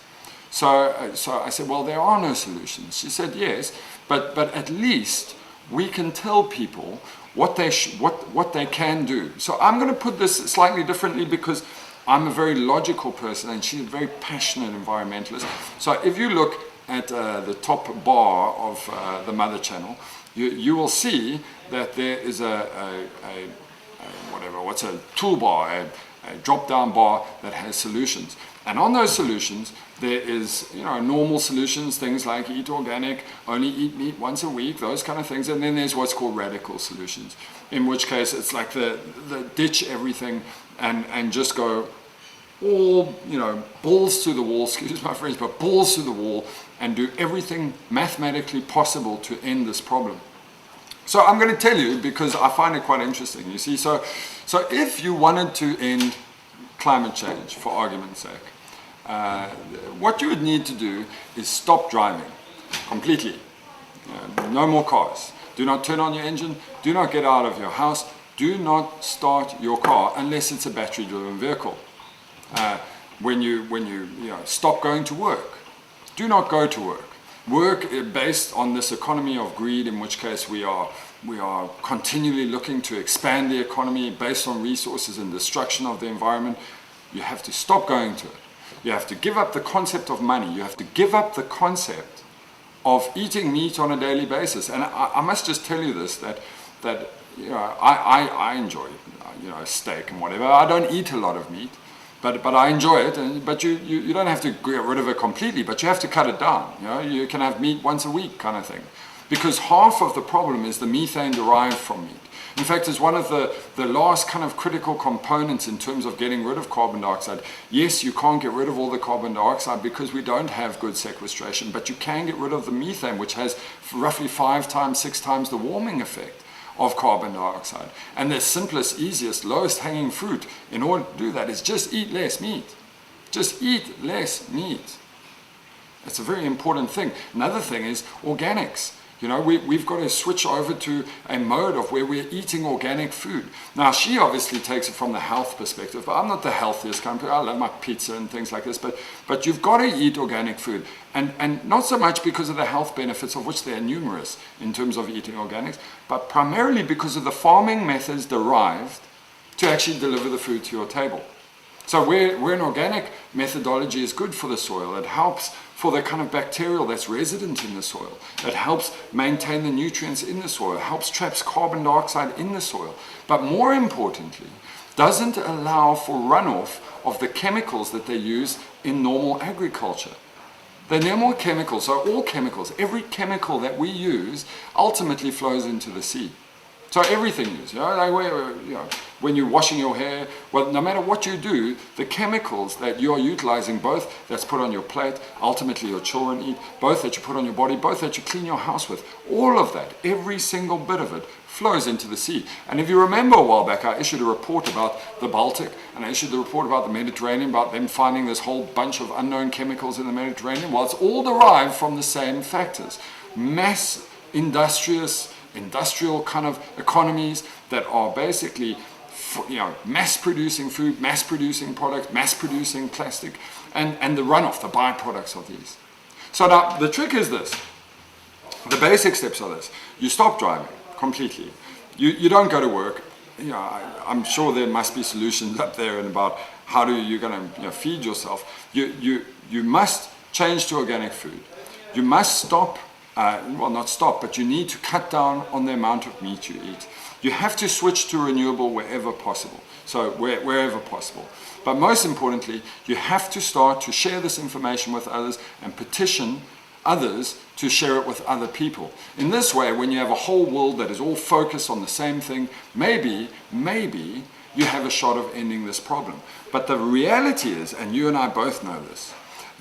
So I said, there are no solutions. She said, yes, but at least we can tell people what they can do. So I'm going to put this slightly differently because I'm a very logical person and she's a very passionate environmentalist. So if you look at the top bar of the Mother Channel, you will see that there is a toolbar, a drop-down bar that has solutions. And on those solutions, there is, normal solutions, things like eat organic, only eat meat once a week, those kind of things. And then there's what's called radical solutions, in which case it's like the ditch everything and just go all, balls to the wall, excuse my French, but balls to the wall, and do everything mathematically possible to end this problem. So I'm going to tell you because I find it quite interesting. You see, so if you wanted to end climate change, for argument's sake, what you would need to do is stop driving completely. No more cars. Do not turn on your engine. Do not get out of your house. Do not start your car unless it's a battery-driven vehicle. When you stop going to work, do not go to work. Work based on this economy of greed, in which case we are continually looking to expand the economy based on resources and destruction of the environment. You have to stop going to it. You have to give up the concept of money. You have to give up the concept of eating meat on a daily basis. And I must just tell you this, that I enjoy steak and whatever. I don't eat a lot of meat. But I enjoy it, but you don't have to get rid of it completely, but you have to cut it down. You can have meat once a week kind of thing. Because half of the problem is the methane derived from meat. In fact, it's one of the last kind of critical components in terms of getting rid of carbon dioxide. Yes, you can't get rid of all the carbon dioxide because we don't have good sequestration, but you can get rid of the methane, which has roughly 5 times, 6 times the warming effect of carbon dioxide. And the simplest, easiest, lowest hanging fruit in order to do that is just eat less meat. Just eat less meat. It's a very important thing. Another thing is organics. We've got to switch over to a mode of where we're eating organic food. Now, she obviously takes it from the health perspective, but I'm not the healthiest kind of person. I love my pizza and things like this, but you've got to eat organic food. And not so much because of the health benefits, of which there are numerous in terms of eating organics, but primarily because of the farming methods derived to actually deliver the food to your table. So where an organic methodology is good for the soil, it helps for the kind of bacterial that's resident in the soil. It helps maintain the nutrients in the soil, helps traps carbon dioxide in the soil. But more importantly, doesn't allow for runoff of the chemicals that they use in normal agriculture. The normal chemicals, so all chemicals, every chemical that we use ultimately flows into the sea. So everything is, when you're washing your hair, well, no matter what you do, the chemicals that you're utilizing, both that's put on your plate, ultimately your children eat, both that you put on your body, both that you clean your house with, all of that, every single bit of it flows into the sea. And if you remember a while back, I issued a report about the Baltic, and I issued a report about the Mediterranean, about them finding this whole bunch of unknown chemicals in the Mediterranean. Well, it's all derived from the same factors. Mass industrial kind of economies that are basically, mass producing food, mass producing products, mass producing plastic, and the runoff, the byproducts of these. So now the trick is this. The basic steps are this. You stop driving completely. You don't go to work. I'm sure there must be solutions up there and about how you're going to feed yourself. You must change to organic food. You must stop. Not stop, but you need to cut down on the amount of meat you eat. You have to switch to renewable wherever possible. So wherever possible. But most importantly, you have to start to share this information with others and petition others to share it with other people. In this way, when you have a whole world that is all focused on the same thing, maybe you have a shot of ending this problem. But the reality is, and you and I both know this,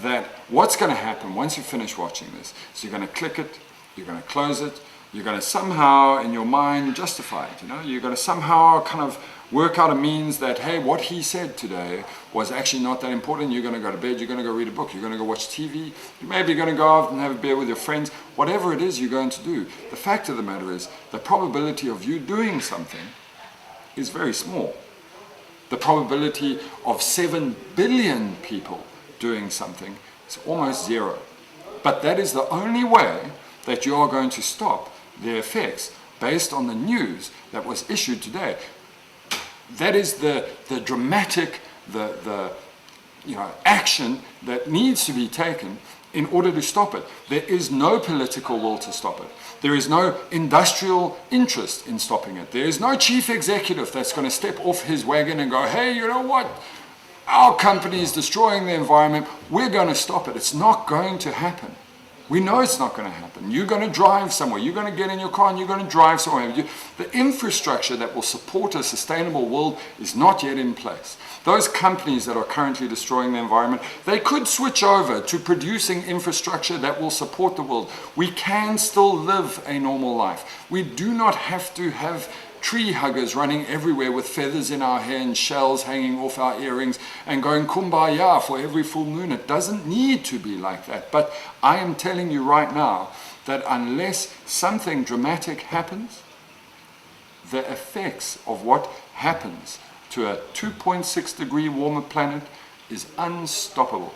that what's going to happen once you finish watching this is you're going to click it, you're going to close it, you're going to somehow in your mind justify it. You're going to somehow kind of work out a means that, hey, what he said today was actually not that important. You're going to go to bed, you're going to go read a book, you're going to go watch TV, you're maybe going to go out and have a beer with your friends, whatever it is you're going to do. The fact of the matter is the probability of you doing something is very small. The probability of 7 billion people doing something is almost zero. But that is the only way that you are going to stop the effects based on the news that was issued today. That is the dramatic, the action that needs to be taken in order to stop it. There is no political will to stop it. There is no industrial interest in stopping it. There is no chief executive that's going to step off his wagon and go, hey, you know what? Our company is destroying the environment. We're going to stop it. It's not going to happen. We know it's not going to happen. You're going to drive somewhere. You're going to get in your car and you're going to drive somewhere. The infrastructure that will support a sustainable world is not yet in place. Those companies that are currently destroying the environment, they could switch over to producing infrastructure that will support the world. We can still live a normal life. We do not have to have tree huggers running everywhere with feathers in our hair and shells hanging off our earrings and going kumbaya for every full moon. It doesn't need to be like that. But I am telling you right now that unless something dramatic happens, the effects of what happens to a 2.6 degree warmer planet is unstoppable.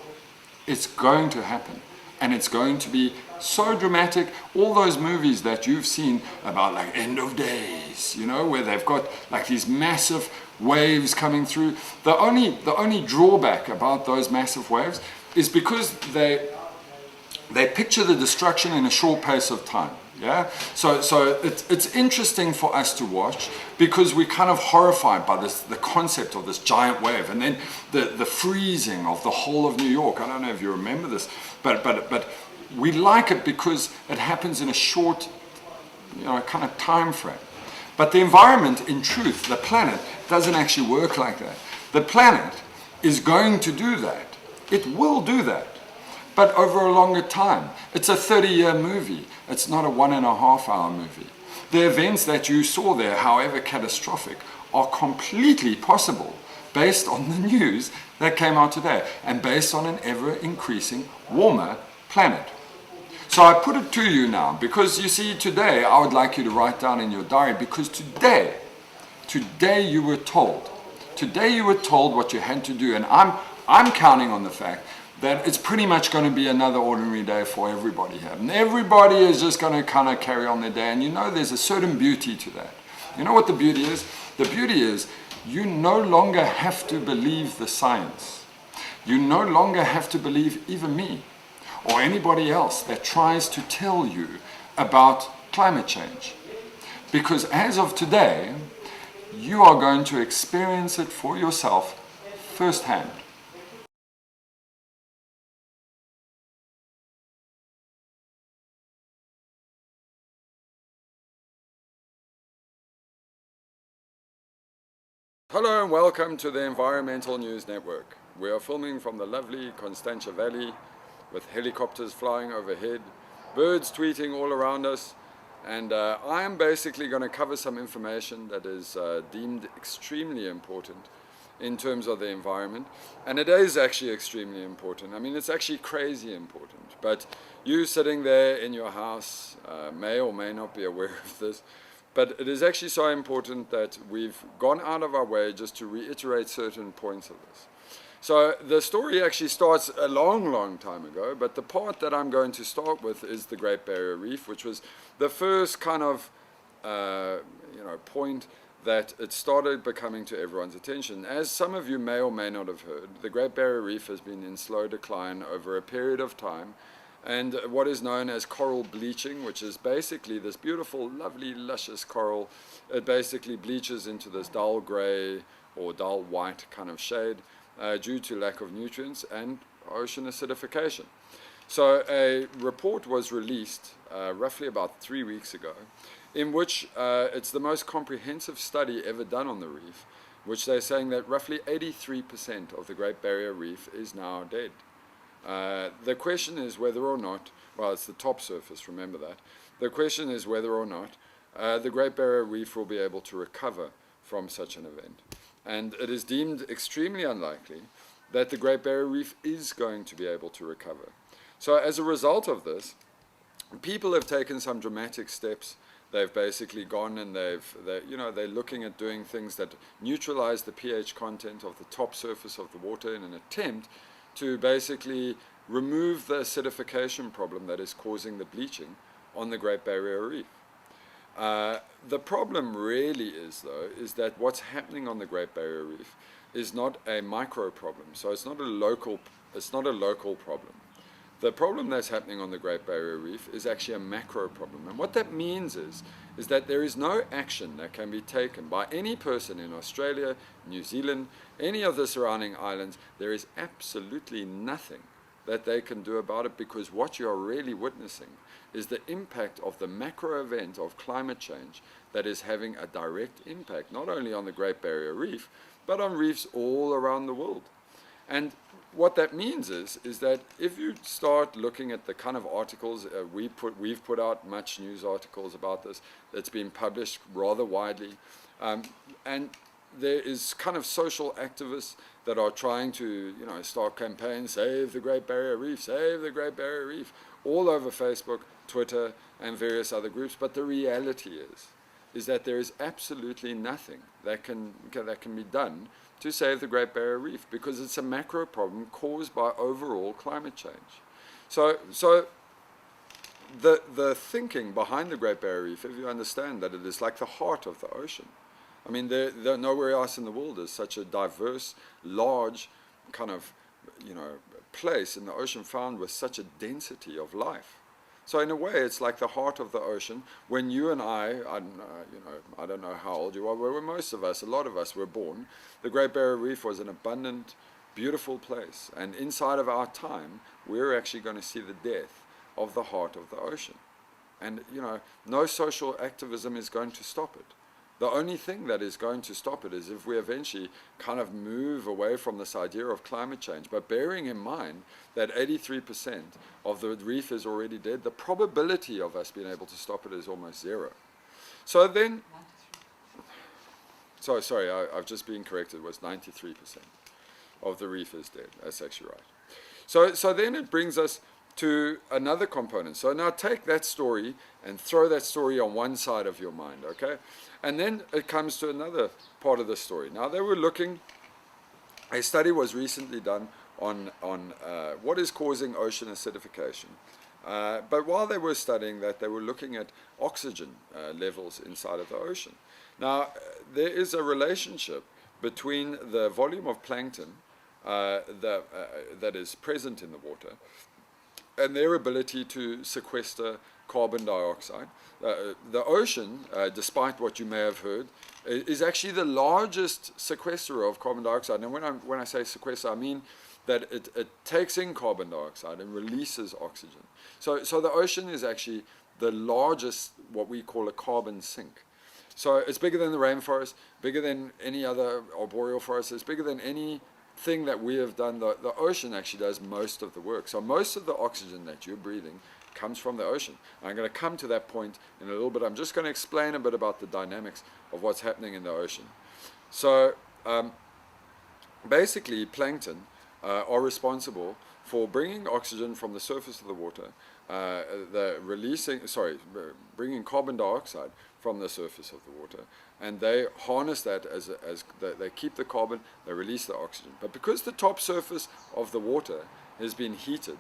It's going to happen. And it's going to be so dramatic. All those movies that you've seen about like End of Days, where they've got like these massive waves coming through. The only drawback about those massive waves is because they picture the destruction in a short pace of time. Yeah, so it's interesting for us to watch because we're kind of horrified by the concept of this giant wave, and then the freezing of the whole of New York. I don't know if you remember this, but we like it because it happens in a short, kind of time frame. But the environment, in truth, the planet doesn't actually work like that. The planet is going to do that. It will do that. But over a longer time. It's a 30-year movie. It's not a 1.5 hour movie. The events that you saw there, however catastrophic, are completely possible based on the news that came out today and based on an ever-increasing warmer planet. So I put it to you now because you see today I would like you to write down in your diary because today you were told. Today you were told what you had to do, and I'm counting on the fact that it's pretty much going to be another ordinary day for everybody here. And everybody is just going to kind of carry on their day. And there's a certain beauty to that. You know what the beauty is? The beauty is you no longer have to believe the science. You no longer have to believe even me or anybody else that tries to tell you about climate change. Because as of today, you are going to experience it for yourself firsthand. Hello and welcome to the Environmental News Network. We are filming from the lovely Constantia Valley with helicopters flying overhead, birds tweeting all around us, and I am basically going to cover some information that is deemed extremely important in terms of the environment, and it is actually extremely important. I mean, it's actually crazy important, but you sitting there in your house may or may not be aware of this. But it is actually so important that we've gone out of our way just to reiterate certain points of this. So the story actually starts a long time ago, but the part that I'm going to start with is the Great Barrier Reef, which was the first kind of point that it started becoming to everyone's attention. As some of you may or may not have heard, the Great Barrier Reef has been in slow decline over a period of time, and what is known as coral bleaching, which is basically this beautiful, lovely, luscious coral. It basically bleaches into this dull gray or dull white kind of shade due to lack of nutrients and ocean acidification. So a report was released roughly about 3 weeks ago, in which it's the most comprehensive study ever done on the reef, which they're saying that roughly 83% of the Great Barrier Reef is now dead. The question is whether or not, well, it's the top surface, remember that. The question is whether or not the Great Barrier Reef will be able to recover from such an event. And it is deemed extremely unlikely that the Great Barrier Reef is going to be able to recover. So as a result of this, people have taken some dramatic steps. They've basically gone and they're looking at doing things that neutralize the pH content of the top surface of the water in an attempt to basically remove the acidification problem that is causing the bleaching on the Great Barrier Reef. The problem really is, though, is that what's happening on the Great Barrier Reef is not a micro problem. So it's not a local problem. The problem that's happening on the Great Barrier Reef is actually a macro problem. And what that means is that there is no action that can be taken by any person in Australia, New Zealand, any of the surrounding islands. There is absolutely nothing that they can do about it, because what you are really witnessing is the impact of the macro event of climate change that is having a direct impact not only on the Great Barrier Reef, but on reefs all around the world. And what that means is that if you start looking at the kind of articles, we've put out much news articles about this, that's been published rather widely, and there is kind of social activists that are trying to start campaigns, save the Great Barrier Reef, save the Great Barrier Reef, all over Facebook, Twitter, and various other groups. But the reality is that there is absolutely nothing that can be done to save the Great Barrier Reef, because it's a macro problem caused by overall climate change. So the thinking behind the Great Barrier Reef, if you understand that it is like the heart of the ocean. I mean, there nowhere else in the world is such a diverse, large kind of place in the ocean found with such a density of life. So in a way, it's like the heart of the ocean. When you and I don't know how old you are, where most of us, a lot of us were born, the Great Barrier Reef was an abundant, beautiful place. And inside of our time, we're actually going to see the death of the heart of the ocean. And, no social activism is going to stop it. The only thing that is going to stop it is if we eventually kind of move away from this idea of climate change. But bearing in mind that 83% of the reef is already dead, the probability of us being able to stop it is almost zero. So then, sorry, I've just been corrected, it was 93% of the reef is dead. That's actually right. So then it brings us to another component. So now take that story and throw that story on one side of your mind, okay? And then it comes to another part of the story. Now they were looking, a study was recently done on what is causing ocean acidification. But while they were studying that, they were looking at oxygen levels inside of the ocean. Now, there is a relationship between the volume of plankton that is present in the water and their ability to sequester carbon dioxide. The ocean, despite what you may have heard, is actually the largest sequesterer of carbon dioxide. And when I say sequester, I mean that it takes in carbon dioxide and releases oxygen. So the ocean is actually the largest, what we call a carbon sink. So it's bigger than the rainforest, bigger than any other arboreal forest, it's bigger than anything that we have done. The ocean actually does most of the work. So most of the oxygen that you're breathing comes from the ocean. I'm going to come to that point in a little bit. I'm just going to explain a bit about the dynamics of what's happening in the ocean. So basically, plankton are responsible for bringing oxygen from the surface of the water, bringing carbon dioxide from the surface of the water, and they harness that as they keep the carbon, they release the oxygen. But because the top surface of the water has been heated,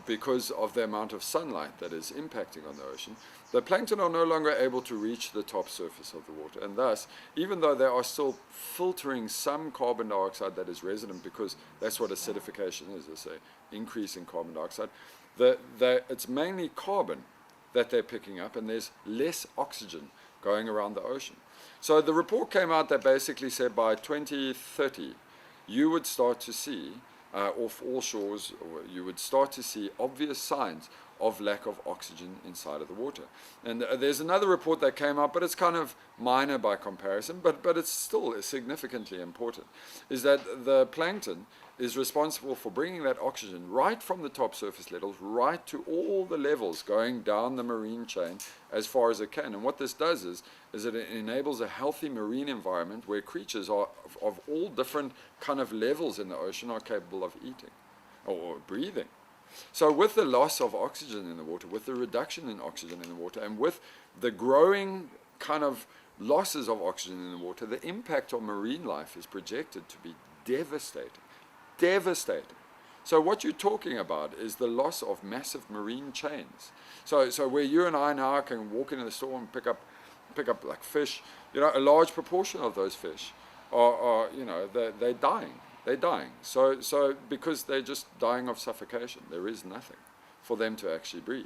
because of the amount of sunlight that is impacting on the ocean, the plankton are no longer able to reach the top surface of the water. And thus, even though they are still filtering some carbon dioxide that is resident, because that's what acidification is, it's an increase in carbon dioxide, it's mainly carbon that they're picking up, and there's less oxygen going around the ocean. So the report came out that basically said by 2030, you would start to see off all shores, you would start to see obvious signs of lack of oxygen inside of the water. And there's another report that came out, but it's kind of minor by comparison, but it's still significantly important, is that the plankton is responsible for bringing that oxygen right from the top surface levels right to all the levels going down the marine chain as far as it can. And what this does is that it enables a healthy marine environment where creatures are of all different kind of levels in the ocean are capable of eating or breathing. So with the loss of oxygen in the water, with the reduction in oxygen in the water, and with the growing kind of losses of oxygen in the water, the impact on marine life is projected to be devastating. Devastating. So what you're talking about is the loss of massive marine chains. So where you and I now can walk into the store and pick up like fish, a large proportion of those fish are they're dying. They're dying. So because they're just dying of suffocation, there is nothing for them to actually breathe.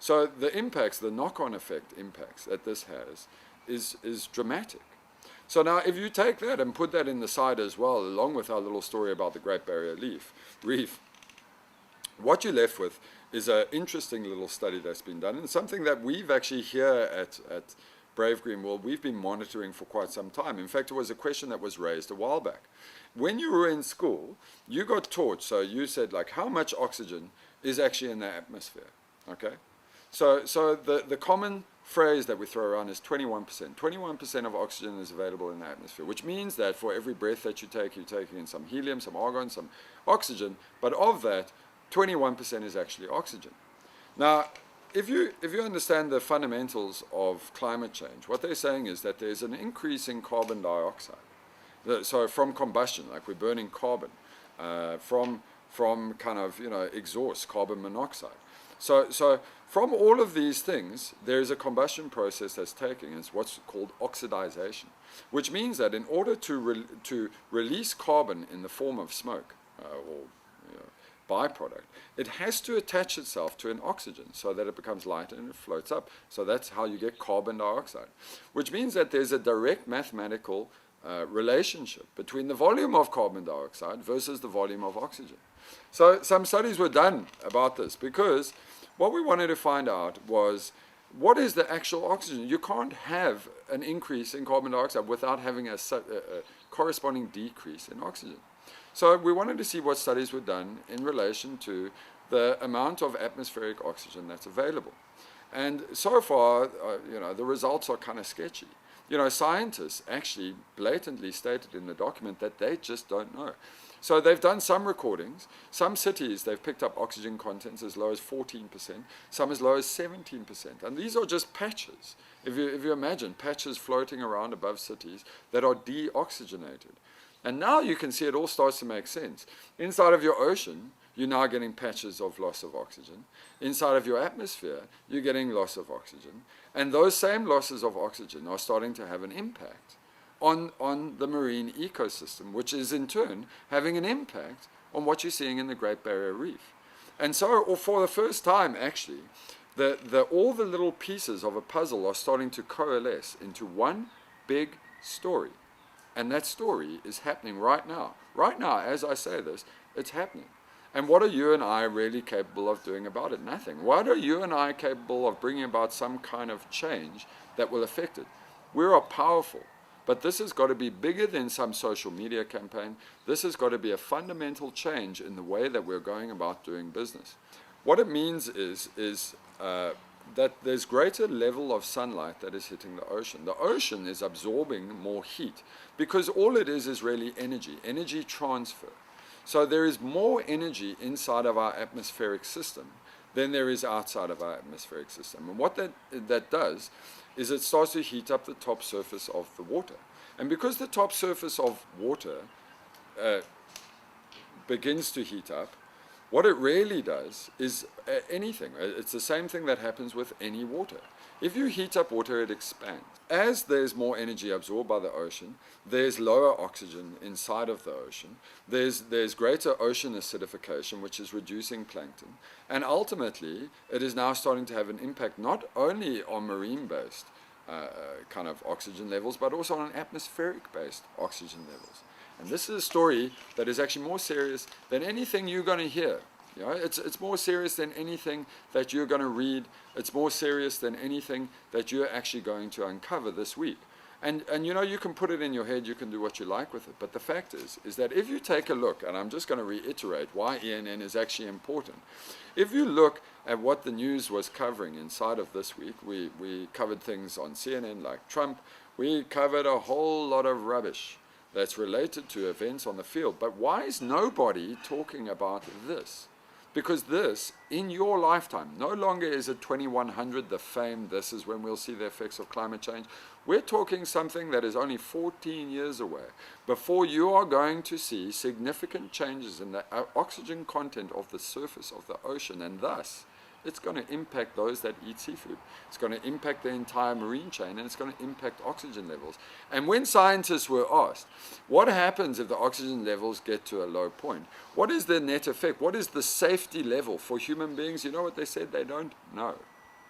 So the impacts, the knock-on effect impacts that this has is dramatic. So now if you take that and put that in the side as well, along with our little story about the Great Barrier Reef, what you're left with is an interesting little study that's been done, and something that we've actually here at Brave Green World, we've been monitoring for quite some time. In fact, it was a question that was raised a while back. When you were in school, you got taught, so you said, like, how much oxygen is actually in the atmosphere, okay? So the common phrase that we throw around is 21%. 21% of oxygen is available in the atmosphere, which means that for every breath that you take, you're taking in some helium, some argon, some oxygen, but of that, 21% is actually oxygen. Now, if you understand the fundamentals of climate change, what they're saying is that there's an increase in carbon dioxide. So from combustion, like we're burning carbon, from kind of exhaust, carbon monoxide. So from all of these things, there's a combustion process that's taking. It's what's called oxidization, which means that in order to release carbon in the form of smoke or byproduct, it has to attach itself to an oxygen so that it becomes lighter and it floats up. So that's how you get carbon dioxide, which means that there's a direct mathematical relationship between the volume of carbon dioxide versus the volume of oxygen. So some studies were done about this, because what we wanted to find out was, what is the actual oxygen? You can't have an increase in carbon dioxide without having a corresponding decrease in oxygen. So we wanted to see what studies were done in relation to the amount of atmospheric oxygen that's available. And so far, the results are kind of sketchy. Scientists actually blatantly stated in the document that they just don't know. So they've done some recordings. Some cities, they've picked up oxygen contents as low as 14%, some as low as 17%. And these are just patches. If you imagine patches floating around above cities that are deoxygenated. And now you can see it all starts to make sense. Inside of your ocean, you're now getting patches of loss of oxygen. Inside of your atmosphere, you're getting loss of oxygen. And those same losses of oxygen are starting to have an impact on the marine ecosystem, which is in turn having an impact on what you're seeing in the Great Barrier Reef. And so, or for the first time actually, all the little pieces of a puzzle are starting to coalesce into one big story. And that story is happening right now. Right now, as I say this, it's happening. And what are you and I really capable of doing about it? Nothing. What are you and I capable of bringing about some kind of change that will affect it? We are powerful. But this has got to be bigger than some social media campaign. This has got to be a fundamental change in the way that we're going about doing business. What it means is that there's greater level of sunlight that is hitting the ocean. The ocean is absorbing more heat because all it is really energy transfer. So there is more energy inside of our atmospheric system than there is outside of our atmospheric system. And what that does is it starts to heat up the top surface of the water. And because the top surface of water begins to heat up, what it really does is anything. It's the same thing that happens with any water. If you heat up water, it expands. As there's more energy absorbed by the ocean, there's lower oxygen inside of the ocean. There's greater ocean acidification, which is reducing plankton. And ultimately, it is now starting to have an impact not only on marine-based kind of oxygen levels, but also on atmospheric-based oxygen levels. And this is a story that is actually more serious than anything you're going to hear. You know, it's more serious than anything that you're going to read. It's more serious than anything that you're actually going to uncover this week. And you know, you can put it in your head, you can do what you like with it. But the fact is that if you take a look, and I'm just going to reiterate why ENN is actually important. If you look at what the news was covering inside of this week, we covered things on CNN like Trump. We covered a whole lot of rubbish that's related to events on the field. But why is nobody talking about this? Because this, in your lifetime, no longer is it 2100, the fame, this is when we'll see the effects of climate change. We're talking something that is only 14 years away before you are going to see significant changes in the oxygen content of the surface of the ocean, and thus it's going to impact those that eat seafood. It's going to impact the entire marine chain, and it's going to impact oxygen levels. And when scientists were asked, what happens if the oxygen levels get to a low point? What is the net effect? What is the safety level for human beings? You know what they said? They don't know.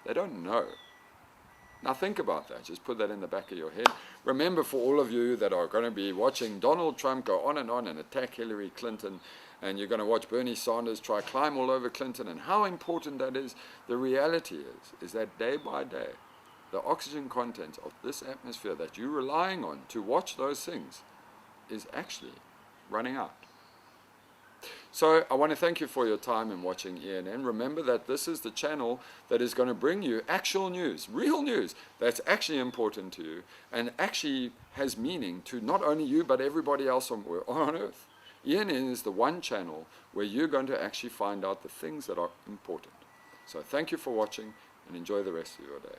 They don't know. Now think about that. Just put that in the back of your head. Remember, for all of you that are going to be watching Donald Trump go on and attack Hillary Clinton, and you're going to watch Bernie Sanders try climb all over Clinton, and how important that is, the reality is that day by day, the oxygen content of this atmosphere that you're relying on to watch those things is actually running out. So I want to thank you for your time in watching ENN. Remember that this is the channel that is going to bring you actual news, real news, that's actually important to you and actually has meaning to not only you but everybody else on Earth. ENN is the one channel where you're going to actually find out the things that are important. So thank you for watching and enjoy the rest of your day.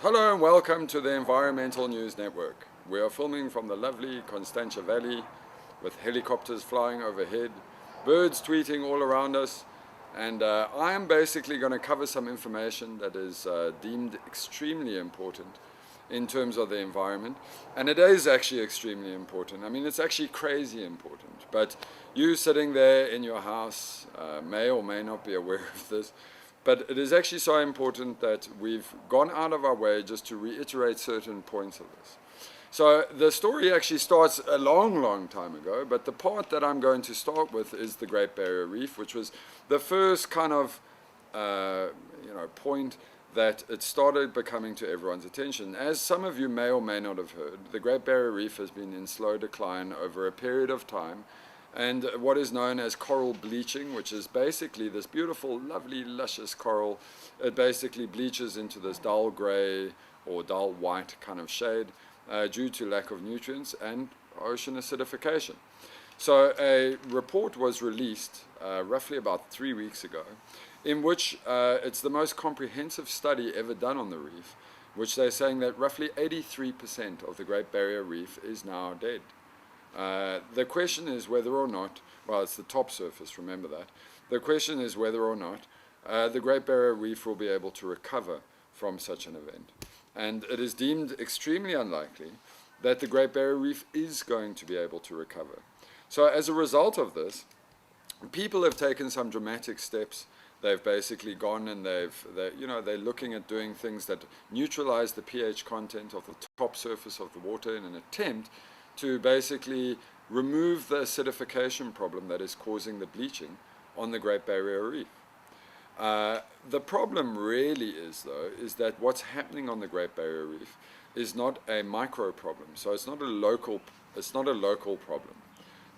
Hello and welcome to the Environmental News Network. We are filming from the lovely Constantia Valley with helicopters flying overhead, birds tweeting all around us, and I am basically going to cover some information that is deemed extremely important in terms of the environment, and it is actually extremely important. I mean, it's actually crazy important, but you sitting there in your house may or may not be aware of this. But it is actually so important that we've gone out of our way just to reiterate certain points of this. So the story actually starts a long, long time ago, but the part that I'm going to start with is the Great Barrier Reef, which was the first kind of point that it started becoming to everyone's attention. As some of you may or may not have heard, the Great Barrier Reef has been in slow decline over a period of time, and what is known as coral bleaching, which is basically this beautiful, lovely, luscious coral. It basically bleaches into this dull gray or dull white kind of shade due to lack of nutrients and ocean acidification. So a report was released roughly about 3 weeks ago, in which it's the most comprehensive study ever done on the reef, which they're saying that roughly 83% of the Great Barrier Reef is now dead. The question is whether or not, well, it's the top surface, remember that. The question is whether or not the Great Barrier Reef will be able to recover from such an event. And it is deemed extremely unlikely that the Great Barrier Reef is going to be able to recover. So as a result of this, people have taken some dramatic steps. They've basically gone and they're looking at doing things that neutralize the pH content of the top surface of the water in an attempt to basically remove the acidification problem that is causing the bleaching on the Great Barrier Reef. The problem really is, though, is that what's happening on the Great Barrier Reef is not a micro problem. So it's not a local problem.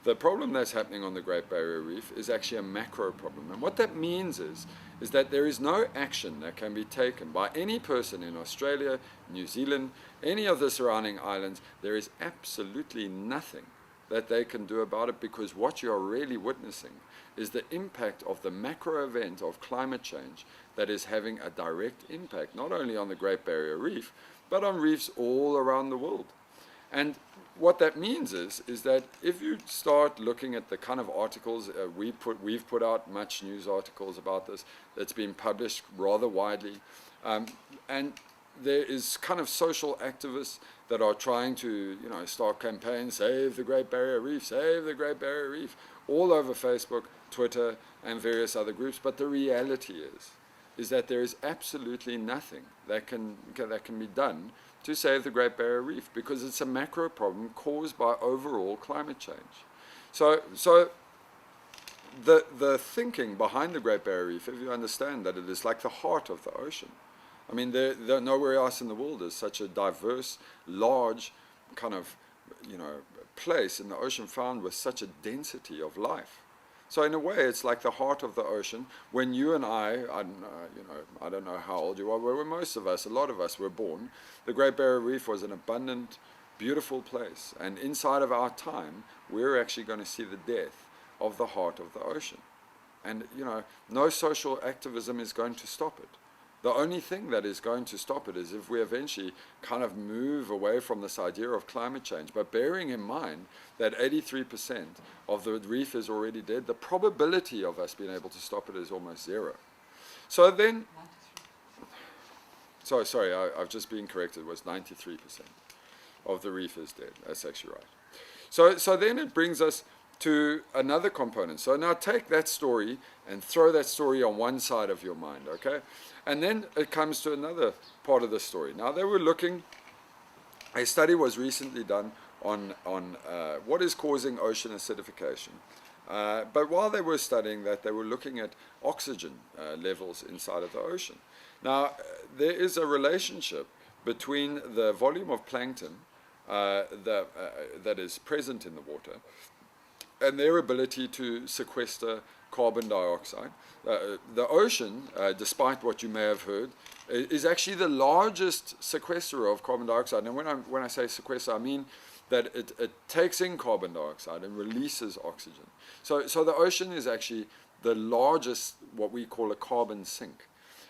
The problem that's happening on the Great Barrier Reef is actually a macro problem. And what that means is that there is no action that can be taken by any person in Australia, New Zealand, any of the surrounding islands. There is absolutely nothing that they can do about it, because what you're really witnessing is the impact of the macro event of climate change that is having a direct impact not only on the Great Barrier Reef, but on reefs all around the world. And what that means is that if you start looking at the kind of articles we've put out much news articles about this that's been published rather widely, and there is kind of social activists that are trying to start campaigns, save the Great Barrier Reef, save the Great Barrier Reef, all over Facebook, Twitter, and various other groups. But the reality is that there is absolutely nothing that can be done to save the Great Barrier Reef, because it's a macro problem caused by overall climate change. So the thinking behind the Great Barrier Reef, if you understand that it is like the heart of the ocean. I mean, there nowhere else in the world is such a diverse, large kind of place in the ocean found with such a density of life. So in a way, it's like the heart of the ocean. When you and I don't know how old you are, where most of us, a lot of us were born, the Great Barrier Reef was an abundant, beautiful place. And inside of our time, we're actually going to see the death of the heart of the ocean. And, no social activism is going to stop it. The only thing that is going to stop it is if we eventually kind of move away from this idea of climate change. But bearing in mind that 83% of the reef is already dead, the probability of us being able to stop it is almost zero. So then, sorry, I've just been corrected. It was 93% of the reef is dead. That's actually right. So then it brings us to another component. So now take that story and throw that story on one side of your mind, okay? And then it comes to another part of the story. Now they were looking, a study was recently done on what is causing ocean acidification. But while they were studying that, they were looking at oxygen levels inside of the ocean. Now, there is a relationship between the volume of plankton that is present in the water and their ability to sequester carbon dioxide. The ocean, despite what you may have heard, is actually the largest sequesterer of carbon dioxide. And when I say sequester, I mean that it takes in carbon dioxide and releases oxygen. So the ocean is actually the largest, what we call a carbon sink.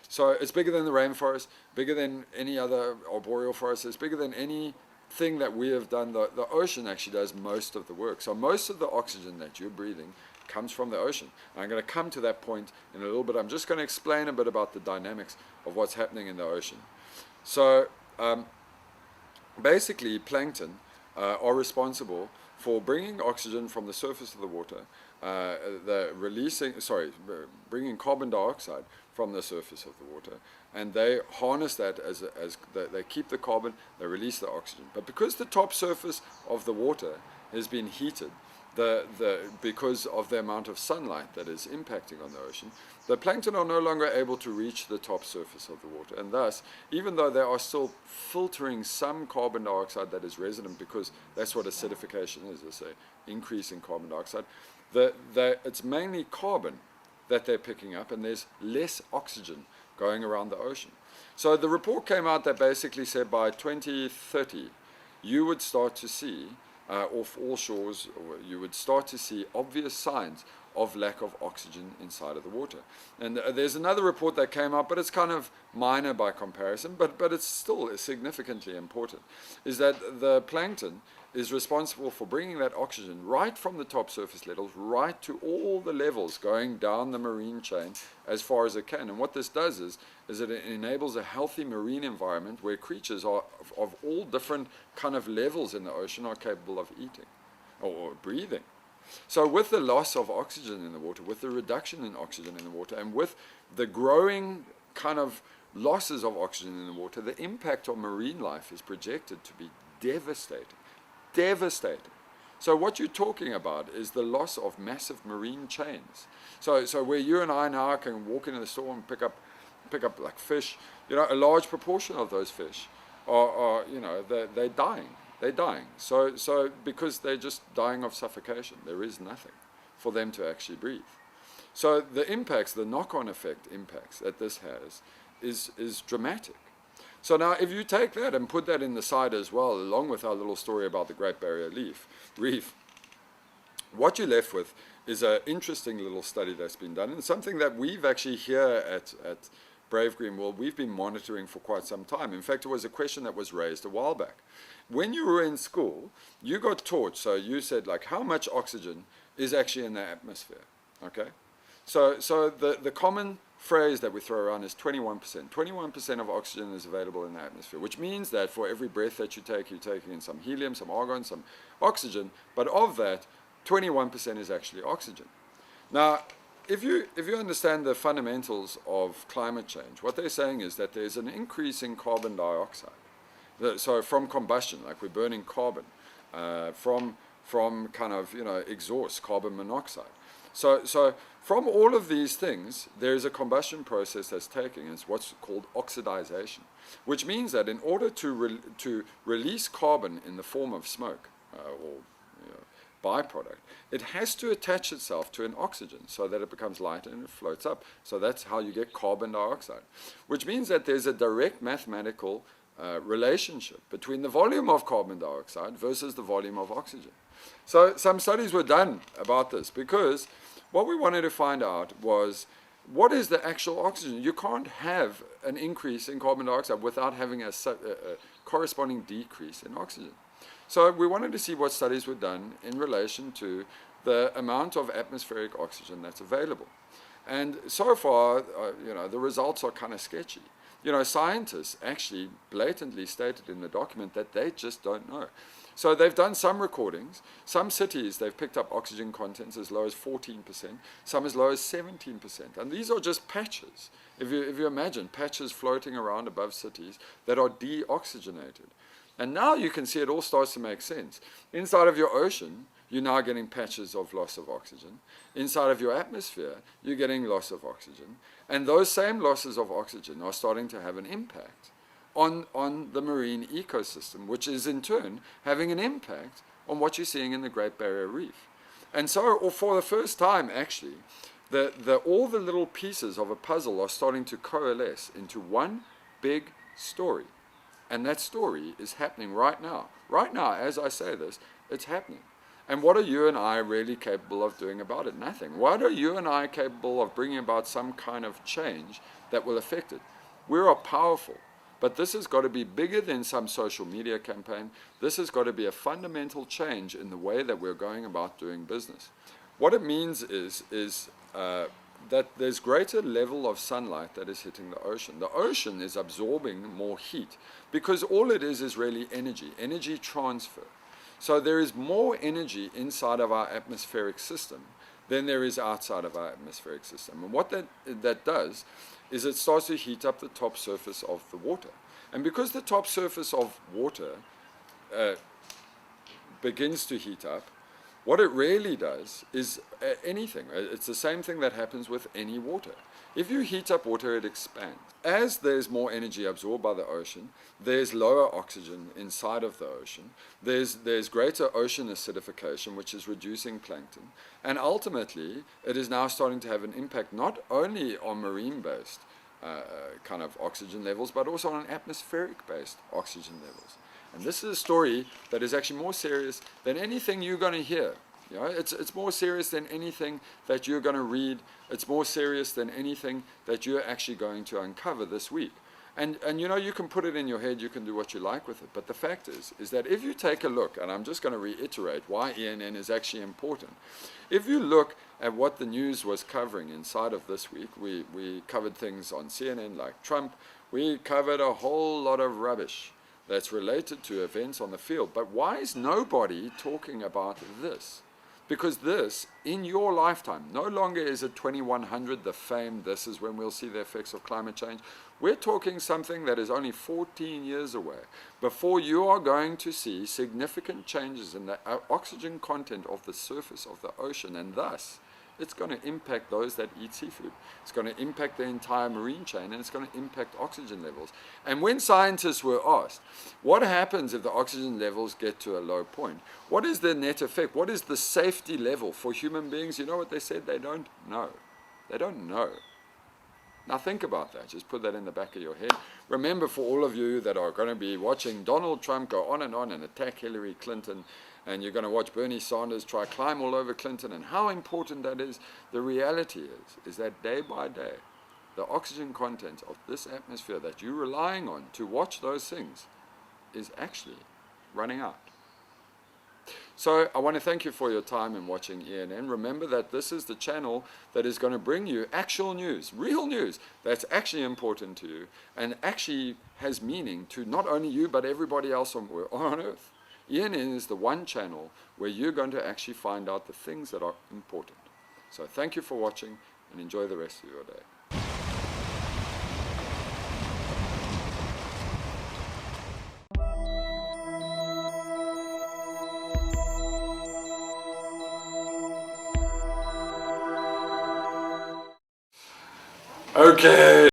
So it's bigger than the rainforest, bigger than any other arboreal forest, it's bigger than anything that we have done. The ocean actually does most of the work. So most of the oxygen that you're breathing comes from the ocean. And I'm going to come to that point in a little bit. I'm just going to explain a bit about the dynamics of what's happening in the ocean. So basically, plankton are responsible for bringing oxygen from the surface of the water, bringing carbon dioxide from the surface of the water, and they harness that as they keep the carbon, they release the oxygen. But because the top surface of the water has been heated, because of the amount of sunlight that is impacting on the ocean, the plankton are no longer able to reach the top surface of the water. And thus, even though they are still filtering some carbon dioxide that is resident, because that's what acidification is, it's an increase in carbon dioxide, it's mainly carbon that they're picking up, and there's less oxygen going around the ocean. So the report came out that basically said by 2030, you would start to see off all shores, you would start to see obvious signs of lack of oxygen inside of the water. And there's another report that came out, but it's kind of minor by comparison, but it's still significantly important, is that the plankton is responsible for bringing that oxygen right from the top surface levels right to all the levels going down the marine chain as far as it can. And what this does is it enables a healthy marine environment where creatures of all different kind of levels in the ocean are capable of eating or breathing. So with the loss of oxygen in the water, with the reduction in oxygen in the water, and with the growing kind of losses of oxygen in the water, the impact on marine life is projected to be devastating. Devastating. So what you're talking about is the loss of massive marine chains. So where you and I now can walk into the store and pick up like fish, a large proportion of those fish are they're dying. They're dying. So because they're just dying of suffocation, there is nothing for them to actually breathe. So the impacts, the knock-on effect impacts that this has is dramatic. So now if you take that and put that in the side as well, along with our little story about the Great Barrier Reef, what you're left with is an interesting little study that's been done, and something that we've actually here at Brave Green World, we've been monitoring for quite some time. In fact, it was a question that was raised a while back. When you were in school, you got taught, so you said, like, how much oxygen is actually in the atmosphere, okay? So the common phrase that we throw around is 21%. 21% of oxygen is available in the atmosphere, which means that for every breath that you take, you're taking in some helium, some argon, some oxygen, but of that, 21% is actually oxygen. Now, if you understand the fundamentals of climate change, what they're saying is that there's an increase in carbon dioxide. So from combustion, like we're burning carbon, from kind of exhaust, carbon monoxide. So from all of these things, there is a combustion process that's taking. It's what's called oxidization, which means that in order to release carbon in the form of smoke or byproduct, it has to attach itself to an oxygen so that it becomes lighter and it floats up. So that's how you get carbon dioxide, which means that there's a direct mathematical relationship between the volume of carbon dioxide versus the volume of oxygen. So some studies were done about this, because what we wanted to find out was, what is the actual oxygen? You can't have an increase in carbon dioxide without having a corresponding decrease in oxygen. So we wanted to see what studies were done in relation to the amount of atmospheric oxygen that's available. And so far, the results are kind of sketchy. Scientists actually blatantly stated in the document that they just don't know. So they've done some recordings. Some cities, they've picked up oxygen contents as low as 14%, some as low as 17%. And these are just patches. If you imagine patches floating around above cities that are deoxygenated. And now you can see it all starts to make sense. Inside of your ocean, you're now getting patches of loss of oxygen. Inside of your atmosphere, you're getting loss of oxygen. And those same losses of oxygen are starting to have an impact on the marine ecosystem, which is in turn having an impact on what you're seeing in the Great Barrier Reef. And so, for the first time, actually, all the little pieces of a puzzle are starting to coalesce into one big story. And that story is happening right now. Right now, as I say this, it's happening. And what are you and I really capable of doing about it? Nothing. What are you and I capable of bringing about some kind of change that will affect it? We are powerful, but this has got to be bigger than some social media campaign. This has got to be a fundamental change in the way that we're going about doing business. What it means is that there's greater level of sunlight that is hitting the ocean. The ocean is absorbing more heat because all it is really energy transfer. So there is more energy inside of our atmospheric system than there is outside of our atmospheric system. And what that does is it starts to heat up the top surface of the water. And because the top surface of water begins to heat up, what it really does is anything. It's the same thing that happens with any water. If you heat up water, it expands. As there's more energy absorbed by the ocean, there's lower oxygen inside of the ocean. There's greater ocean acidification, which is reducing plankton. And ultimately, it is now starting to have an impact not only on marine-based kind of oxygen levels, but also on atmospheric-based oxygen levels. And this is a story that is actually more serious than anything you're going to hear. You know, it's more serious than anything that you're going to read. It's more serious than anything that you're actually going to uncover this week. And you know, you can put it in your head, you can do what you like with it. But the fact is that if you take a look, and I'm just going to reiterate why ENN is actually important. If you look at what the news was covering inside of this week, we covered things on CNN like Trump. We covered a whole lot of rubbish that's related to events on the field. But why is nobody talking about this? Because this, in your lifetime, no longer is it 2100, the fame, this is when we'll see the effects of climate change. We're talking something that is only 14 years away before you are going to see significant changes in the oxygen content of the surface of the ocean, and thus it's going to impact those that eat seafood. It's going to impact the entire marine chain, and it's going to impact oxygen levels. And when scientists were asked, what happens if the oxygen levels get to a low point? What is the net effect? What is the safety level for human beings? You know what they said? They don't know. They don't know. Now think about that. Just put that in the back of your head. Remember, for all of you that are going to be watching Donald Trump go on and attack Hillary Clinton, and you're going to watch Bernie Sanders try climb all over Clinton, and how important that is, the reality is that day by day, the oxygen content of this atmosphere that you're relying on to watch those things is actually running out. So I want to thank you for your time in watching ENN. Remember that this is the channel that is going to bring you actual news, real news, that's actually important to you and actually has meaning to not only you but everybody else on Earth. ENN is the one channel where you're going to actually find out the things that are important. So thank you for watching and enjoy the rest of your day. Okay.